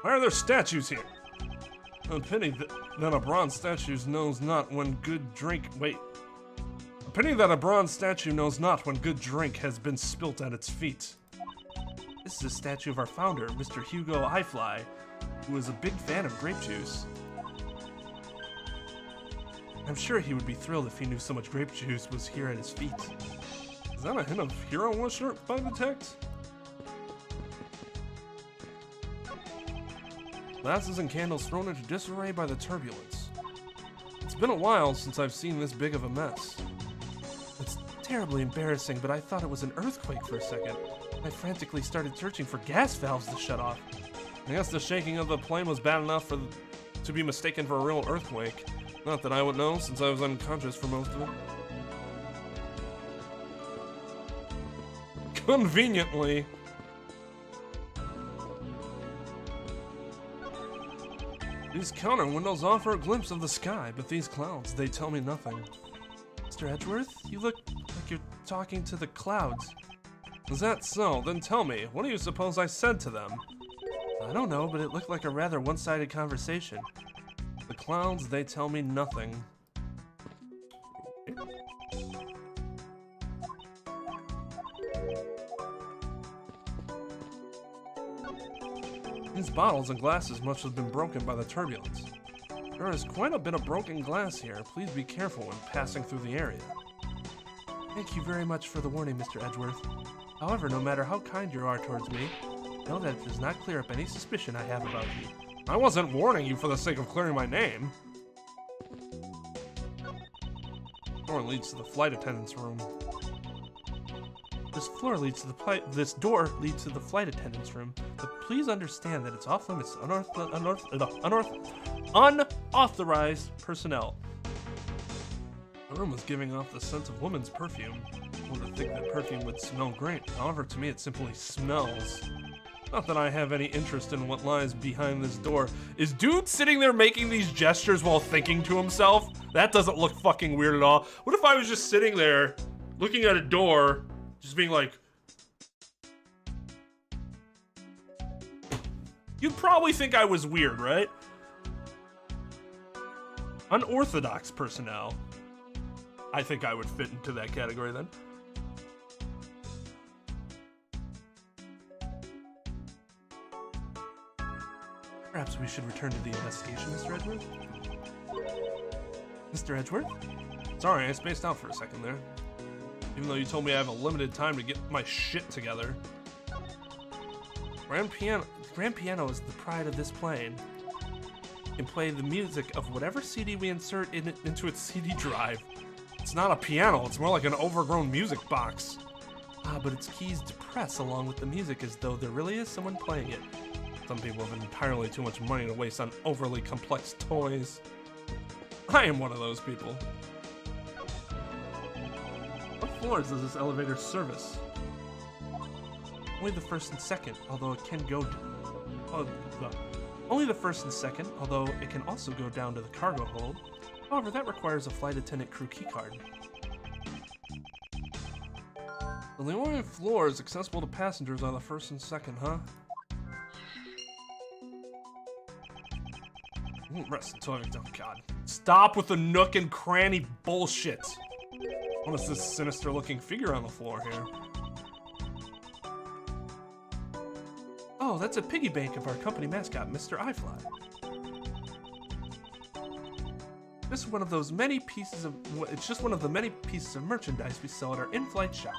Why are there statues here? A pity that a bronze statue knows not when good drink. Wait. A pity that a bronze statue knows not when good drink has been spilt at its feet. This is a statue of our founder, Mr. Hugo Highfly, who is a big fan of grape juice. I'm sure he would be thrilled if he knew so much grape juice was here at his feet. Is that a hint of hero worship by the text? Glasses and candles thrown into disarray by the turbulence. It's been a while since I've seen this big of a mess. It's terribly embarrassing, but I thought it was an earthquake for a second. I frantically started searching for gas valves to shut off. I guess the shaking of the plane was bad enough to be mistaken for a real earthquake. Not that I would know, since I was unconscious for most of it. Conveniently. These counter windows offer a glimpse of the sky, but these clouds, they tell me nothing. Mr. Edgeworth, you look like you're talking to the clouds. Is that so? Then tell me, what do you suppose I said to them? I don't know, but it looked like a rather one-sided conversation. The clouds, they tell me nothing. These bottles and glasses must have been broken by the turbulence. There is quite a bit of broken glass here. Please be careful when passing through the area. Thank you very much for the warning, Mr. Edgeworth. However, no matter how kind you are towards me, know that it does not clear up any suspicion I have about you. I wasn't warning you for the sake of clearing my name. Door leads to the flight attendant's room. This door leads to the flight attendant's room, but please understand that it's off limits to unauthorized personnel. The room was giving off the scent of woman's perfume. I would think that perfume would smell great. However, to me it simply smells. Not that I have any interest in what lies behind this door. Is dude sitting there making these gestures while thinking to himself? That doesn't look fucking weird at all. What if I was just sitting there, looking at a door, just being like... You'd probably think I was weird, right? Unorthodox personnel. I think I would fit into that category then. Perhaps we should return to the investigation, Mr. Edgeworth? Mr. Edgeworth? Sorry, I spaced out for a second there. Even though you told me I have a limited time to get my shit together. Grand piano is the pride of this plane. It can play the music of whatever CD we insert into its CD drive. It's not a piano, it's more like an overgrown music box. Ah, but its keys depress along with the music as though there really is someone playing it. Some people have entirely too much money to waste on overly complex toys. I am one of those people. What floors does this elevator service? Only the first and second, although it can go... only the first and second, although it can also go down to the cargo hold. However, that requires a flight attendant crew keycard. Well, the only floors accessible to passengers are the first and second, huh? Rest until oh god. Stop with the nook and cranny bullshit. What is this sinister looking figure on the floor here? Oh, that's a piggy bank of our company mascot, Mr. iFly. It's just one of the many pieces of merchandise we sell at our in-flight shop.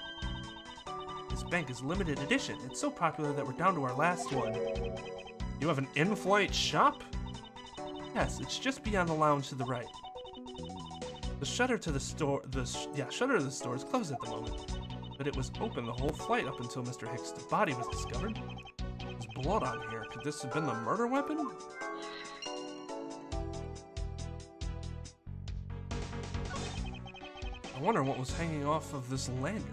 This bank is limited edition. It's so popular that we're down to our last one. You have an in-flight shop? Yes, it's just beyond the lounge to the right. The shutter to the store, shutter to the store is closed at the moment, but it was open the whole flight up until Mr. Hicks' body was discovered. There's blood on here. Could this have been the murder weapon? I wonder what was hanging off of this lanyard.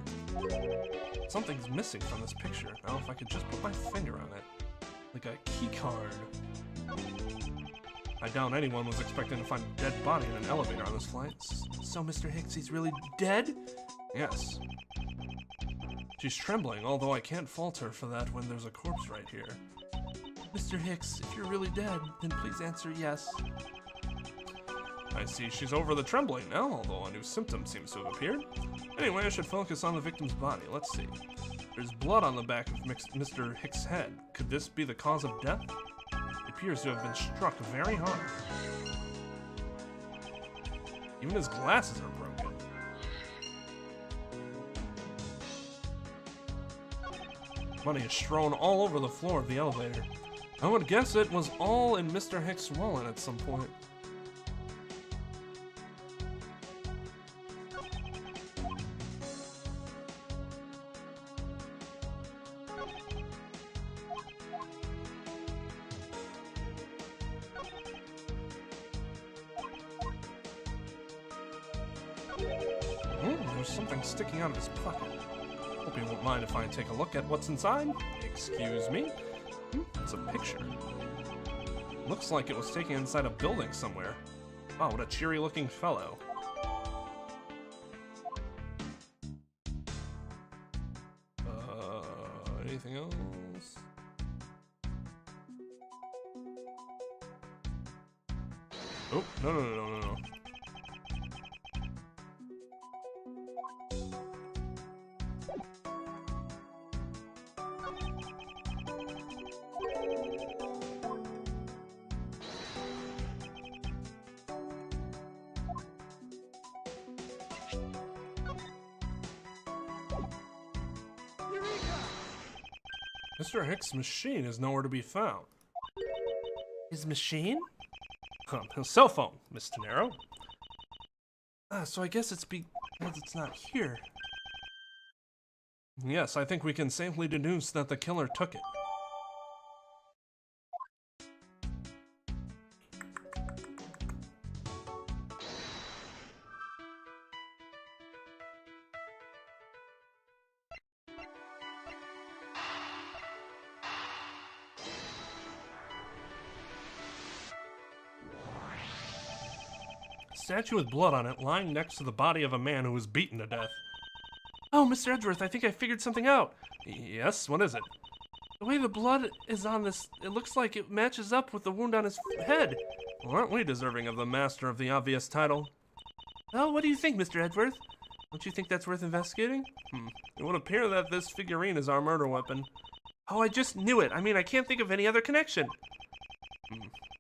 Something's missing from this picture. Now, if I could just put my finger on it, like a key card. I doubt anyone was expecting to find a dead body in an elevator on this flight. So Mr. Hicks, he's really dead? Yes. She's trembling, although I can't fault her for that when there's a corpse right here. Mr. Hicks, if you're really dead, then please answer yes. I see she's over the trembling now, although a new symptom seems to have appeared. Anyway, I should focus on the victim's body. Let's see. There's blood on the back of Mr. Hicks' head. Could this be the cause of death? It appears to have been struck very hard. Even his glasses are broken. Money is strewn all over the floor of the elevator. I would guess it was all in Mr. Hicks' wallet at some point. There's something sticking out of his pocket. Hope you won't mind if I take a look at what's inside. Excuse me? It's a picture. Looks like it was taken inside a building somewhere. Wow, what a cheery looking fellow. Anything else? Oh, no. Mr. Hicks' machine is nowhere to be found. His machine? His cell phone, Miss Tenero. So I guess it's because it's not here. Yes, I think we can safely deduce that the killer took it. Statue with blood on it lying next to the body of a man who was beaten to death. Oh, Mr. Edgeworth, I think I figured something out. Yes, what is it? The way the blood is on this, it looks like it matches up with the wound on his head. Well, aren't we deserving of the Master of the Obvious title? Well, what do you think, Mr. Edgeworth? Don't you think that's worth investigating? It would appear that this figurine is our murder weapon. Oh, I just knew it. I mean, I can't think of any other connection.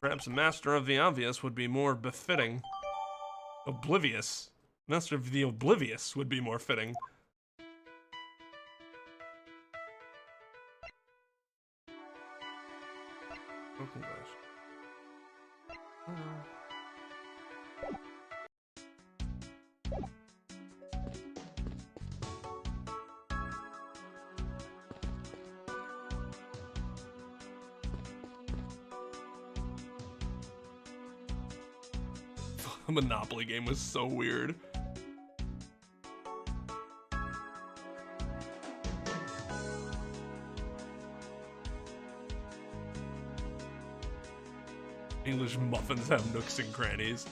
Perhaps Master of the Obvious would be more befitting. Oblivious. Master of the Oblivious would be more fitting. Oh gosh. The Monopoly game was so weird. English muffins have nooks and crannies.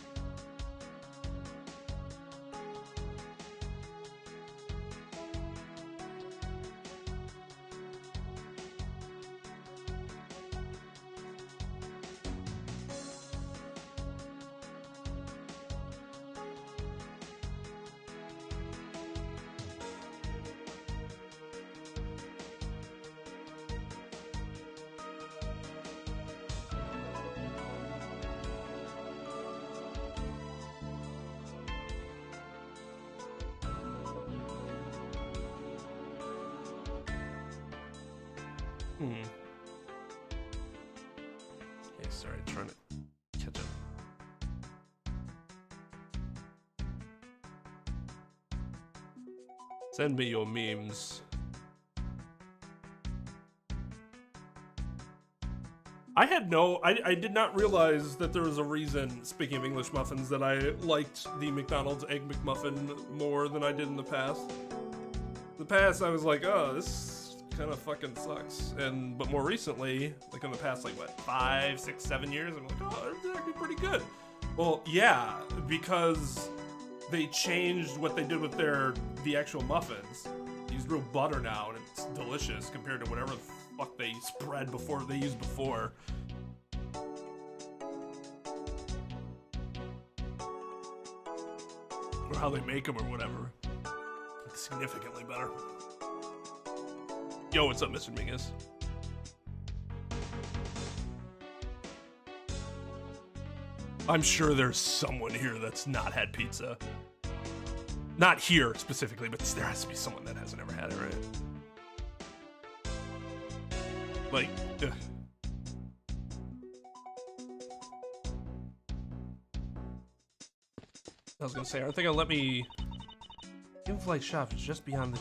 Okay, sorry, trying to catch up. Send me your memes. I did not realize that there was a reason, speaking of English muffins, that I liked the McDonald's Egg McMuffin more than I did in the past. In the past, I was like, oh, this kind of fucking sucks. But more recently, like in the past, like what, 5, 6, 7 years, I'm like, oh, it's actually pretty good. Well, yeah, because they changed what they did with the actual muffins. They use real butter now, and it's delicious compared to whatever the fuck they spread before they used before. Or how they make them or whatever. It's significantly better. Yo, what's up, Mr. Mingus? I'm sure there's someone here that's not had pizza. Not here specifically, but there has to be someone that hasn't ever had it, right? Like, ugh. I was gonna say, aren't they gonna let me... In-flight shop is just beyond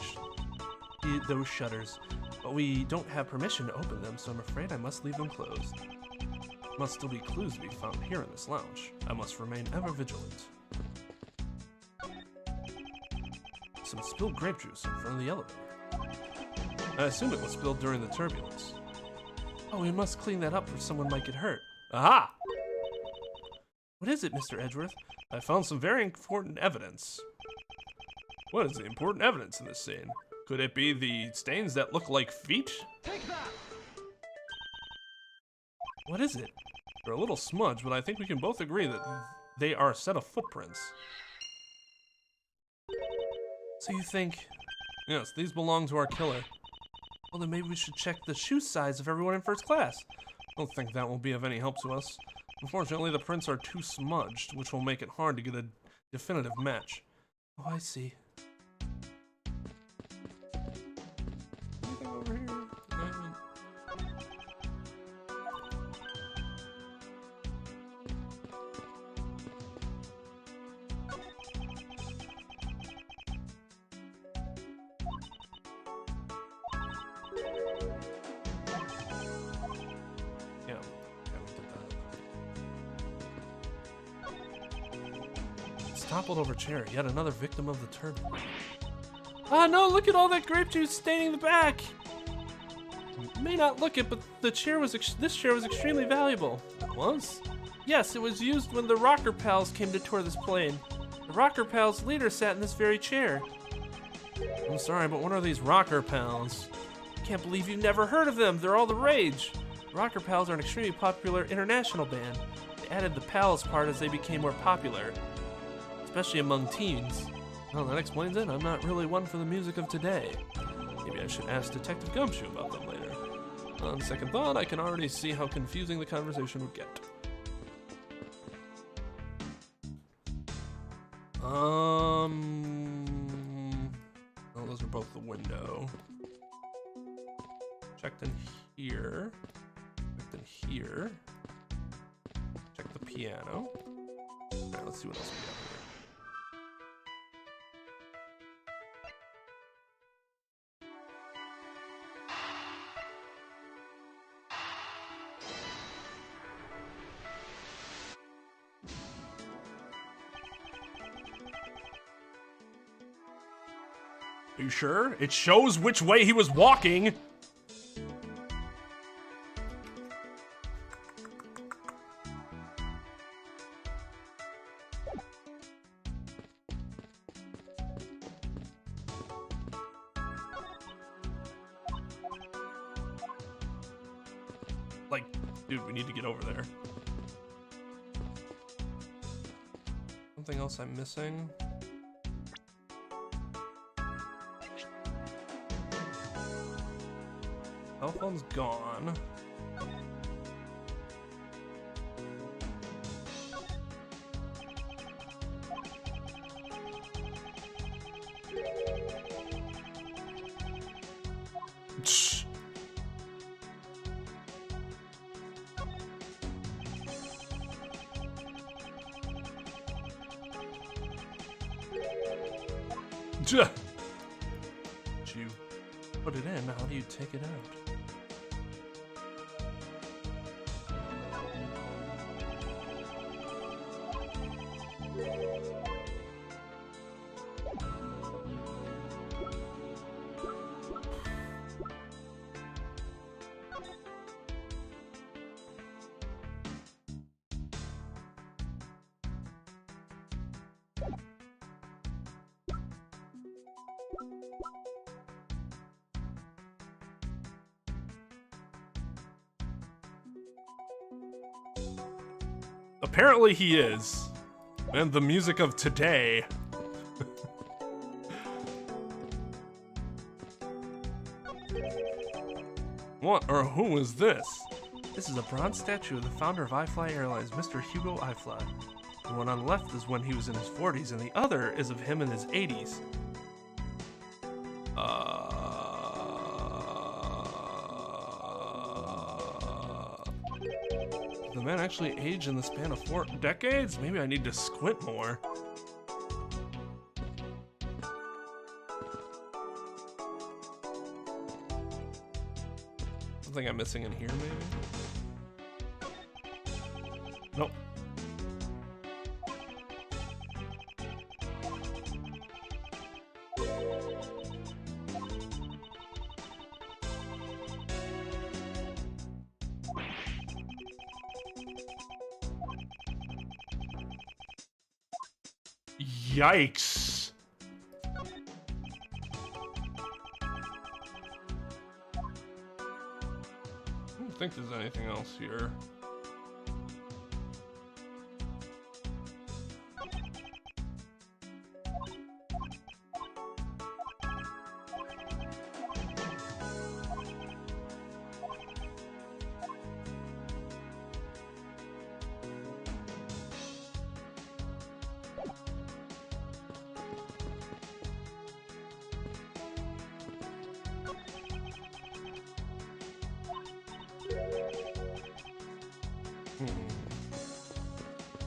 those shutters, but we don't have permission to open them, so I'm afraid I must leave them closed. There must still be clues to be found here in this lounge. I must remain ever vigilant. Some spilled grape juice in front of the elevator. I assume it was spilled during the turbulence. Oh, we must clean that up or someone might get hurt. Aha! What is it, Mr. Edgeworth? I found some very important evidence. What is the important evidence in this scene? Could it be the stains that look like feet? Take that! What is it? They're a little smudged, but I think we can both agree that they are a set of footprints. So you think... Yes, these belong to our killer. Well, then maybe we should check the shoe size of everyone in first class. I don't think that will be of any help to us. Unfortunately, the prints are too smudged, which will make it hard to get a definitive match. Oh, I see. Anything over here? toppled over chair, yet another victim of the turbine. Ah, no, look at all that grape juice staining the back! You may not look it, but this chair was extremely valuable. It was? Yes, it was used when the Rocker Pals came to tour this plane. The Rocker Pals leader sat in this very chair. I'm sorry, but what are these Rocker Pals? I can't believe you've never heard of them. They're all the rage. Rocker Pals are an extremely popular international band. They added the Pals part as they became more popular, especially among teens. Well, that explains it. I'm not really one for the music of today. Maybe I should ask Detective Gumshoe about them later. On second thought, I can already see how confusing the conversation would get. Oh, those are both the window. Checked in here. Checked in here. Check the piano. Alright, let's see what else we got here. Are you sure? It shows which way he was walking. Like, dude, we need to get over there. Something else I'm missing? Cell phone's gone. Shh. Duh. You put it in, how do you take it out? Apparently he is. And the music of today. What or who is this? This is a bronze statue of the founder of iFly Airlines, Mr. Hugo iFly. The one on the left is when he was in his 40s, and the other is of him in his 80s. The man actually aged in the span of 4 decades? Maybe I need to squint more. Something I'm missing in here, maybe? Nope. Yikes. I don't think there's anything else here.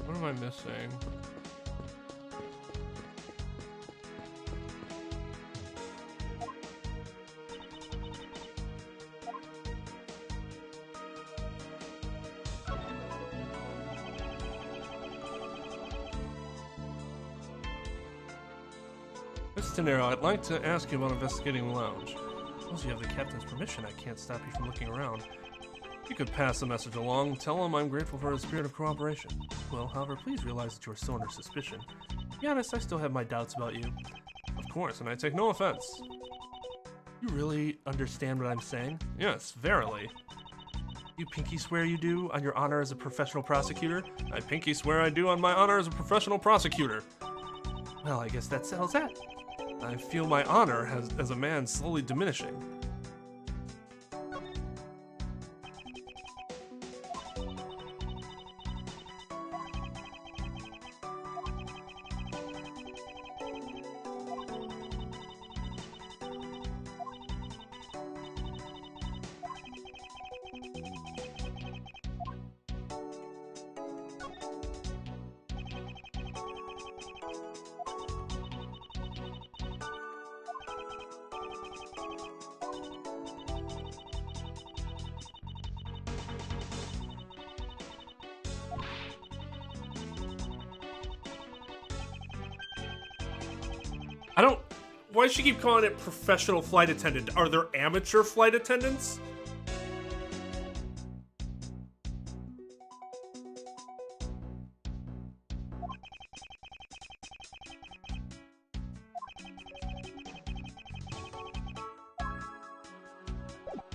What am I missing? Miss Tenero, I'd like to ask you about investigating the lounge. Once you have the captain's permission, I can't stop you from looking around. You could pass the message along, tell him I'm grateful for his spirit of cooperation. Well, however, please realize that you are still under suspicion. To be honest, I still have my doubts about you. Of course, and I take no offense. You really understand what I'm saying? Yes, verily. You pinky swear you do on your honor as a professional prosecutor? I pinky swear I do on my honor as a professional prosecutor. Well, I guess that settles that. I feel my honor as a man slowly diminishing. I don't... Why does she keep calling it professional flight attendant? Are there amateur flight attendants?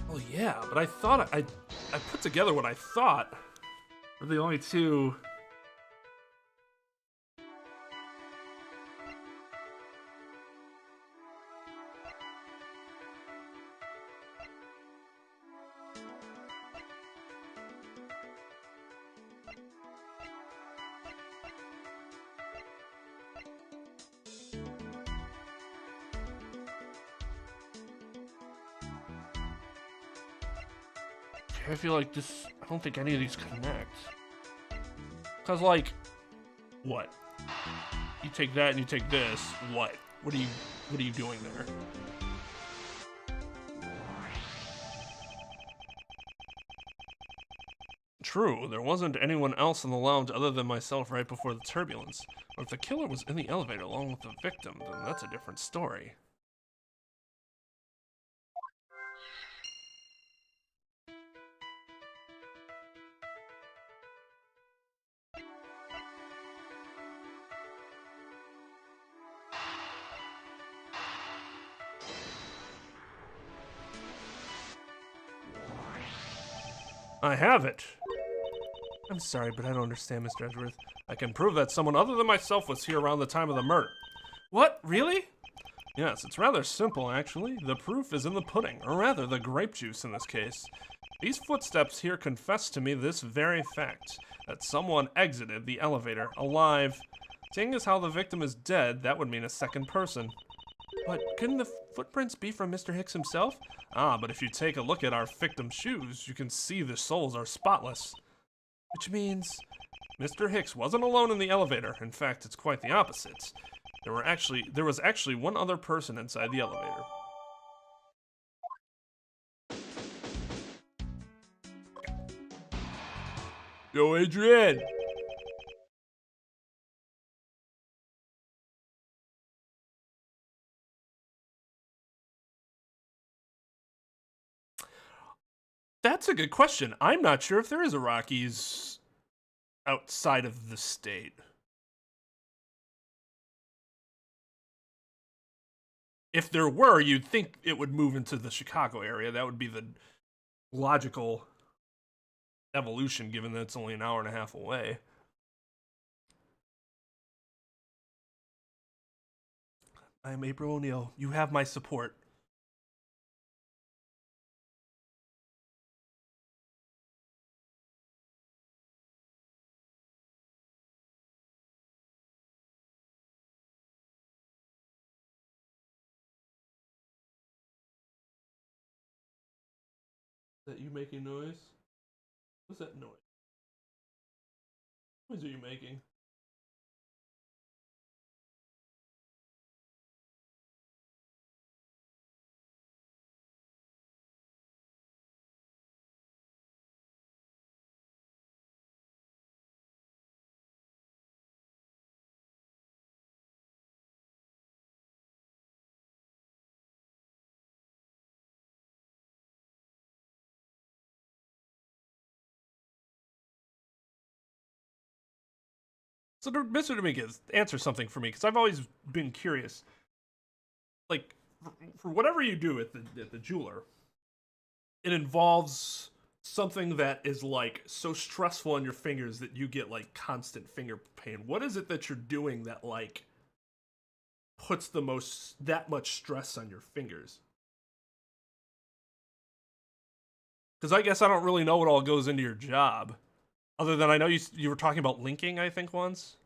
Well, yeah, but I thought I put together what I thought were the only two... I feel like this, I don't think any of these connect. Cause like, what? You take that and you take this, what? What are you doing there? True, there wasn't anyone else in the lounge other than myself right before the turbulence. But if the killer was in the elevator along with the victim, then that's a different story. I have it. I'm sorry, but I don't understand, Mr. Edgeworth. I can prove that someone other than myself was here around the time of the murder. What? Really? Yes, it's rather simple, actually. The proof is in the pudding, or rather, the grape juice in this case. These footsteps here confess to me this very fact, that someone exited the elevator alive. Seeing as how the victim is dead, that would mean a second person. But couldn't the footprints be from Mr. Hicks himself? Ah, but if you take a look at our victim's shoes, you can see the soles are spotless. Which means... Mr. Hicks wasn't alone in the elevator. In fact, it's quite the opposite. There was actually one other person inside the elevator. Yo, Adrian! That's a good question. I'm not sure if there is a Rockies outside of the state. If there were, you'd think it would move into the Chicago area. That would be the logical evolution, given that it's only an hour and a half away. I'm April O'Neil. You have my support. Is that you making noise? What's that noise? What noise are you making? So Mr. Dominguez, answer something for me, because I've always been curious. Like, for whatever you do at the jeweler, it involves something that is like so stressful on your fingers that you get like constant finger pain. What is it that you're doing that like puts that much stress on your fingers? Because I guess I don't really know what all goes into your job. Other than I know you were talking about linking, I think, once.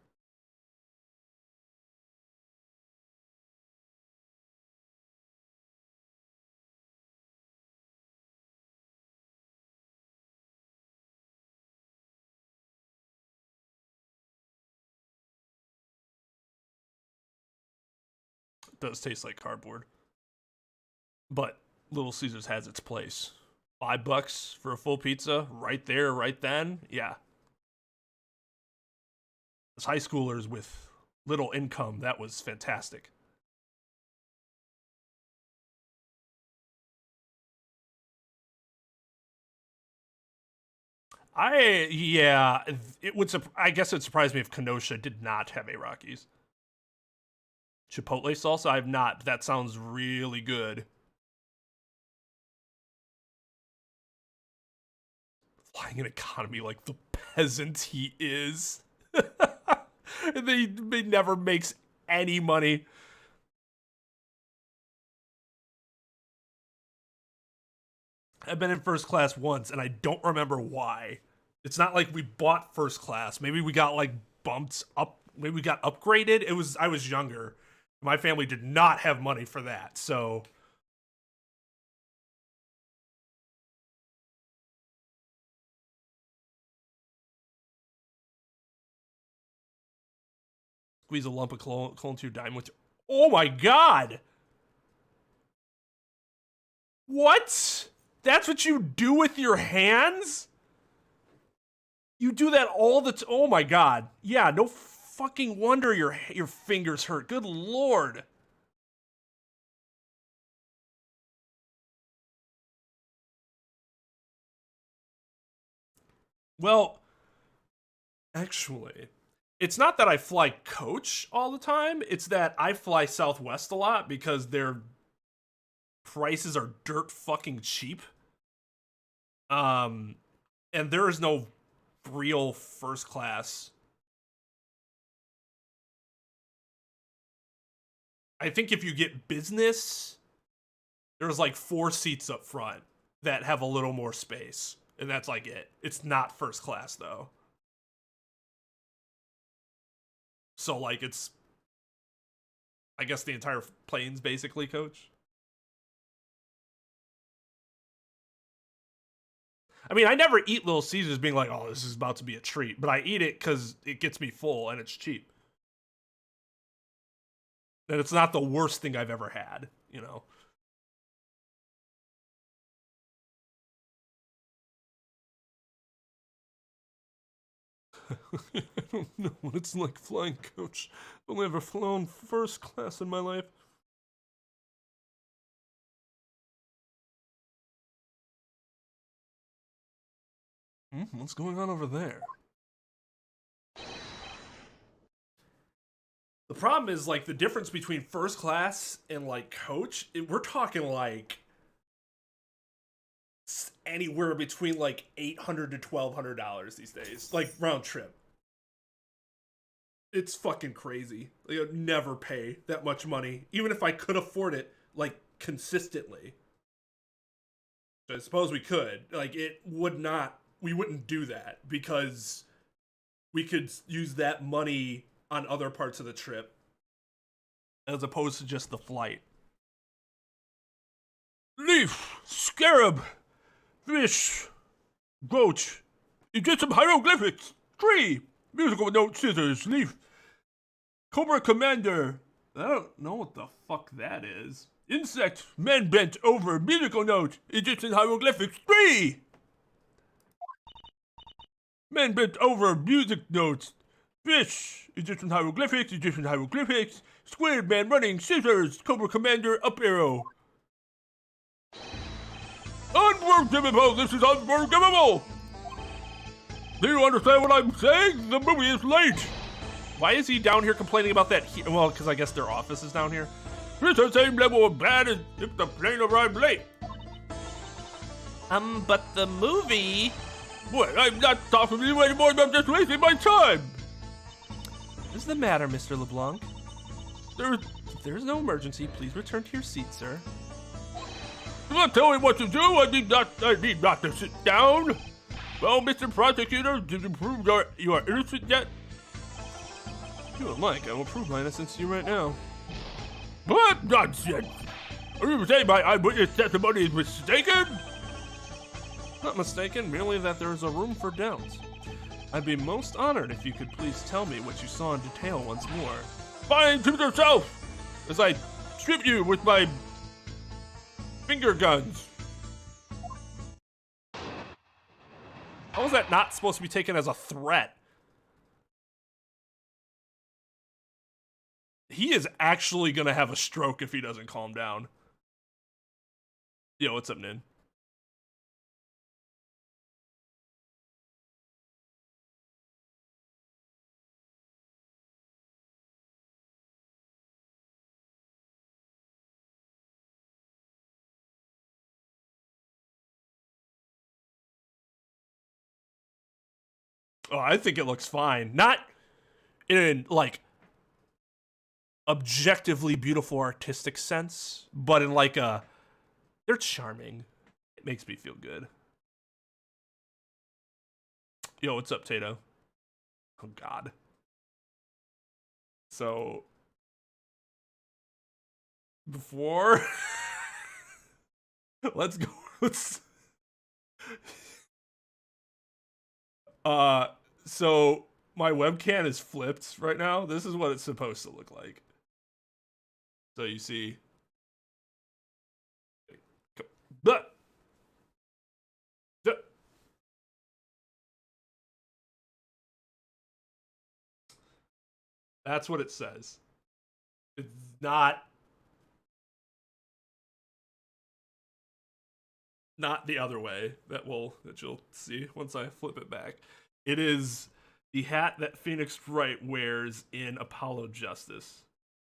It does taste like cardboard. But Little Caesars has its place. $5 for a full pizza, right there, right then. Yeah. As high schoolers with little income, that was fantastic. I guess it surprised me if Kenosha did not have a Rockies. Chipotle salsa, I have not. That sounds really good. Flying an economy like the peasant he is. He never makes any money. I've been in first class once, and I don't remember why. It's not like we bought first class. Maybe we got like bumped up. Maybe we got upgraded. I was younger. My family did not have money for that, so. Squeeze a lump of cologne to your dime with. Oh my god! What? That's what you do with your hands? You do that all the time? Oh my god. Yeah, no fucking wonder your fingers hurt. Good lord. Well, actually, it's not that I fly coach all the time. It's that I fly Southwest a lot because their prices are dirt fucking cheap. And there is no real first class. I think if you get business, there's like 4 seats up front that have a little more space. And that's like it. It's not first class though. So like it's, I guess the entire plane's basically coach. I mean, I never eat Little Caesars being like, oh, this is about to be a treat. But I eat it because it gets me full and it's cheap. And it's not the worst thing I've ever had, you know? I don't know what it's like flying coach. I've only ever flown first class in my life. What's going on over there? The problem is, like, the difference between first class and, like, coach, we're talking, like, anywhere between, like, $800 to $1,200 these days. Like, round trip. It's fucking crazy. Like, I'd never pay that much money, even if I could afford it, like, consistently. So I suppose we could. Like, it would not... We wouldn't do that because we could use that money on other parts of the trip as opposed to just the flight. Leaf, scarab, fish, goat. You did some hieroglyphics. Tree, musical note, scissors, leaf. Cobra Commander. I don't know what the fuck that is. Insect, man bent over, musical note, Egyptian hieroglyphics, tree. Man bent over, music notes. Fish, Egyptian hieroglyphics, squid, man running, scissors, Cobra Commander, up arrow. Unforgivable, this is unforgivable! Do you understand what I'm saying? The movie is late! Why is he down here complaining about that? Well, because I guess their office is down here. It's the same level of bad as if the plane arrived late. But the movie... What? I'm not talking to you anymore. I'm just wasting my time. What's the matter, Mr. LeBlanc? If there is no emergency, please return to your seat, sir. Do not tell me what to do. I need not to sit down. Well, Mr. Prosecutor, did you prove you are innocent yet? If you would like, I will prove my innocence to you right now. What nonsense! Are you saying my eyewitness testimony is mistaken? Not mistaken, merely that there is a room for doubts. I'd be most honored if you could please tell me what you saw in detail once more. Fine, to yourself! As I strip you with my finger guns. How is that not supposed to be taken as a threat? He is actually gonna have a stroke if he doesn't calm down. Yo, what's up, Nin? Oh, I think it looks fine. Not in, like, objectively beautiful artistic sense, but in, like, they're charming. It makes me feel good. Yo, what's up, Tato? Oh, God. So, before... let's go. So my webcam is flipped right now. This is what it's supposed to look like. So you see, that's what it says. It's not the other way that you'll see once I flip it back. It is the hat that Phoenix Wright wears in Apollo Justice.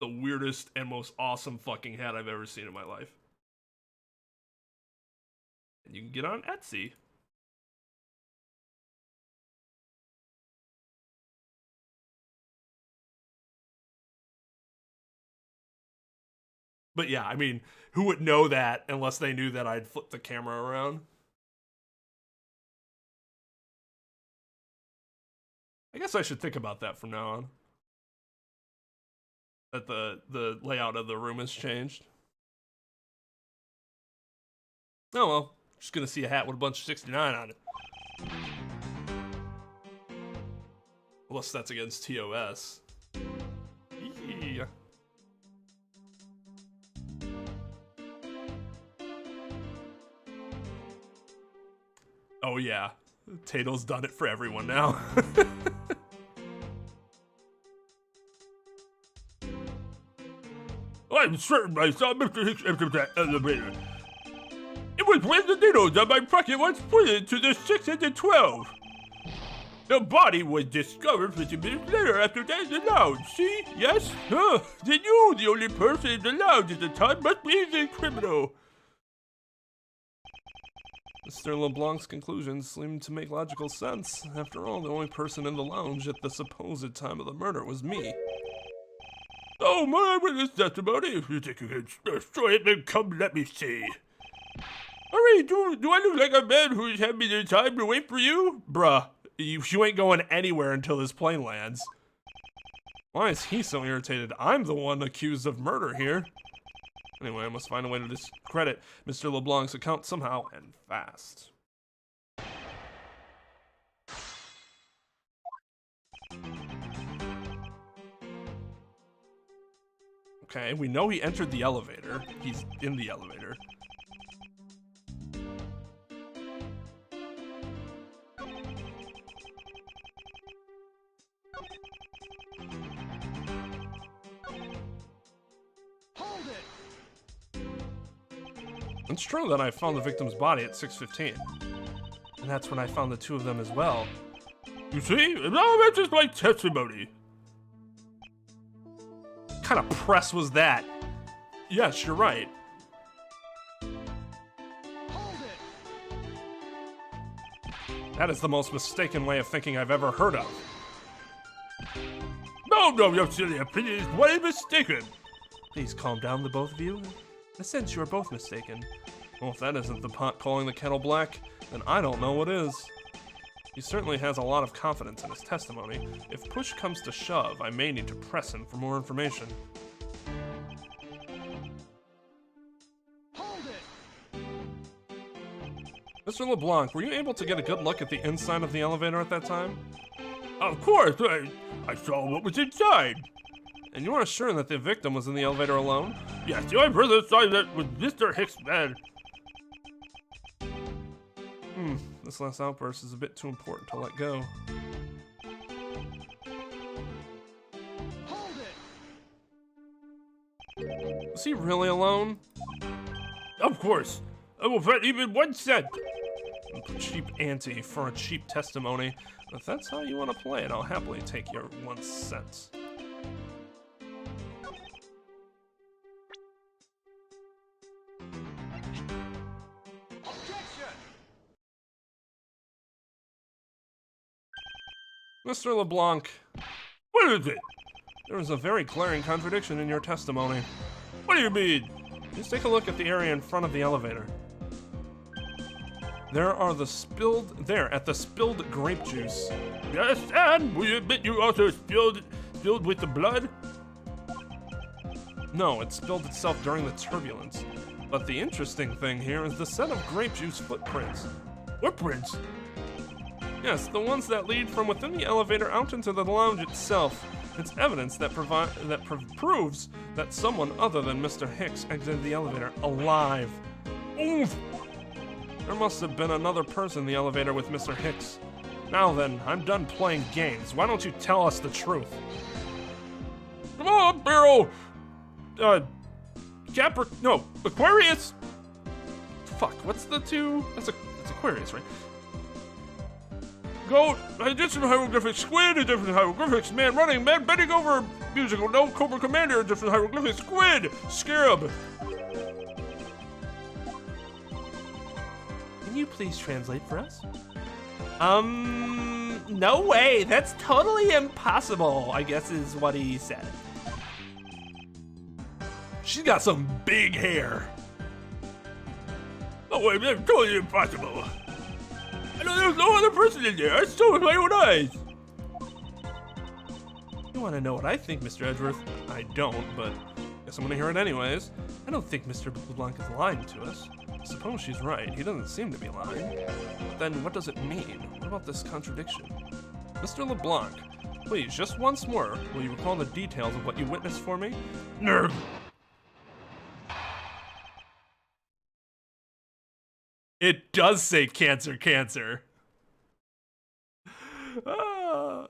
The weirdest and most awesome fucking hat I've ever seen in my life. And you can get on Etsy. But yeah, I mean, who would know that unless they knew that I'd flip the camera around? I guess I should think about that from now on. That the layout of the room has changed. Oh well, just gonna see a hat with a bunch of 69 on it. Unless that's against TOS. Yeah. Oh yeah, Tato's done it for everyone now. I'm certain I saw Mr. Hicks enter that elevator. It was when the needles on my pocket was pointed to the 6 and the 12. The body was discovered 50 minutes later after that in the lounge. See? Yes? Then you, the only person in the lounge at the time, must be the criminal. Mr. LeBlanc's conclusions seem to make logical sense. After all, the only person in the lounge at the supposed time of the murder was me. Oh, my witness testimony. If you think you can destroy it, then come let me see. Hurry, do I look like a man who's had me the time to wait for you? Bruh, you ain't going anywhere until this plane lands. Why is he so irritated? I'm the one accused of murder here. Anyway, I must find a way to discredit Mr. LeBlanc's account somehow, and fast. Okay, we know he entered the elevator. He's in the elevator. It's true that I found the victim's body at 6:15. And that's when I found the two of them as well. You see? Now that's just my testimony. kind of press was that? Yes, you're right. That is the most mistaken way of thinking I've ever heard of. No, your silly opinion is way mistaken. Please calm down, the both of you. In a sense, you are both mistaken. Well, if that isn't the pot calling the kettle black, then I don't know what is. He certainly has a lot of confidence in his testimony. If push comes to shove, I may need to press him for more information. Mr. LeBlanc, were you able to get a good look at the inside of the elevator at that time? Of course, I saw what was inside. And you are sure that the victim was in the elevator alone? Yes, the only person inside that was Mr. Hicks' bed. This last outburst is a bit too important to let go. Is he really alone? Of course. I will bet even 1 cent. Cheap ante for a cheap testimony. If that's how you want to play it, I'll happily take your 1 cent. Mr. LeBlanc, What is it? there is a very glaring contradiction in your testimony. What do you mean? Just take a look at the area in front of the elevator. There are the spilled grape juice. Yes, and will you admit you also spilled with the blood? No, it spilled itself during the turbulence. But the interesting thing here is the set of grape juice footprints. Footprints? Yes, the ones that lead from within the elevator out into the lounge itself. It's evidence that proves that someone other than Mr. Hicks exited the elevator alive. Oof! There must have been another person in the elevator with Mr. Hicks. Now then, I'm done playing games. Why don't you tell us the truth? Come on, Barrel! Aquarius! Fuck, what's the two? That's Aquarius, right? Goat, different hieroglyphics, squid, different hieroglyphics, man running, man bending over, musical, no Cobra Commander, different hieroglyphics, squid, scarab. Can you please translate for us? No way. That's totally impossible, I guess is what he said. She's got some big hair. Oh wait, that's totally impossible. I know there's no other person in there. I saw it with my own eyes. You want to know what I think, Mr. Edgeworth? I don't, but guess I'm gonna hear it anyways. I don't think Mr. LeBlanc is lying to us. I suppose she's right. He doesn't seem to be lying. But then what does it mean? What about this contradiction? Mr. LeBlanc, please, just once more, will you recall the details of what you witnessed for me? Nerd. It does say cancer, cancer. Ah.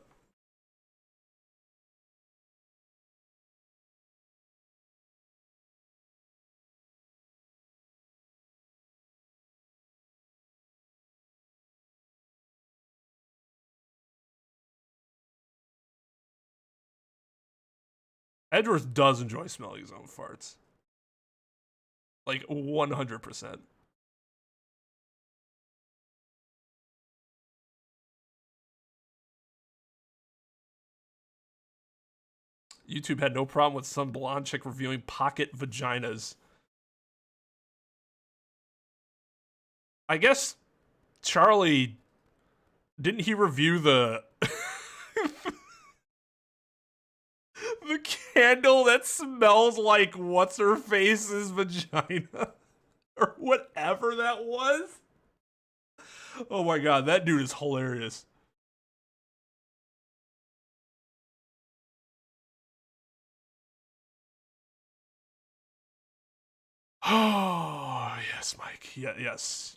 Edgeworth does enjoy smelling his own farts. Like 100%. YouTube had no problem with some blonde chick reviewing pocket vaginas. I guess Charlie, didn't he review the the candle that smells like what's her face's vagina or whatever that was? Oh my god, that dude is hilarious. Oh, yes, Mike. Yeah, yes.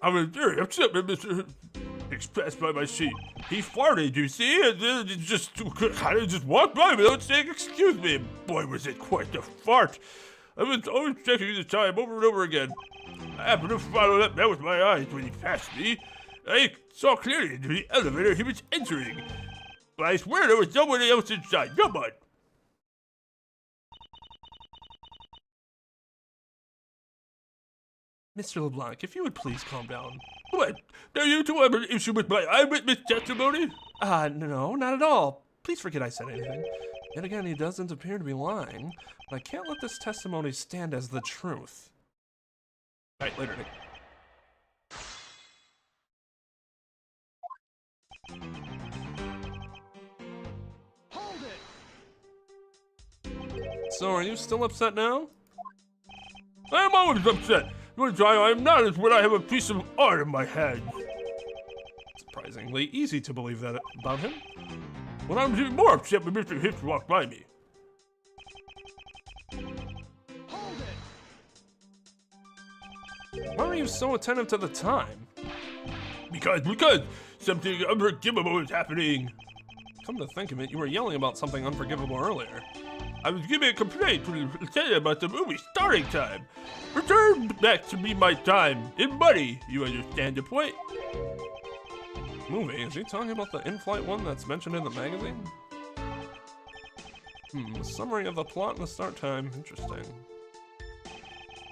I was very upset with Mr. Hicks passed by my seat. He farted, you see, and then it just kind of just walked by without saying excuse me. Boy, was it quite a fart. I was always checking the time over and over again. I happened to follow that man with my eyes when he passed me. I saw clearly into the elevator he was entering. But I swear there was somebody else inside. Come on. Mr. LeBlanc, if you would please calm down. What? Do you two have an issue with my eyewitness testimony? No, not at all. Please forget I said anything. Yet again, he doesn't appear to be lying, but I can't let this testimony stand as the truth. Alright, later, Nick. Hold it! So, are you still upset now? I am always upset. The only time I am not is when I have a piece of art in my hand. Surprisingly easy to believe that about him. When I was even more upset when Mr. Hips walked by me. Hold it! Why were you so attentive to the time? Because something unforgivable is happening. Come to think of it, you were yelling about something unforgivable earlier. I was giving a complaint to the lieutenant about the movie starting time. Return back to me my time in money. You understand the point? Movie? Is he talking about the in-flight one that's mentioned in the magazine? A summary of the plot and the start time. Interesting.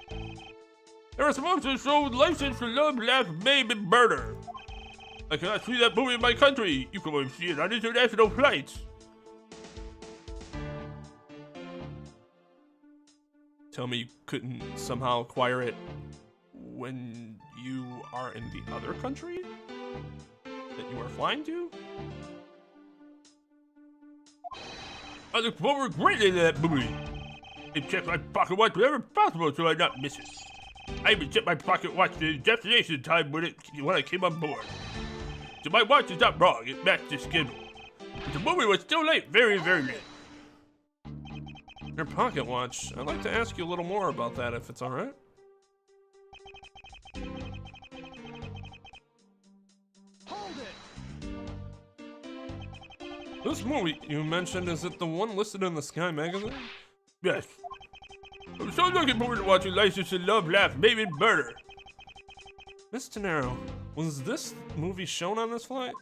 They were supposed to show License for Love, Laugh, Maim, and Murder. I cannot see that movie in my country. You can only see it on international flights. Tell me you couldn't somehow acquire it when you are in the other country that you are flying to? I look forward greatly to that movie. I check my pocket watch whenever possible so I not miss it. I even checked my pocket watch to the destination time when I came on board. So my watch is not wrong, it matched the schedule. But the movie was still late, very, very late. Your pocket watch. I'd like to ask you a little more about that if it's alright. Hold it! This movie you mentioned, is it the one listed in the Sky magazine? Yes. I'm so looking forward to watching License to Love, Laugh, Maim, and Murder. Miss Tenero, was this movie shown on this flight?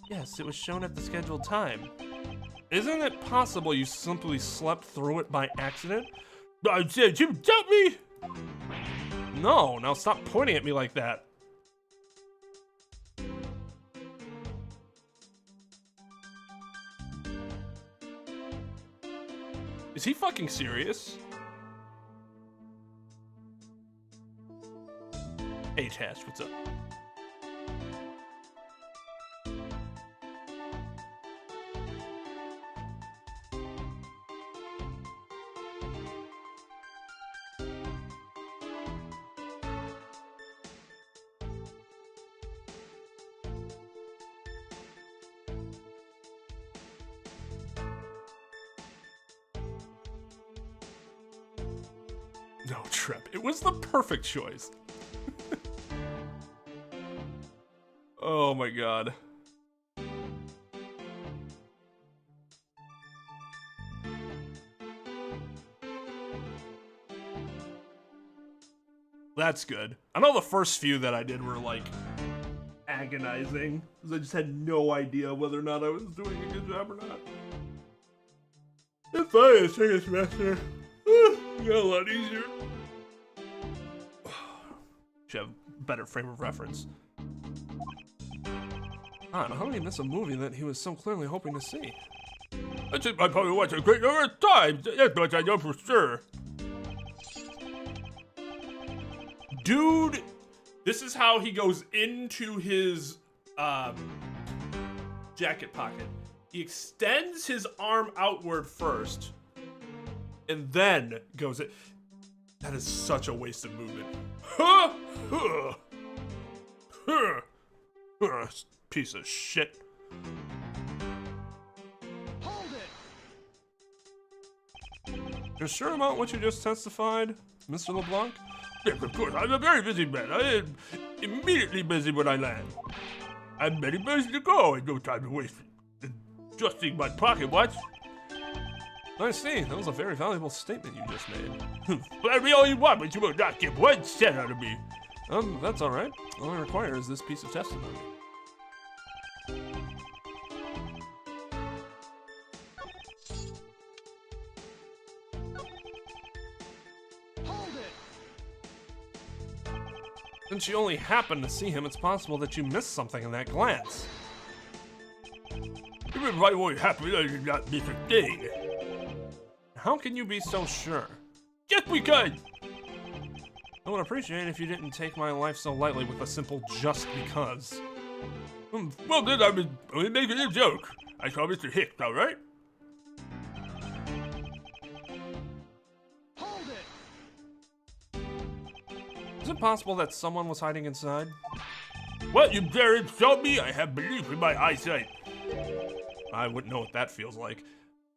Yes, it was shown at the scheduled time. Isn't it possible you simply slept through it by accident? I said, you doubt me? No, now stop pointing at me like that. Is he fucking serious? Hey Tash, what's up? No, Trep. It was the perfect choice. Oh my god. That's good. I know the first few that I did were like agonizing, because I just had no idea whether or not I was doing a good job or not. It's fine, it's taking a semester. Got a lot easier. Should have a better frame of reference. God, how did he miss a movie that he was so clearly hoping to see? I think I probably watched a great number of times. That's much I know for sure. Dude, this is how he goes into his jacket pocket. He extends his arm outward first, and then goes in. That is such a waste of movement. Piece of shit. Hold it! You're sure about what you just testified, Mr. LeBlanc? Yes, of course. I'm a very busy man. I am immediately busy when I land. I have many places to go and no time to waste adjusting my pocket watch. I see. That was a very valuable statement you just made. Flatter me all you want, but you will not get 1 cent out of me. That's all right. All I require is this piece of testimony. Since you only happened to see him, it's possible that you missed something in that glance. Even if I won't happen, I did not miss a thing. How can you be so sure? Just because! I would appreciate it if you didn't take my life so lightly with a simple just because. Well then, I was only making a joke. I saw Mr. Hicks, alright? Hold it! Is it possible that someone was hiding inside? What, you dare insult me? I have belief in my eyesight. I wouldn't know what that feels like.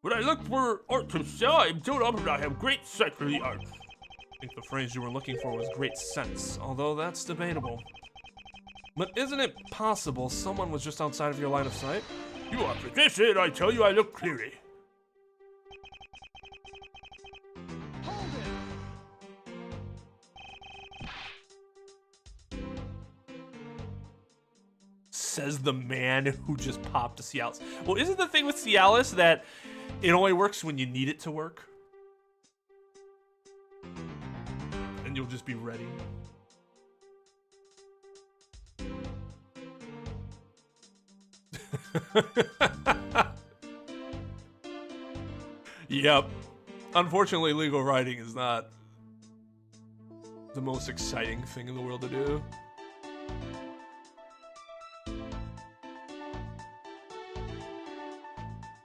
When I look for art to sell, I am told often I have great sight for the arts. I think the phrase you were looking for was great sense, although that's debatable. But isn't it possible someone was just outside of your line of sight? You are physician, I tell you I look clearly. Hold it! Says the man who just popped a Cialis. Well, isn't the thing with Cialis that it only works when you need it to work? And you'll just be ready. Yep. Unfortunately, legal writing is not the most exciting thing in the world to do.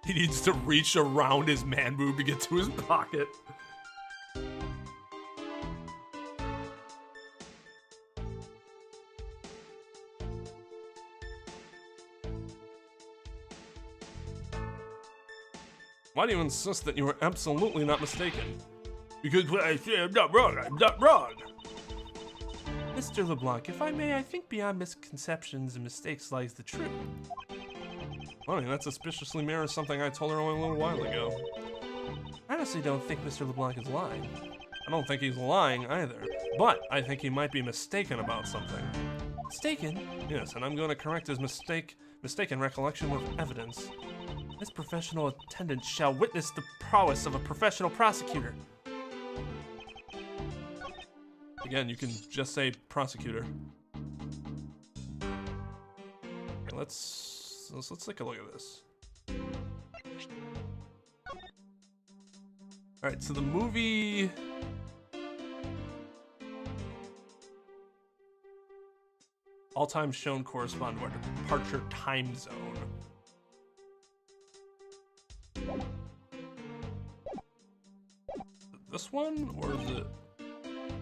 He needs to reach around his man boob to get to his pocket. Why do you insist that you are absolutely not mistaken? Because when I say I'm not wrong, I'm not wrong. Mr. LeBlanc, if I may, I think beyond misconceptions and mistakes lies the truth. Funny, that suspiciously mirrors something I told her only a little while ago. I honestly don't think Mr. LeBlanc is lying. I don't think he's lying either, but I think he might be mistaken about something. Mistaken? Yes, and I'm going to correct his mistaken recollection with evidence. This professional attendant shall witness the prowess of a professional prosecutor. Again, you can just say prosecutor. Okay, let's take a look at this. All right, so the movie. All times shown correspond to our departure time zone. This one, or is it?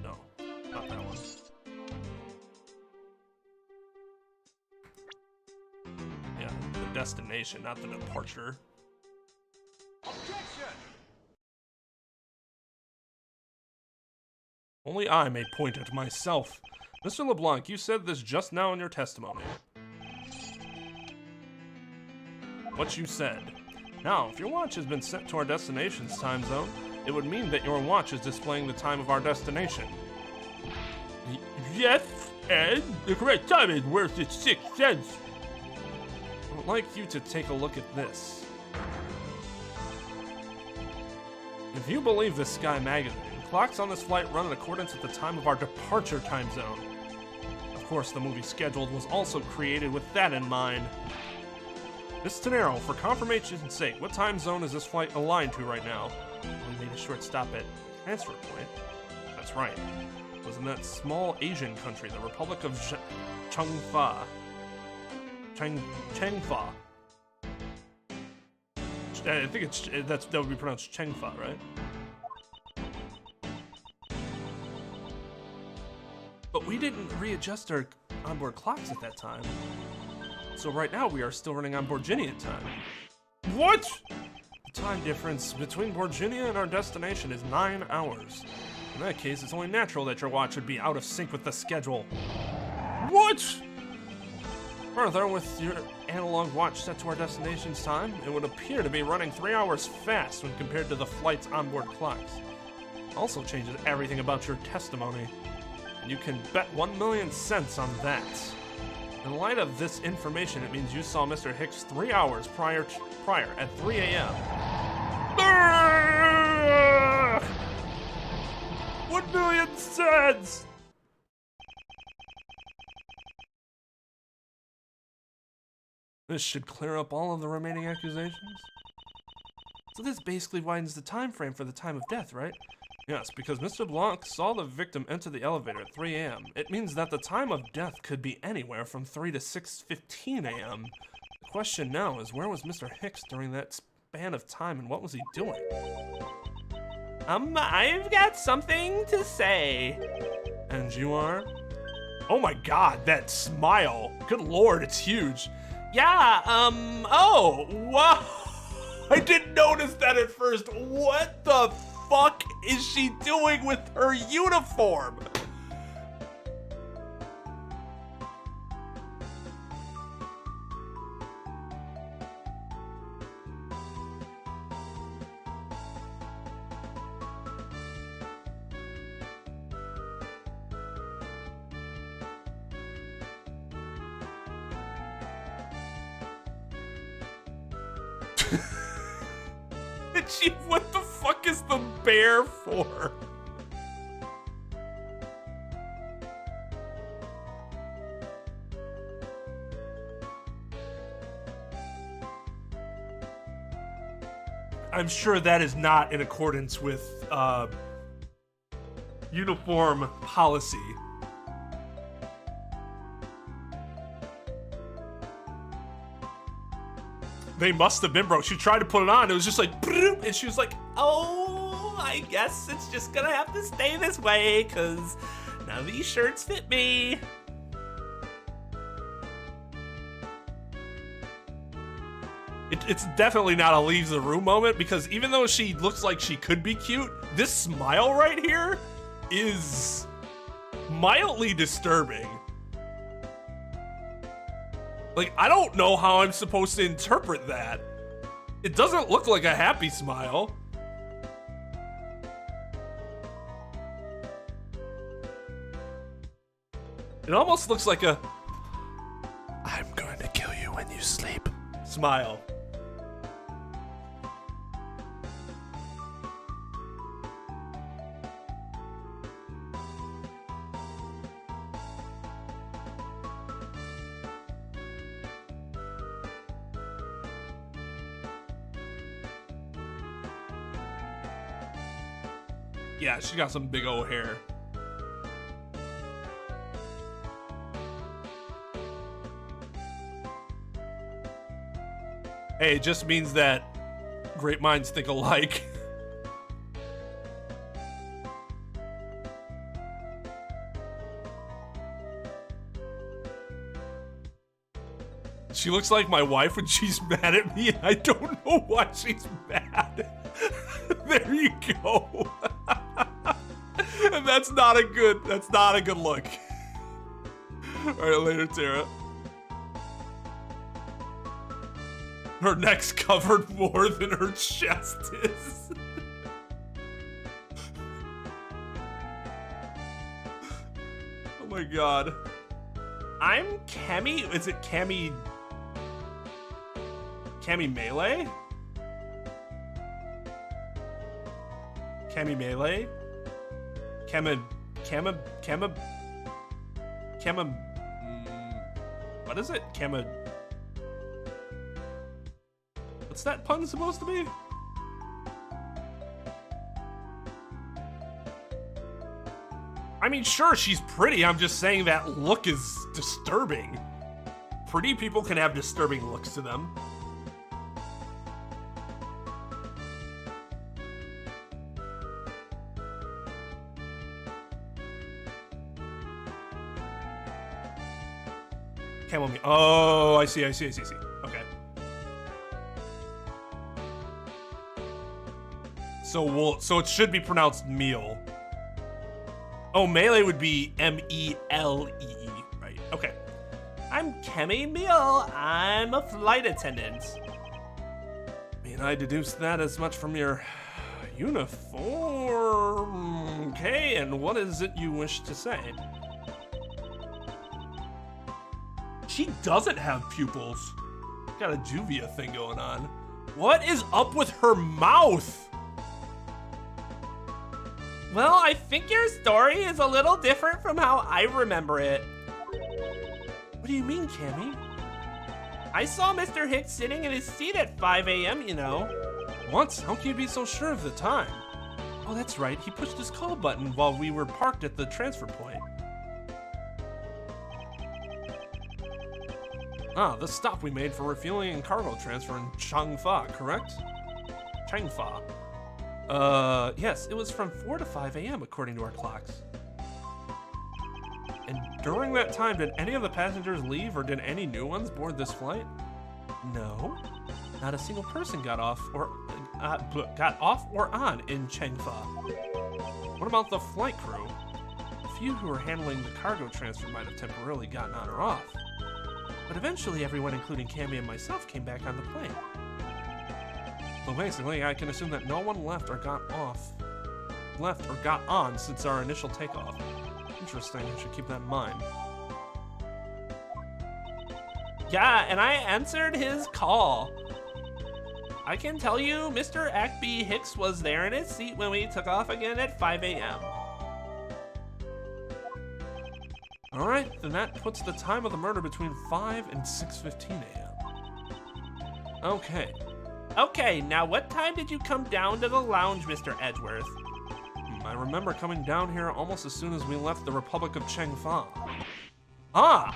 No, not that one. Yeah, the destination, not the departure. Objection! Only I may point at myself. Mr. LeBlanc, you said this just now in your testimony. What you said. Now, if your watch has been set to our destination's time zone, it would mean that your watch is displaying the time of our destination. Yes, and the correct time is worth its 6 cents. I would like you to take a look at this. If you believe this Sky magazine, clocks on this flight run in accordance with the time of our departure time zone. Of course, the movie scheduled was also created with that in mind. Miss Tenero, for confirmation's sake, what time zone is this flight aligned to right now? We made a short stop at transfer point. That's right. It was in that small Asian country, the Republic of Changfa. Changfa. I think that would be pronounced Changfa, right? But we didn't readjust our onboard clocks at that time. So right now we are still running on Borginian time. What? The time difference between Borginia and our destination is 9 hours. In that case, it's only natural that your watch would be out of sync with the schedule. What? Further, with your analog watch set to our destination's time, it would appear to be running 3 hours fast when compared to the flight's onboard clocks. It also changes everything about your testimony. And you can bet 1,000,000 cents on that. In light of this information, it means you saw Mr. Hicks 3 hours prior at 3 a.m. 1,000,000 cents! This should clear up all of the remaining accusations. So this basically widens the time frame for the time of death, right? Yes, because Mr. Blanc saw the victim enter the elevator at 3 a.m. It means that the time of death could be anywhere from 3 to 6:15 a.m. The question now is, where was Mr. Hicks during that span of time, and what was he doing? I've got something to say. And you are? Oh my god, that smile. Good lord, it's huge. Yeah, oh, wow. I didn't notice that at first. What the fuck is she doing with her uniform? Chief, what the fuck is the bear for? I'm sure that is not in accordance with uniform policy. They must have been, bro. She tried to put it on. It was just like, and she was like, oh, I guess it's just gonna have to stay this way, because none of these shirts fit me. It's definitely not a leaves the room moment, because even though she looks like she could be cute, this smile right here is mildly disturbing. Like, I don't know how I'm supposed to interpret that. It doesn't look like a happy smile. It almost looks like a "I'm going to kill you when you sleep" smile. Yeah, she got some big old hair. Hey, it just means that great minds think alike. She looks like my wife when she's mad at me, and I don't know why she's mad. There you go. And that's not a good look. All right, later, Tara. Her neck's covered more than her chest is. Oh my god. I'm Cammy. Is it Cammy? Cammy Melee? Cammy Melee? What is it? What's that pun supposed to be? I mean, sure, she's pretty. I'm just saying that look is disturbing. Pretty people can have disturbing looks to them. Chamomile. Oh, I see. Okay. So it should be pronounced meal. Oh, melee would be M-E-L-E-E, right? Okay. I'm Kemi Meal. I'm a flight attendant. I mean, I deduced that as much from your uniform. Okay, and what is it you wish to say? She doesn't have pupils. Got a Juvia thing going on. What is up with her mouth? Well, I think your story is a little different from how I remember it. What do you mean, Cammy? I saw Mr. Hicks sitting in his seat at 5 a.m., you know. What? How can you be so sure of the time? Oh, that's right. He pushed his call button while we were parked at the transfer point. Ah, the stop we made for refueling and cargo transfer in Changfa, correct? Changfa. Yes, it was from 4 to 5 a.m. according to our clocks. And during that time, did any of the passengers leave or did any new ones board this flight? No, not a single person got off or on in Changfa. What about the flight crew? A few who were handling the cargo transfer might have temporarily gotten on or off. But eventually everyone, including Cammy and myself, came back on the plane. So basically, I can assume that no one left or got on since our initial takeoff. Interesting, I should keep that in mind. Yeah, and I answered his call. I can tell you, Mr. Ackby Hicks was there in his seat when we took off again at 5 a.m. Alright, then that puts the time of the murder between 5 and 6:15 a.m. Okay. Okay, now what time did you come down to the lounge, Mr. Edgeworth? I remember coming down here almost as soon as we left the Republic of Changfa. Ah!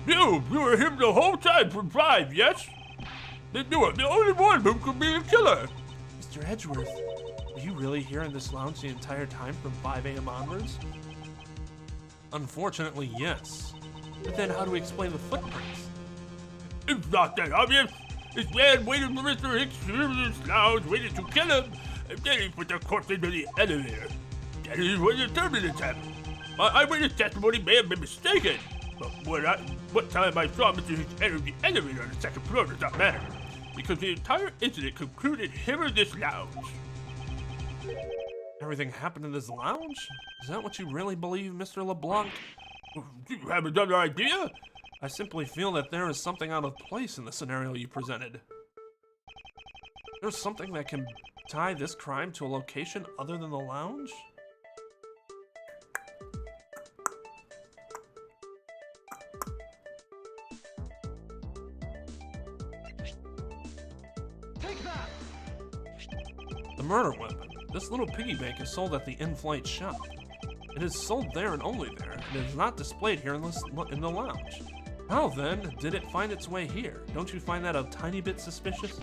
You were him the whole time from 5, yes? Then you are the only one who could be a killer. Mr. Edgeworth, were you really here in this lounge the entire time from 5 a.m. onwards? Unfortunately, yes. But then how do we explain the footprints? It's not that obvious. This man waited for Mr. Hicks in this lounge, waited to kill him, and then he put the corpse into the elevator. That is when the turbulence happened. My eyewitness testimony may have been mistaken, but what time I saw Mr. Hicks enter the elevator on the second floor does not matter, because the entire incident concluded him in this lounge. Everything happened in this lounge? Is that what you really believe, Mr. LeBlanc? Do you have another idea? I simply feel that there is something out of place in the scenario you presented. There's something that can tie this crime to a location other than the lounge? Take that! The murder weapon. This little piggy bank is sold at the in-flight shop. It is sold there and only there, and it is not displayed here in the lounge. How then did it find its way here? Don't you find that a tiny bit suspicious?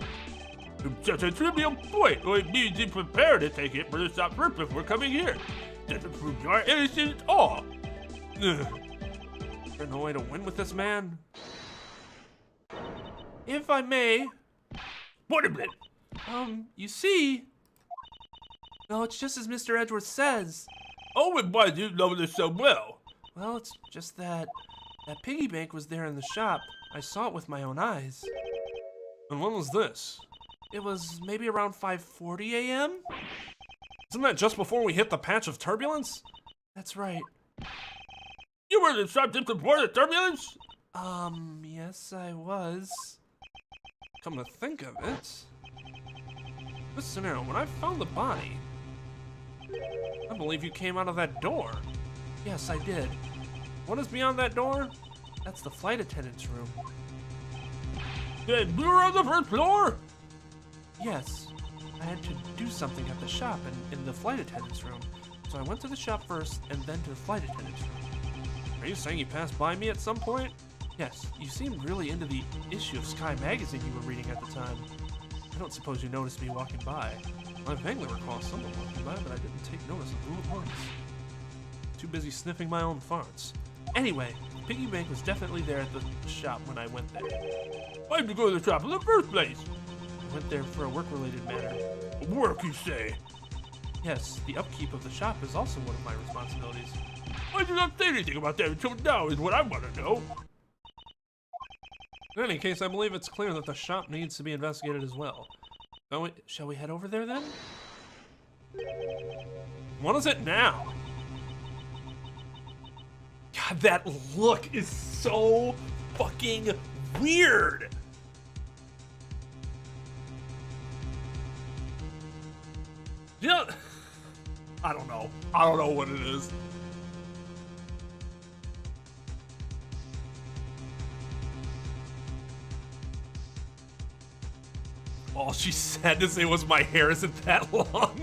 Such a trivial point. Well, it means you prepared to take it for the stop purpose before coming here. Doesn't prove you are innocent at all. Is there no way to win with this man? If I may. What a minute. You see. No, it's just as Mr. Edgeworth says. Oh, and why do you know this so well? Well, it's just that piggy bank was there in the shop. I saw it with my own eyes. And when was this? It was maybe around 5:40 a.m.? Isn't that just before we hit the patch of turbulence? That's right. You were the subject before the turbulence? Yes, I was. Come to think of it, this scenario, when I found the body, I believe you came out of that door. Yes, I did. What is beyond that door? That's the flight attendant's room. Then you were on the first floor? Yes. I had to do something at the shop and in the flight attendant's room. So I went to the shop first and then to the flight attendant's room. Are you saying you passed by me at some point? Yes, you seemed really into the issue of Sky magazine you were reading at the time. I don't suppose you noticed me walking by. I vaguely recall someone walking by, but I didn't take notice of who it was. Too busy sniffing my own farts. Anyway, piggy bank was definitely there at the shop when I went there. Why'd you go to the shop in the first place? I went there for a work-related matter. Work, you say? Yes, the upkeep of the shop is also one of my responsibilities. Why did you not say anything about that until now is what I want to know. In any case, I believe it's clear that the shop needs to be investigated as well. Shall we head over there then? What is it now? God, that look is so fucking weird. Yeah, I don't know. I don't know what it is. All she said to say was my hair isn't that long.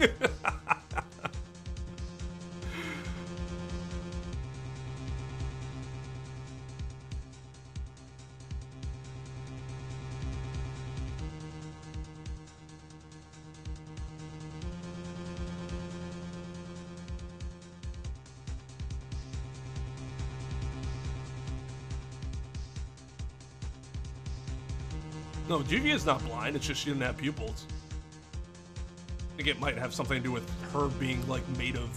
No, Juvia is not blind, it's just she didn't have pupils. I think it might have something to do with her being, like, made of,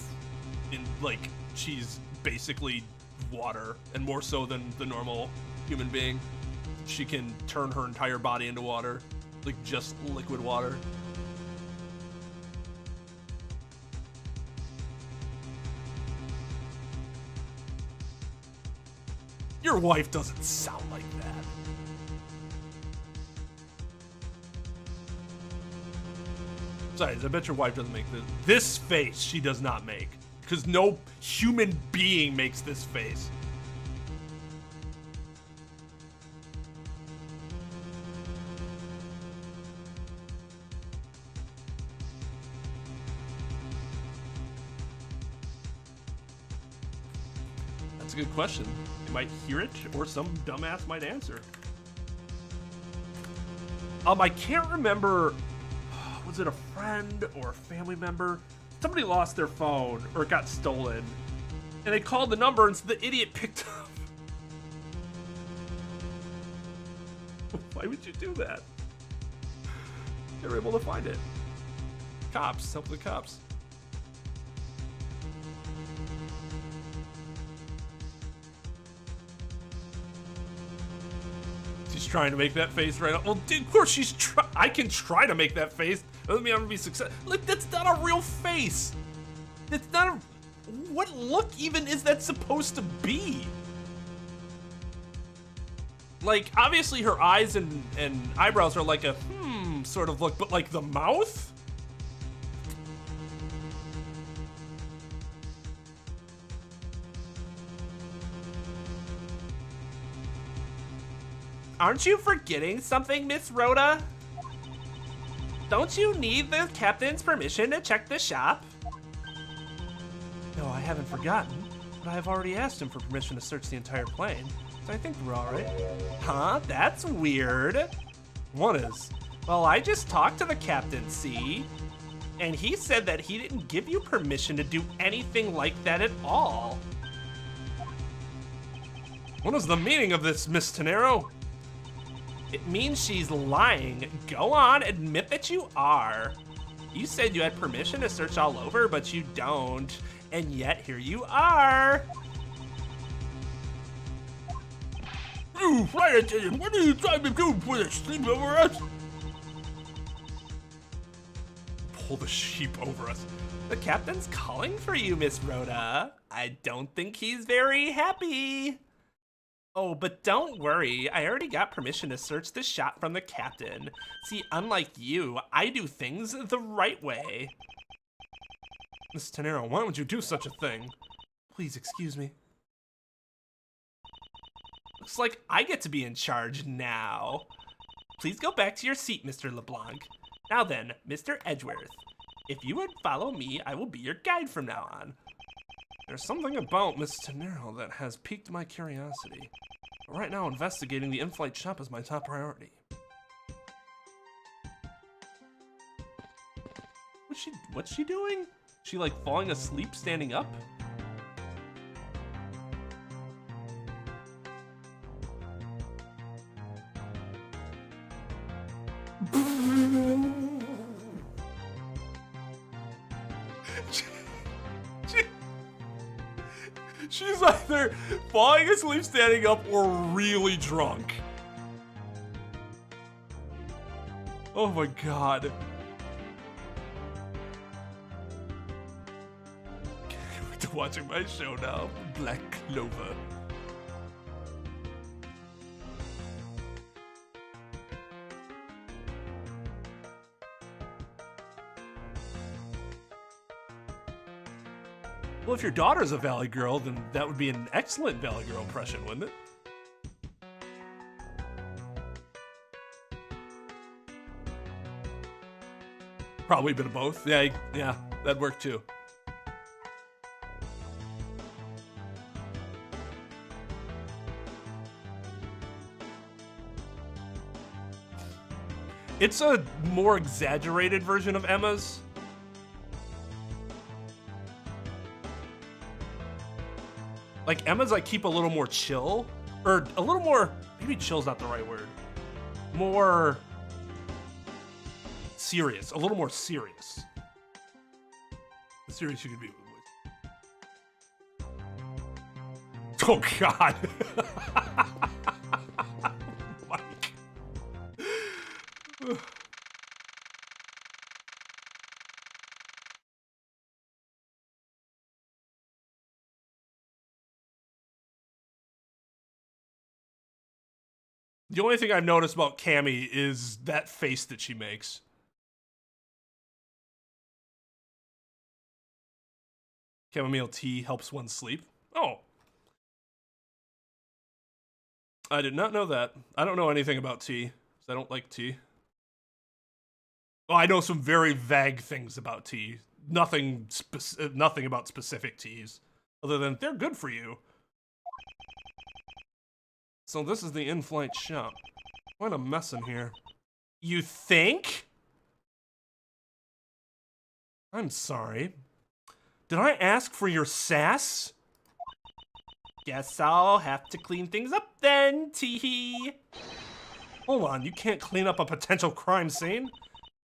she's basically water, and more so than the normal human being. She can turn her entire body into water, like, just liquid water. Your wife doesn't sound like that. Besides, I bet your wife doesn't make this. This face she does not make. Because no human being makes this face. That's a good question. You might hear it, or some dumbass might answer. I can't remember. Was it a friend or a family member? Somebody lost their phone or it got stolen, and they called the number and the idiot picked up. Why would you do that? They were able to find it. Cops, help the cops. She's trying to make that face right now. Well, dude, of course she's I can try to make that face. Doesn't mean I'm gonna be successful. Like, that's not a real face. It's not a... What look even is that supposed to be? Like, obviously her eyes and eyebrows are like a sort of look, but like the mouth? Aren't you forgetting something, Miss Rhoda? Don't you need the captain's permission to check the shop? No, I haven't forgotten, but I have already asked him for permission to search the entire plane, so I think we're all right. Huh? That's weird. What is? Well, I just talked to the captain, see? And he said that he didn't give you permission to do anything like that at all. What is the meaning of this, Miss Tenero? It means she's lying. Go on, admit that you are. You said you had permission to search all over, but you don't. And yet, here you are. You flight attendant, what are you trying to do? Put a sleep over us? Pull the sheep over us. The captain's calling for you, Miss Rhoda. I don't think he's very happy. Oh, but don't worry, I already got permission to search the shop from the captain. See, unlike you, I do things the right way. Miss Tenero, why would you do such a thing? Please excuse me. Looks like I get to be in charge now. Please go back to your seat, Mr. LeBlanc. Now then, Mr. Edgeworth, if you would follow me, I will be your guide from now on. There's something about Miss Tenero that has piqued my curiosity. But right now, investigating the in-flight shop is my top priority. What's she doing? She like falling asleep standing up? She's either falling asleep standing up or really drunk. Oh my god. Get back to watching my show now, Black Clover. Well, if your daughter's a Valley Girl, then that would be an excellent Valley Girl impression, wouldn't it? Probably a bit of both. Yeah, that'd work too. It's a more exaggerated version of Emma's. Like Emma's, I keep a little more chill, or a little more, maybe chill's not the right word. More serious, a little more serious. The serious you could be with. Oh God. Mike. The only thing I've noticed about Cammy is that face that she makes. Chamomile tea helps one sleep. Oh. I did not know that. I don't know anything about tea, because I don't like tea. Well, I know some very vague things about tea. Nothing about specific teas, other than they're good for you. So this is the in-flight shop. What a mess in here. You think? I'm sorry. Did I ask for your sass? Guess I'll have to clean things up then, teehee. Hold on, you can't clean up a potential crime scene.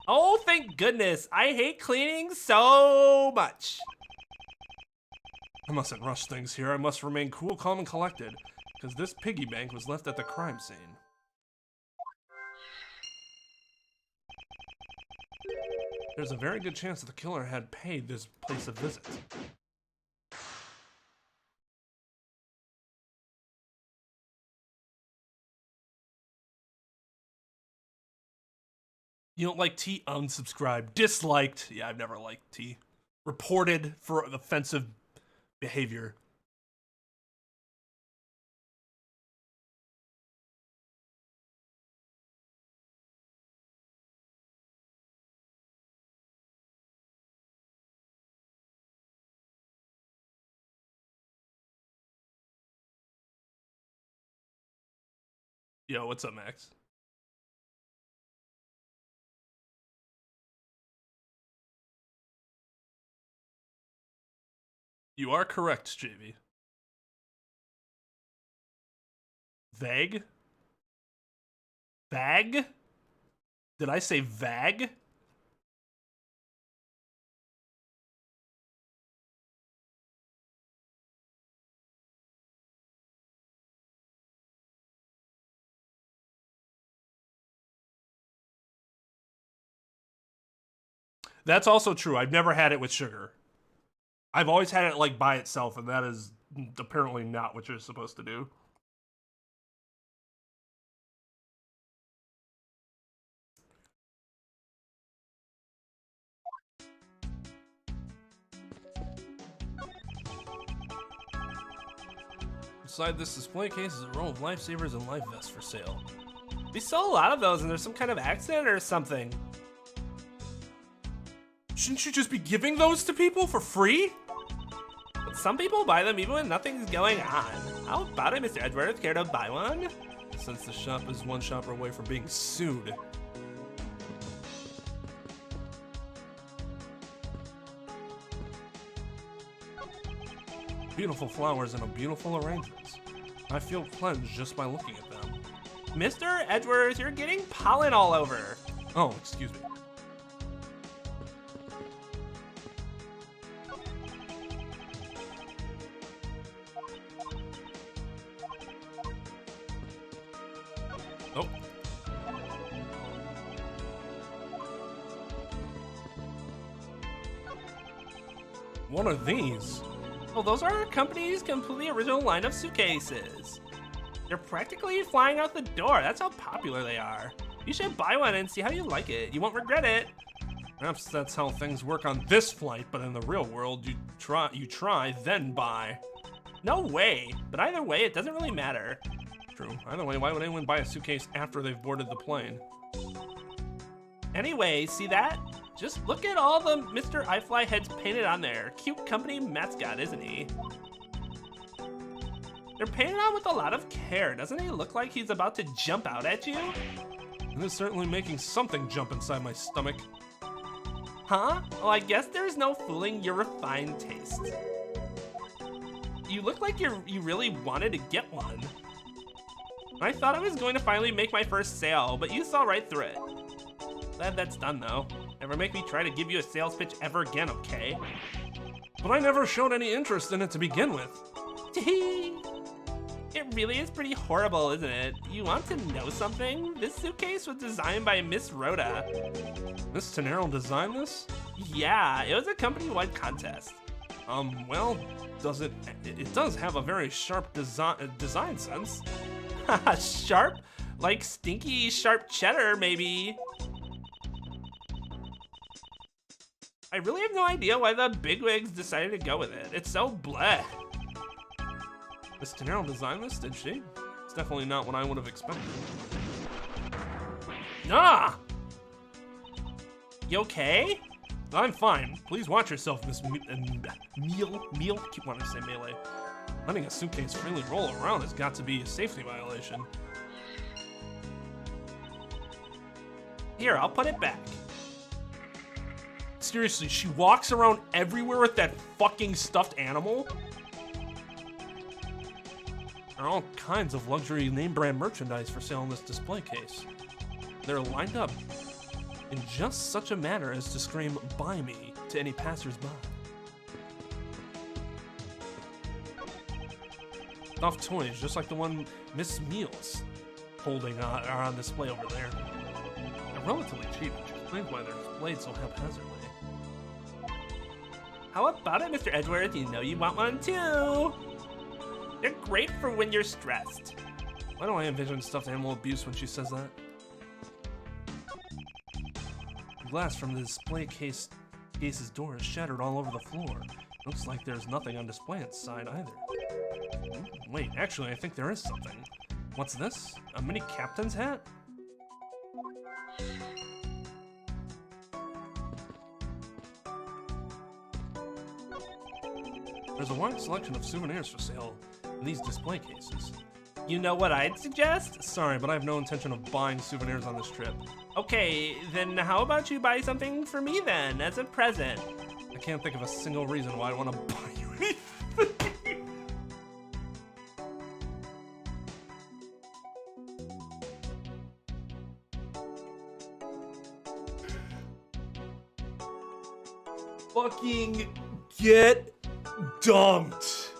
Oh, thank goodness. I hate cleaning so much. I mustn't rush things here. I must remain cool, calm, and collected, because this piggy bank was left at the crime scene. There's a very good chance that the killer had paid this place a visit. You don't like tea? Unsubscribe. Disliked. Yeah, I've never liked tea. Reported for offensive behavior. Yo, what's up, Max? You are correct, JV. Vague? Vag? Did I say vag? That's also true. I've never had it with sugar. I've always had it like by itself, and that is apparently not what you're supposed to do. Inside this display case is a row of lifesavers and life vests for sale. We sell a lot of those, and there's some kind of accident or something. Shouldn't you just be giving those to people for free? But some people buy them even when nothing's going on. How about it, Mr. Edgeworth? Care to buy one? Since the shop is one shopper away from being sued. Beautiful flowers and beautiful arrangements. I feel cleansed just by looking at them. Mr. Edgeworth, you're getting pollen all over. Oh, excuse me. Oh. What are these? Well, those are our company's completely original line of suitcases. They're practically flying out the door. That's how popular they are. You should buy one and see how you like it. You won't regret it. Perhaps that's how things work on this flight, but in the real world, you try, then buy. No way. But either way, it doesn't really matter. True. Either way, why would anyone buy a suitcase after they've boarded the plane? Anyway, see that? Just look at all the Mr. iFly heads painted on there. Cute company mascot, isn't he? They're painted on with a lot of care. Doesn't he look like he's about to jump out at you? It is certainly making something jump inside my stomach. Huh? Well, I guess there's no fooling your refined taste. You look like you really wanted to get one. I thought I was going to finally make my first sale, but you saw right through it. Glad that's done, though. Never make me try to give you a sales pitch ever again, okay? But I never showed any interest in it to begin with. It really is pretty horrible, isn't it? You want to know something? This suitcase was designed by Miss Rhoda. Miss Tennero designed this? Yeah, it was a company-wide contest. Well, it does have a very sharp design sense. Haha, sharp? Like stinky sharp cheddar, maybe. I really have no idea why the bigwigs decided to go with it. It's so bleh. Miss Tennero designed this, did she? It's definitely not what I would have expected. Ah! You okay? I'm fine. Please watch yourself, Miss Meal. Keep wanting to say melee. Letting a suitcase freely roll around has got to be a safety violation. Here, I'll put it back. Seriously, she walks around everywhere with that fucking stuffed animal? There are all kinds of luxury name brand merchandise for sale in this display case. They're lined up in just such a manner as to scream, "Buy me," to any passers-by. Stuffed toys, just like the one Miss Meals holding are on display over there. They're relatively cheap, which explains why they're displayed so haphazardly. How about it, Mr. Edgeworth? You know you want one too. They're great for when you're stressed. Why do I envision stuffed animal abuse when she says that? The glass from the display case's door is shattered all over the floor. Looks like there's nothing on display inside either. Wait, actually, I think there is something. What's this? A mini captain's hat? There's a wide selection of souvenirs for sale in these display cases. You know what I'd suggest? Sorry, but I have no intention of buying souvenirs on this trip. Okay, then how about you buy something for me then, as a present? I can't think of a single reason why I want to buy you anything. Fucking get dumped.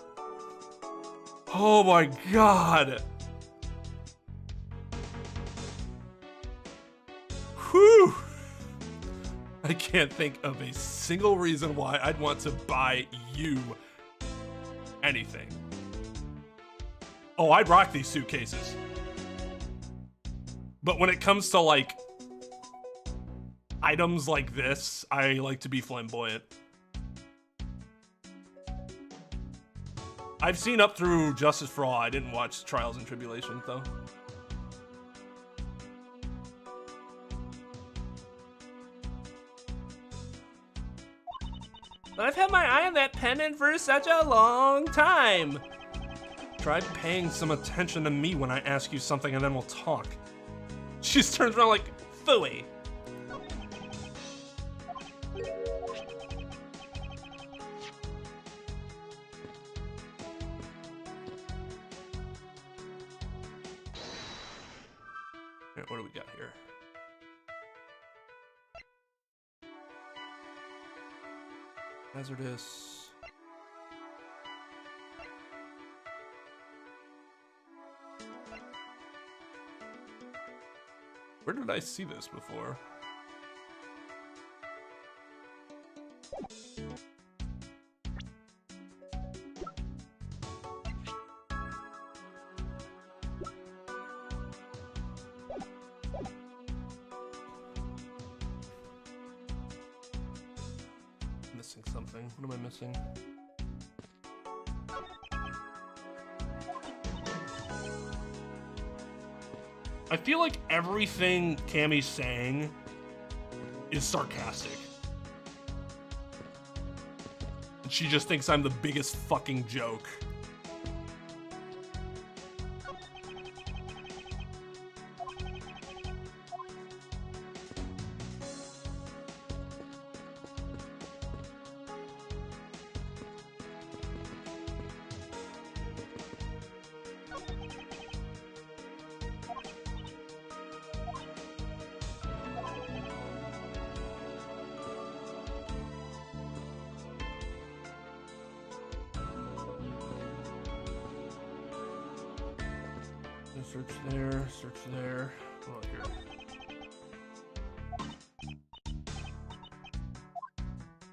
Oh my god. Whew. I can't think of a single reason why I'd want to buy you anything. Oh, I'd rock these suitcases. But when it comes to like items like this, I like to be flamboyant. I've seen up through Justice for All. I didn't watch Trials and Tribulations though. But I've had my eye on that pendant for such a long time. Try paying some attention to me when I ask you something and then we'll talk. She just turns around like, Phooey. Alright, what do we got here? Hazardous. Where did I see this before? Missing something. What am I missing? I feel like everything Cammy's saying is sarcastic. she just thinks I'm the biggest fucking joke. Search there, search there. Oh, here.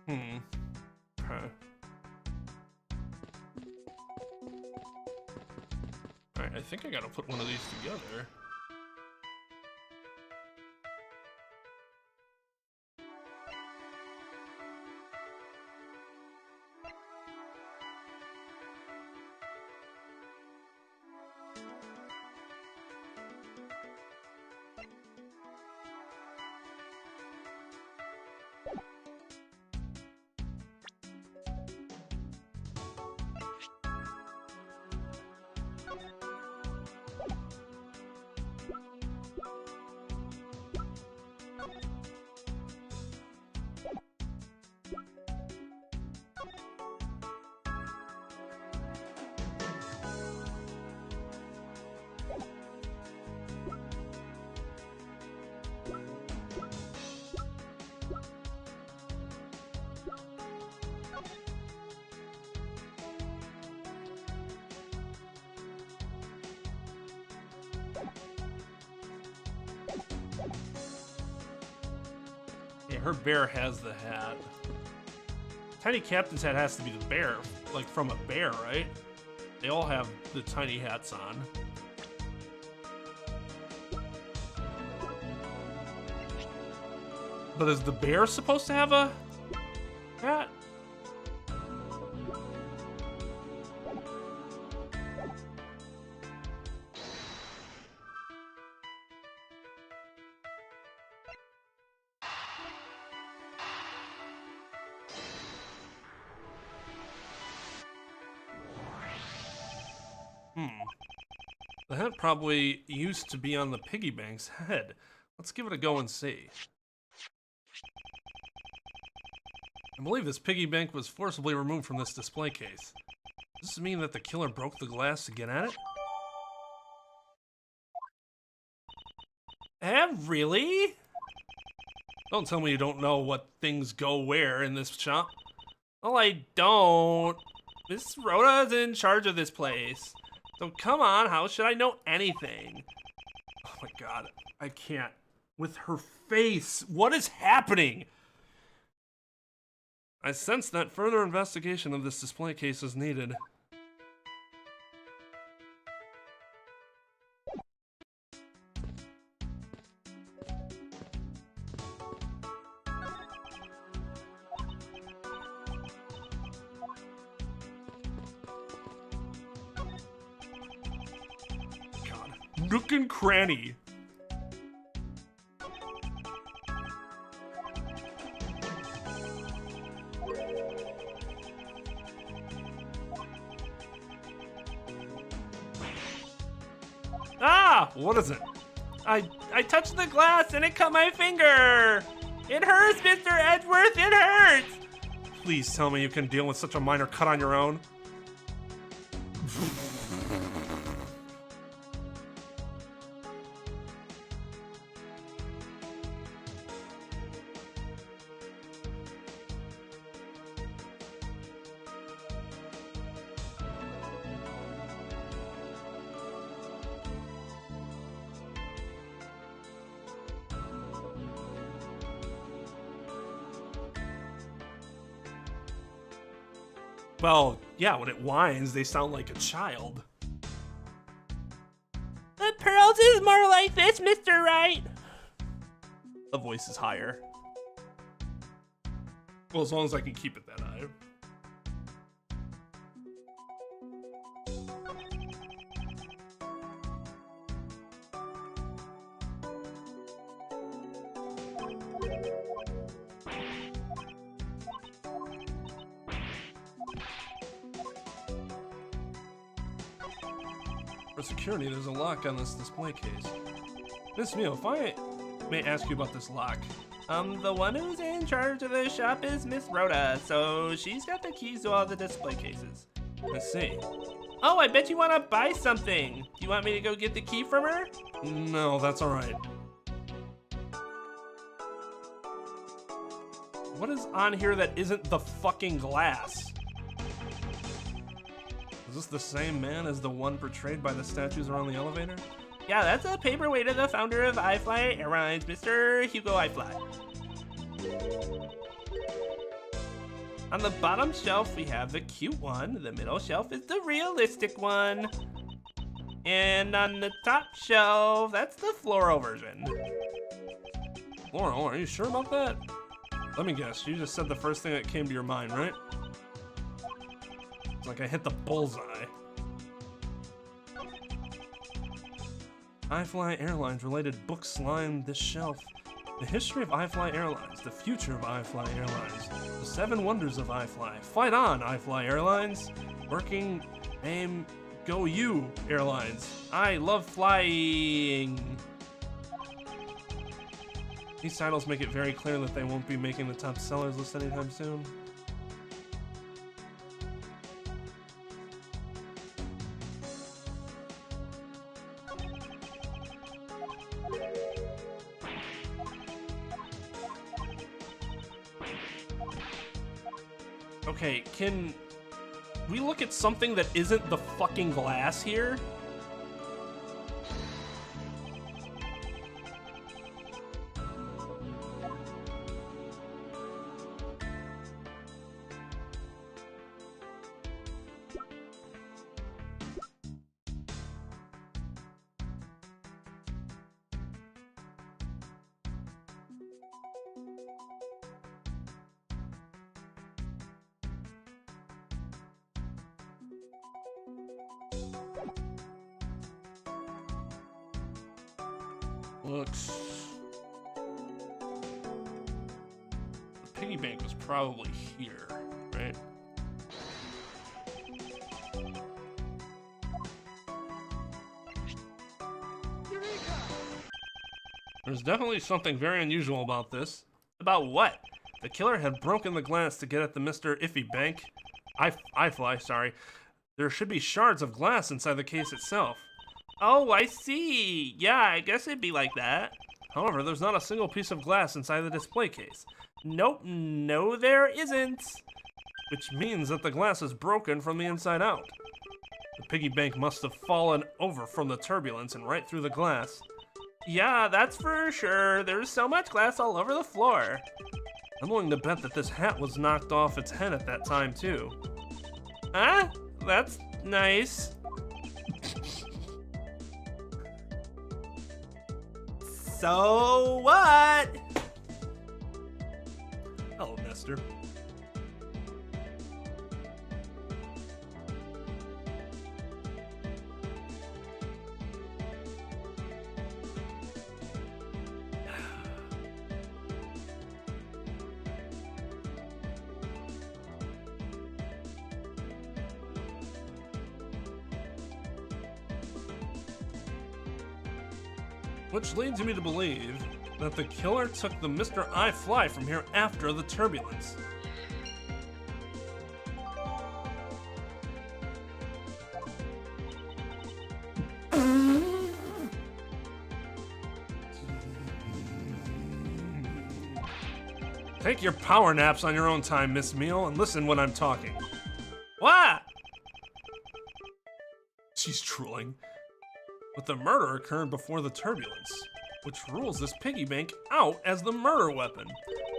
Okay. Alright, I think I gotta put one of these together. Yeah, her bear has the hat. Tiny Captain's hat has to be the bear, like from a bear, right? They all have the tiny hats on. But is the bear supposed to have a hat? The hat probably used to be on the piggy bank's head. Let's give it a go and see. I believe this piggy bank was forcibly removed from this display case. Does this mean that the killer broke the glass to get at it? Really? Don't tell me you don't know what things go where in this shop. Well, I don't. Miss Rhoda's in charge of this place. So come on, how should I know anything? Oh my god, I can't. With her face, what is happening? I sense that further investigation of this display case is needed. Nook and cranny. Ah! What is it? I touched the glass and it cut my finger! It hurts, Mr. Edgeworth! It hurts! Please tell me you can deal with such a minor cut on your own. Well, yeah, when it whines, they sound like a child. The pearls is more like this, Mr. Wright. The voice is higher. Well, as long as I can keep it that high. For security, there's a lock on this display case. Miss Meal, if I may ask you about this lock. The one who's in charge of the shop is Miss Rhoda, so she's got the keys to all the display cases. Let's see. Oh, I bet you want to buy something. Do you want me to go get the key from her? No, that's alright. What is on here that isn't the fucking glass? Is this the same man as the one portrayed by the statues around the elevator? Yeah, that's a paperweight of the founder of iFly Airlines, Mr. Hugo iFly. On the bottom shelf, we have the cute one. The middle shelf is the realistic one. And on the top shelf, that's the floral version. Floral, are you sure about that? Let me guess, you just said the first thing that came to your mind, right? It's like I hit the bullseye. iFly Airlines related books line this shelf. The history of iFly Airlines, the future of iFly Airlines, the 7 wonders of iFly. Fight on, iFly Airlines. Working, aim, go you, Airlines. I love flying. These titles make it very clear that they won't be making the top sellers list anytime soon. Okay, can we look at something that isn't the fucking glass here? Looks... The piggy bank was probably here, right? There's definitely something very unusual about this. About what? The killer had broken the glass to get at the Mr. Iffy bank. iFly, sorry. There should be shards of glass inside the case itself. Oh, I see. Yeah, I guess it'd be like that. However, there's not a single piece of glass inside the display case. Nope, no there isn't. Which means that the glass is broken from the inside out. The piggy bank must have fallen over from the turbulence and right through the glass. Yeah, that's for sure. There's so much glass all over the floor. I'm willing to bet that this hat was knocked off its head at that time, too. Huh? That's nice. So what? Hello, mister. Which leads me to believe that the killer took the Mr. I Fly from here after the turbulence. Take your power naps on your own time, Miss Meal, and listen when I'm talking. What? She's trolling. But the murder occurred before the turbulence, which rules this piggy bank out as the murder weapon.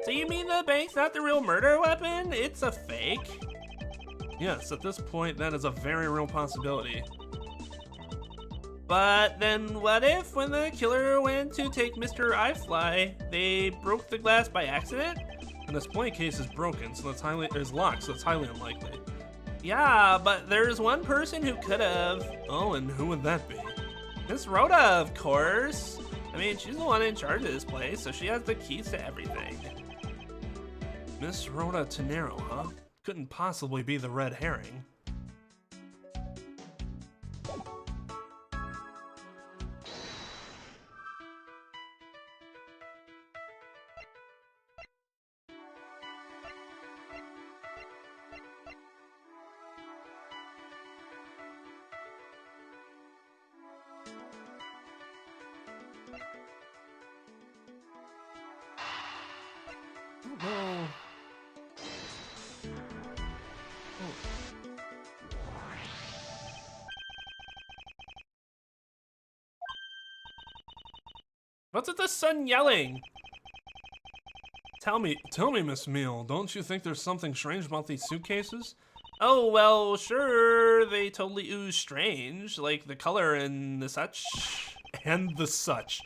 So you mean the bank's not the real murder weapon? It's a fake? Yes, at this point, that is a very real possibility. But then what if when the killer went to take Mr. iFly, they broke the glass by accident? The display case is broken, so it's locked, so it's highly unlikely. Yeah, but there's one person who could have. Oh, and who would that be? Miss Rhoda, of course. I mean, she's the one in charge of this place, so she has the keys to everything. Miss Rhoda Tenero, huh? Couldn't possibly be the red herring. What's with the son yelling? Tell me, Miss Meal, don't you think there's something strange about these suitcases? Oh, well, sure, they totally ooze strange, like the color and the such. And the such.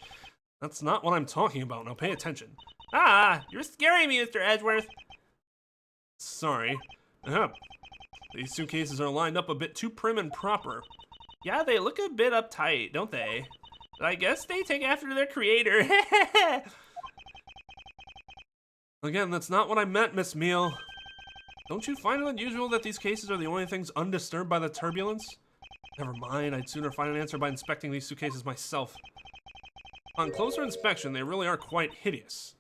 That's not what I'm talking about, now pay attention. Ah, you're scaring me, Mr. Edgeworth. Sorry. These suitcases are lined up a bit too prim and proper. Yeah, they look a bit uptight, don't they? But I guess they take after their creator. Again, that's not what I meant, Miss Meal. Don't you find it unusual that these cases are the only things undisturbed by the turbulence? Never mind, I'd sooner find an answer by inspecting these suitcases myself. On closer inspection, they really are quite hideous.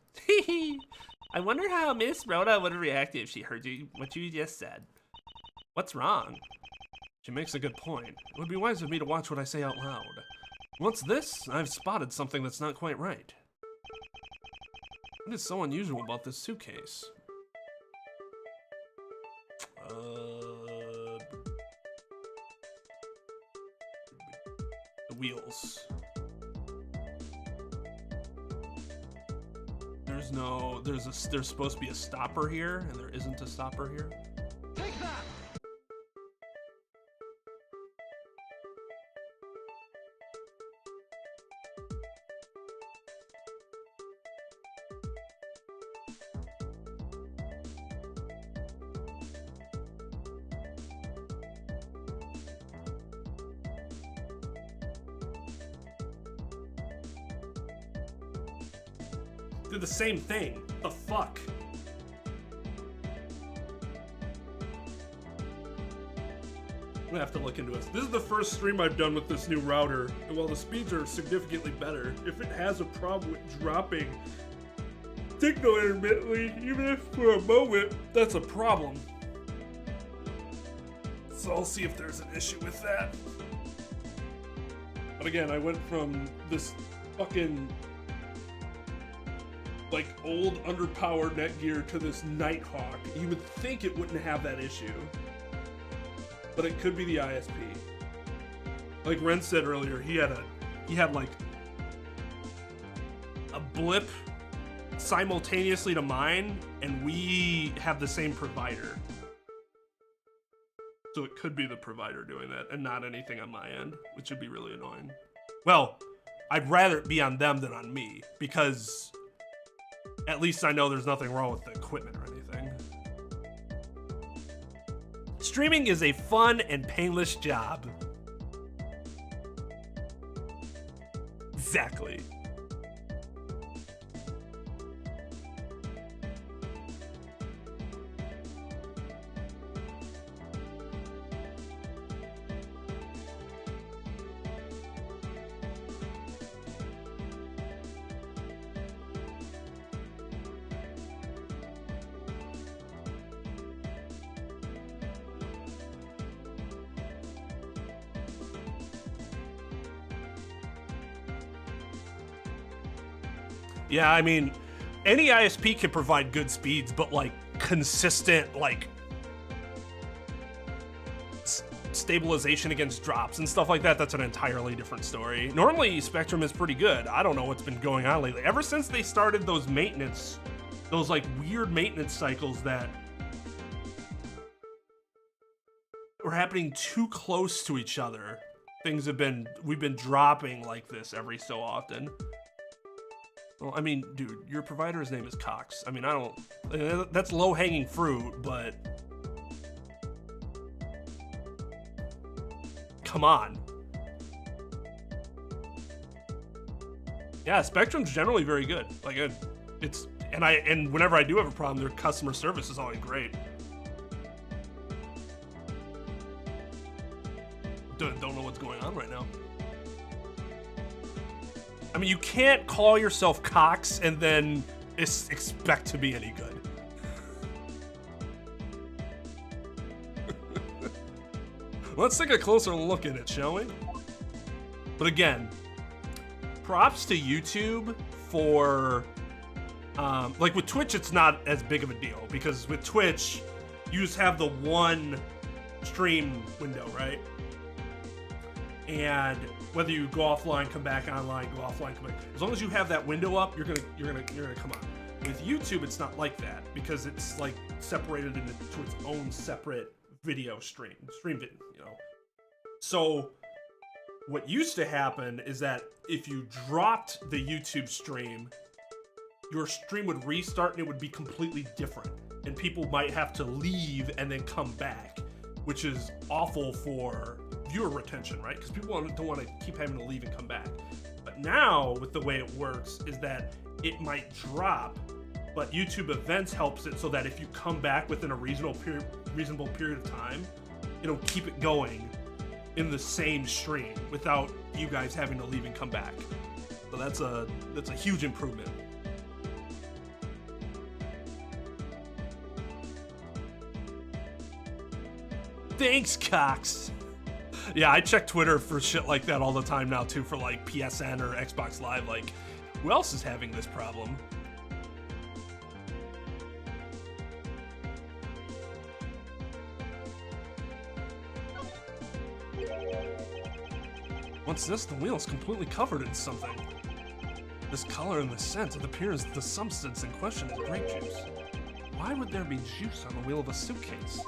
I wonder how Miss Rhoda would react if she heard what you just said. What's wrong? She makes a good point. It would be wise of me to watch what I say out loud. What's this? I've spotted something that's not quite right. What is so unusual about this suitcase? The wheels. There's supposed to be a stopper here, and there isn't a stopper here. Take that! Did the same thing. The fuck? I'm gonna have to look into this. This is the first stream I've done with this new router, and while the speeds are significantly better, if it has a problem with dropping signal intermittently, even if for a moment, that's a problem. So I'll see if there's an issue with that. But again, I went from this fucking like old underpowered Netgear to this Nighthawk. You would think it wouldn't have that issue, but it could be the ISP. Like Ren said earlier, he had like a blip simultaneously to mine, and we have the same provider. So it could be the provider doing that and not anything on my end, which would be really annoying. Well, I'd rather it be on them than on me, because at least I know there's nothing wrong with the equipment or anything. Streaming is a fun and painless job. Exactly. Yeah, I mean, any ISP can provide good speeds, but like consistent, like stabilization against drops and stuff like that, that's an entirely different story. Normally, Spectrum is pretty good. I don't know what's been going on lately. Ever since they started those maintenance, those like weird maintenance cycles that were happening too close to each other, we've been dropping like this every so often. Well, I mean, dude, your provider's name is Cox. I mean, that's low-hanging fruit, but come on. Yeah, Spectrum's generally very good. Like and whenever I do have a problem, their customer service is always great. Don't know what's going on right now. I mean, you can't call yourself Cox and then expect to be any good. Let's take a closer look at it, shall we? But again, props to YouTube for, like with Twitch, it's not as big of a deal, because with Twitch, you just have the one stream window, right? And whether you go offline, come back online, go offline, come back. As long as you have that window up, you're gonna come on. With YouTube, it's not like that because it's like separated into its own separate video stream video, you know. So what used to happen is that if you dropped the YouTube stream, your stream would restart and it would be completely different, and people might have to leave and then come back, which is awful for viewer retention, right? Because people don't want to keep having to leave and come back. But now, with the way it works, is that it might drop, but YouTube Events helps it so that if you come back within a reasonable period of time, it'll keep it going in the same stream without you guys having to leave and come back. So that's a huge improvement. Thanks, Cox. Yeah, I check Twitter for shit like that all the time now too, for like PSN or Xbox Live. Like, who else is having this problem? What's this? The wheel is completely covered in something. This color and the scent, it appears the substance in question is grape juice. Why would there be juice on the wheel of a suitcase?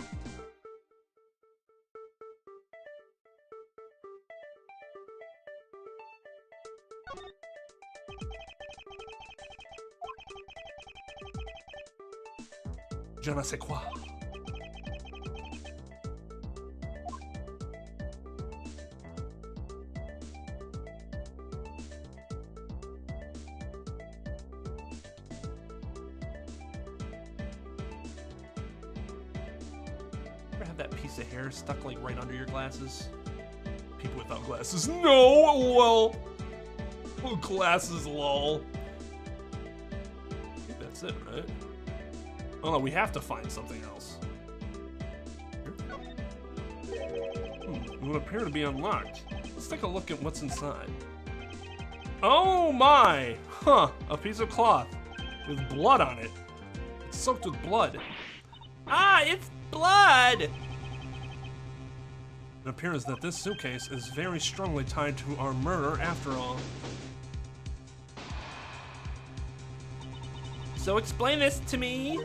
Je ne sais quoi. Ever have that piece of hair stuck like right under your glasses? People without glasses. No, well, glasses, lol. I think that's it, right? Oh no, we have to find something else. It would appear to be unlocked. Let's take a look at what's inside. Oh my! Huh, a piece of cloth with blood on it. It's soaked with blood. Ah, it's blood! It appears that this suitcase is very strongly tied to our murder after all. So explain this to me.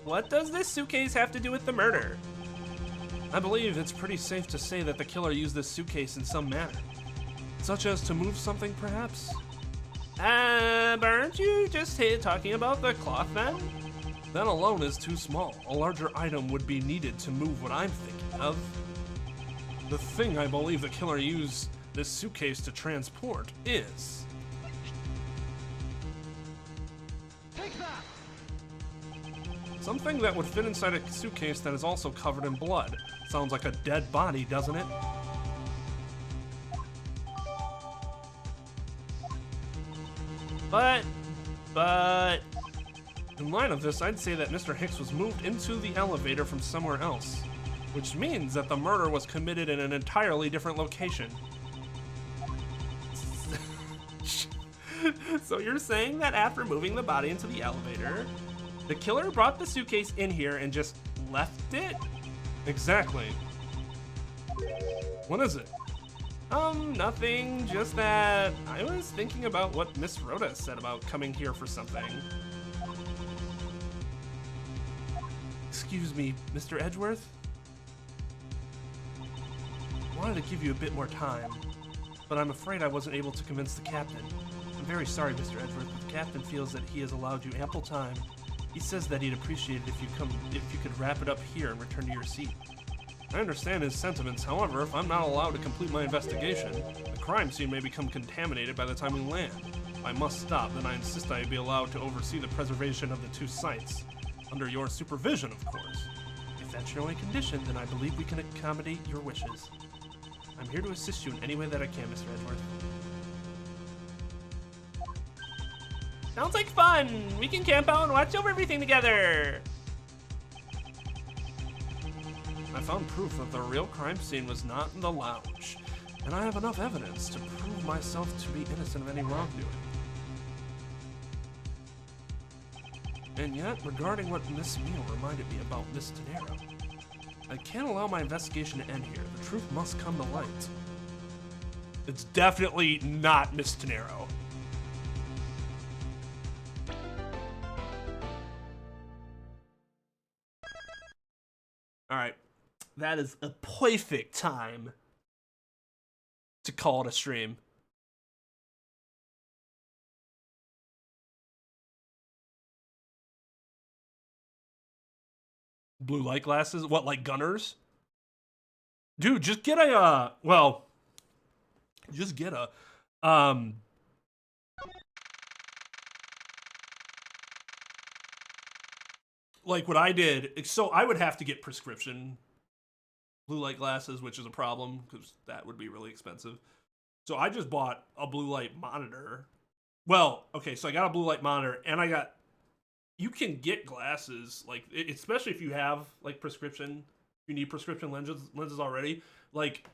What does this suitcase have to do with the murder? I believe it's pretty safe to say that the killer used this suitcase in some manner. Such as to move something, perhaps? But aren't you just talking about the cloth then? That alone is too small. A larger item would be needed to move what I'm thinking of. The thing I believe the killer used this suitcase to transport is... something that would fit inside a suitcase that is also covered in blood. Sounds like a dead body, doesn't it? But... in light of this, I'd say that Mr. Hicks was moved into the elevator from somewhere else, which means that the murder was committed in an entirely different location. So you're saying that after moving the body into the elevator, the killer brought the suitcase in here and just left it? Exactly. What is it? Nothing, just that I was thinking about what Miss Rhoda said about coming here for something. Excuse me, Mr. Edgeworth? I wanted to give you a bit more time, but I'm afraid I wasn't able to convince the captain. I'm very sorry, Mr. Edgeworth, but the captain feels that he has allowed you ample time. He says that he'd appreciate it if you could wrap it up here and return to your seat. I understand his sentiments, however, if I'm not allowed to complete my investigation, the crime scene may become contaminated by the time we land. If I must stop, then I insist I be allowed to oversee the preservation of the two sites. Under your supervision, of course. If that's your only condition, then I believe we can accommodate your wishes. I'm here to assist you in any way that I can, Mr. Edgeworth. Sounds like fun! We can camp out and watch over everything together! I found proof that the real crime scene was not in the lounge, and I have enough evidence to prove myself to be innocent of any wrongdoing. And yet, regarding what Miss Meal reminded me about Miss De Niro, I can't allow my investigation to end here. The truth must come to light. It's definitely not Miss Tenero. All right, that is a perfect time to call it a stream. Blue light glasses? What, like gunners? Dude, just get a, well, just get a, like what I did, so I would have to get prescription blue light glasses, which is a problem because that would be really expensive. So I just bought a blue light monitor. Well, okay, so I got a blue light monitor and I got, you can get glasses, like, especially if you have, like, prescription, you need prescription lenses already. Like,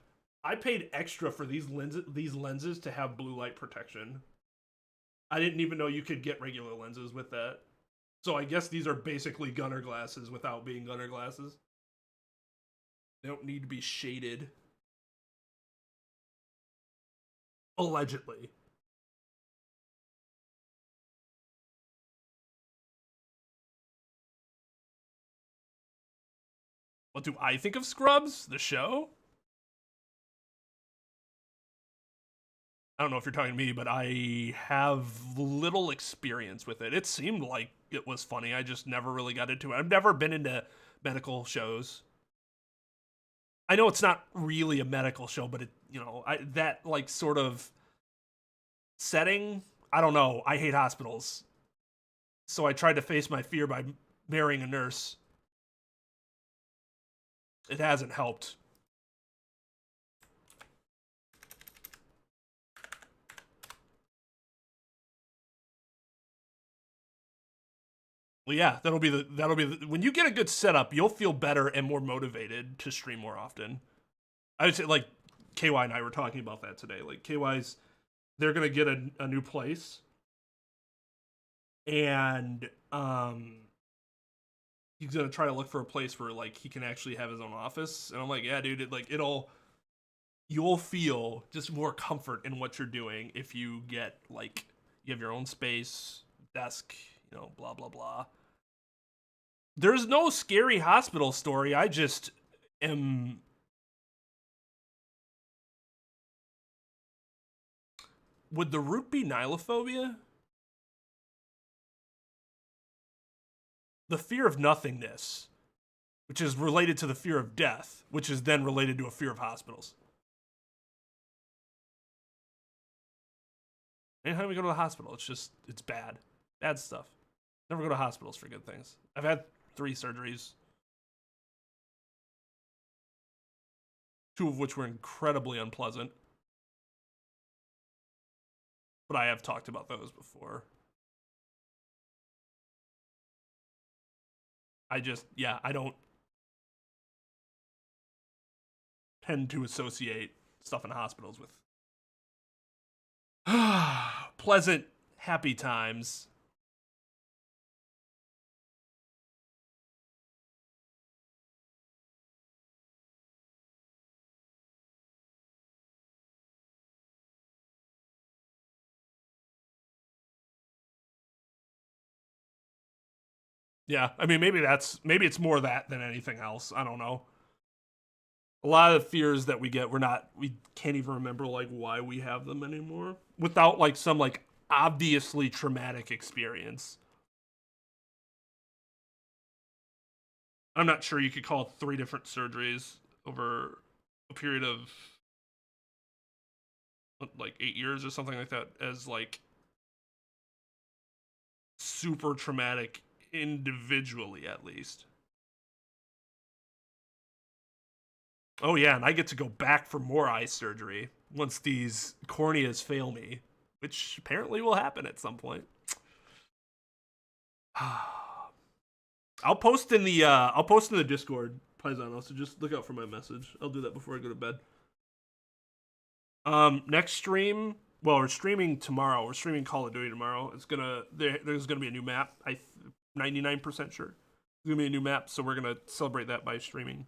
I paid extra for these lenses to have blue light protection. I didn't even know you could get regular lenses with that. So I guess these are basically gunner glasses without being gunner glasses. They don't need to be shaded. Allegedly. What do I think of Scrubs, the show? I don't know if you're talking to me, but I have little experience with it. It seemed like it was funny. I just never really got into it. I've never been into medical shows. I know it's not really a medical show, but it, you know, that like sort of setting, I don't know. I hate hospitals. So I tried to face my fear by marrying a nurse. It hasn't helped. Well, yeah, that'll be the when you get a good setup, you'll feel better and more motivated to stream more often. I would say, like, KY and I were talking about that today. Like, KY's, they're gonna get a new place, and he's gonna try to look for a place where, like, he can actually have his own office. And I'm like, yeah, dude, you'll feel just more comfort in what you're doing if you get, like, you have your own space, desk, you know, blah blah blah. There's no scary hospital story. I just am. Would the root be nilophobia? The fear of nothingness, which is related to the fear of death, which is then related to a fear of hospitals. Anytime we go to the hospital, it's bad. Bad stuff. Never go to hospitals for good things. I've had 3 surgeries. 2 of which were incredibly unpleasant. But I have talked about those before. I don't tend to associate stuff in hospitals with pleasant, happy times. Yeah, I mean, maybe it's more that than anything else. I don't know. A lot of the fears that we get, we can't even remember, like, why we have them anymore without, like, some, like, obviously traumatic experience. I'm not sure you could call it 3 different surgeries over a period of, like, 8 years or something like that as, like, super traumatic individually, at least. Oh yeah, and I get to go back for more eye surgery once these corneas fail me, which apparently will happen at some point. I'll post in the Discord, Paisano, so just look out for my message. I'll do that before I go to bed. Next stream, well, we're streaming tomorrow. We're streaming Call of Duty tomorrow. There's gonna be a new map. 99% sure. There's gonna be a new map, so we're gonna celebrate that by streaming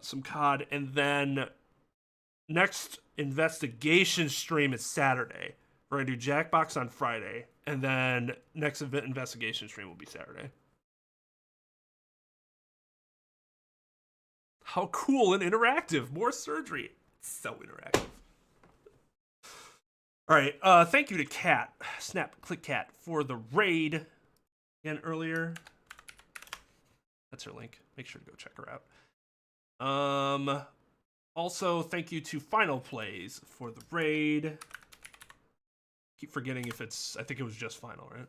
some COD, and then next investigation stream is Saturday. We're gonna do Jackbox on Friday, and then next event investigation stream will be Saturday. How cool and interactive! More surgery. So interactive. All right. Thank you to Cat, Snap Click Cat, for the raid. Again earlier. That's her link. Make sure to go check her out. Also, thank you to Final Plays for the raid. Keep forgetting if it's. I think it was just Final, right?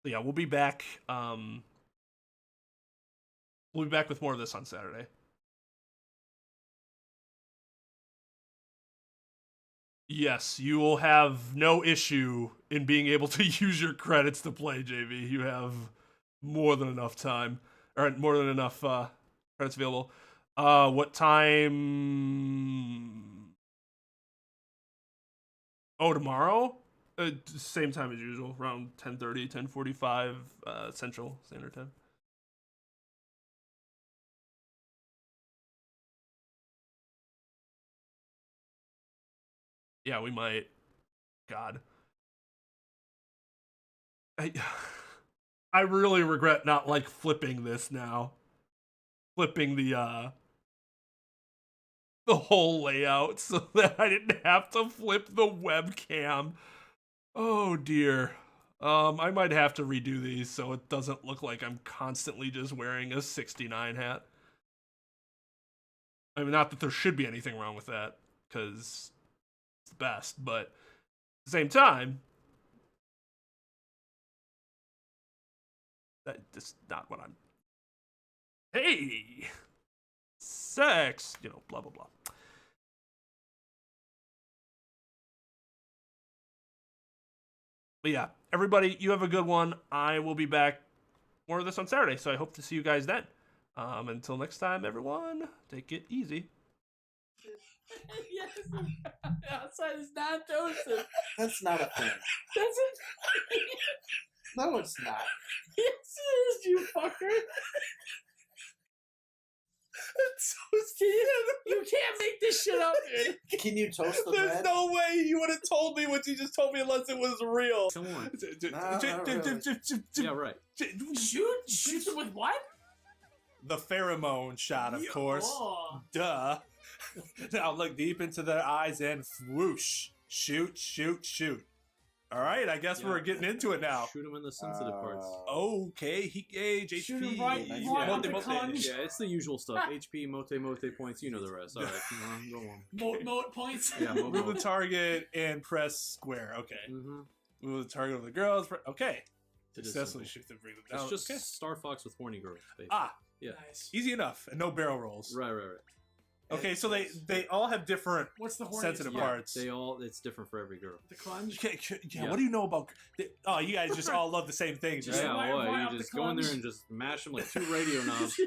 But yeah, we'll be back. We'll be back with more of this on Saturday. Yes, you will have no issue in being able to use your credits to play, JV. You have more than enough time, or more than enough credits available. What time? Oh, tomorrow? Same time as usual, around 10:30, 10:45 Central Standard Time. Yeah, we might. God. I really regret not like flipping this now. Flipping the whole layout so that I didn't have to flip the webcam. Oh dear. I might have to redo these so it doesn't look like I'm constantly just wearing a 69 hat. I mean, not that there should be anything wrong with that, because it's the best, but at the same time, that's not what I'm. Hey! Sex! You know, blah, blah, blah. But yeah, everybody, you have a good one. I will be back more of this on Saturday, so I hope to see you guys then. Until next time, everyone, take it easy. Yes, outside is not Joseph. That's not a thing. That's it. No, it's not. Yes, it is, you fucker. It's so stupid. You can't make this shit up, dude. Can you toast the There's bread? no way you would have told me what you just told me unless it was real. Come on. Yeah, right. Shoot him with what? The pheromone shot, of course. Oh. Duh. Now look deep into their eyes and whoosh. Shoot, shoot, shoot. All right, I guess we're getting into it now. Shoot him in the sensitive parts. Okay, he age, Shoot HP. him right Mote, in the mote. conch. Yeah, it's the usual stuff. HP, mote points, you know the rest. Alright, go on. Moat points. Yeah, Move the target and press square. Okay. Mm-hmm. Move the target of the girls. Okay. It is Successfully simple. shoot them, bring them down. It's just okay. Star Fox with horny girls, basically. Ah, Yeah. Nice. easy enough, and no barrel rolls. Right. Okay, so they all have different What's the horniest sensitive one? parts. It's different for every girl. The clunge? Yeah, what do you know about? Oh, you guys just all love the same things, right? Yeah, why well, up you the just go in there clunge? and just mash them like 2 radio knobs.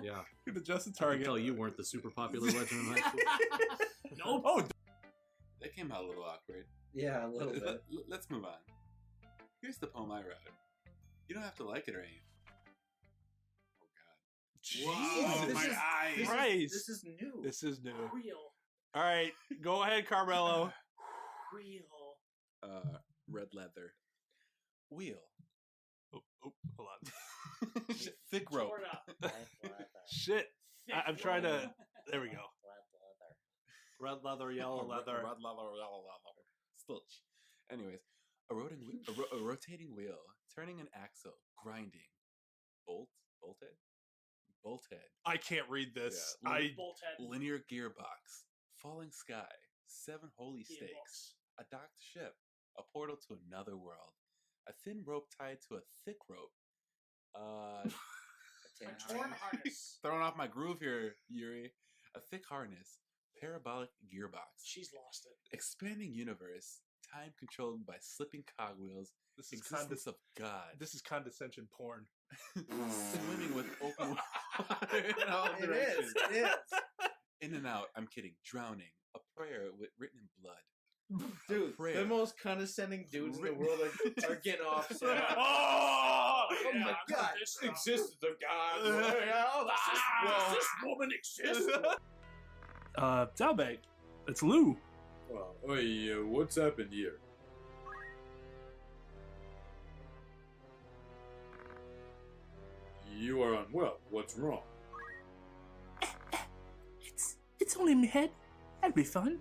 Yeah. You can adjust the I can target. tell you weren't the super popular legend in high school. Nope. Oh, That came out a little awkward. Yeah, a little bit. Let's move on. Here's the poem I wrote. You don't have to like it or anything. Oh Jesus, this is- Christ. This is new. This is new. Real. All right, go ahead, Carmello. Real. God. Red leather. Wheel. Oh, hold on. Thick rope. Tore it up. Shit. I'm trying to. There we go. Red leather, yellow leather. Red leather, yellow leather. Stilch. Anyways, a rotating wheel, turning an axle, grinding. Bolthead. I can't read this. Yeah. Bolt head. Linear gearbox. Falling sky. 7 holy Gearbox. stakes. A docked ship. A portal to another world. A thin rope tied to a thick rope. A torn harness. Throwing off my groove here, Yuri. A thick harness. Parabolic gearbox. She's lost it. Expanding universe. Time controlled by slipping cogwheels. This is Existence of God. This is condescension porn. Swimming with open water in all It directions. is. In and out. I'm kidding. Drowning. A prayer written in blood. Dude, Prayer. the most condescending dudes in the world are getting off. So. Oh my God. This existence of God. Does this woman exist? Zalbag, it's Lou. Well, what's happened here? You are unwell. What's wrong? It's only me head. That'd be fun.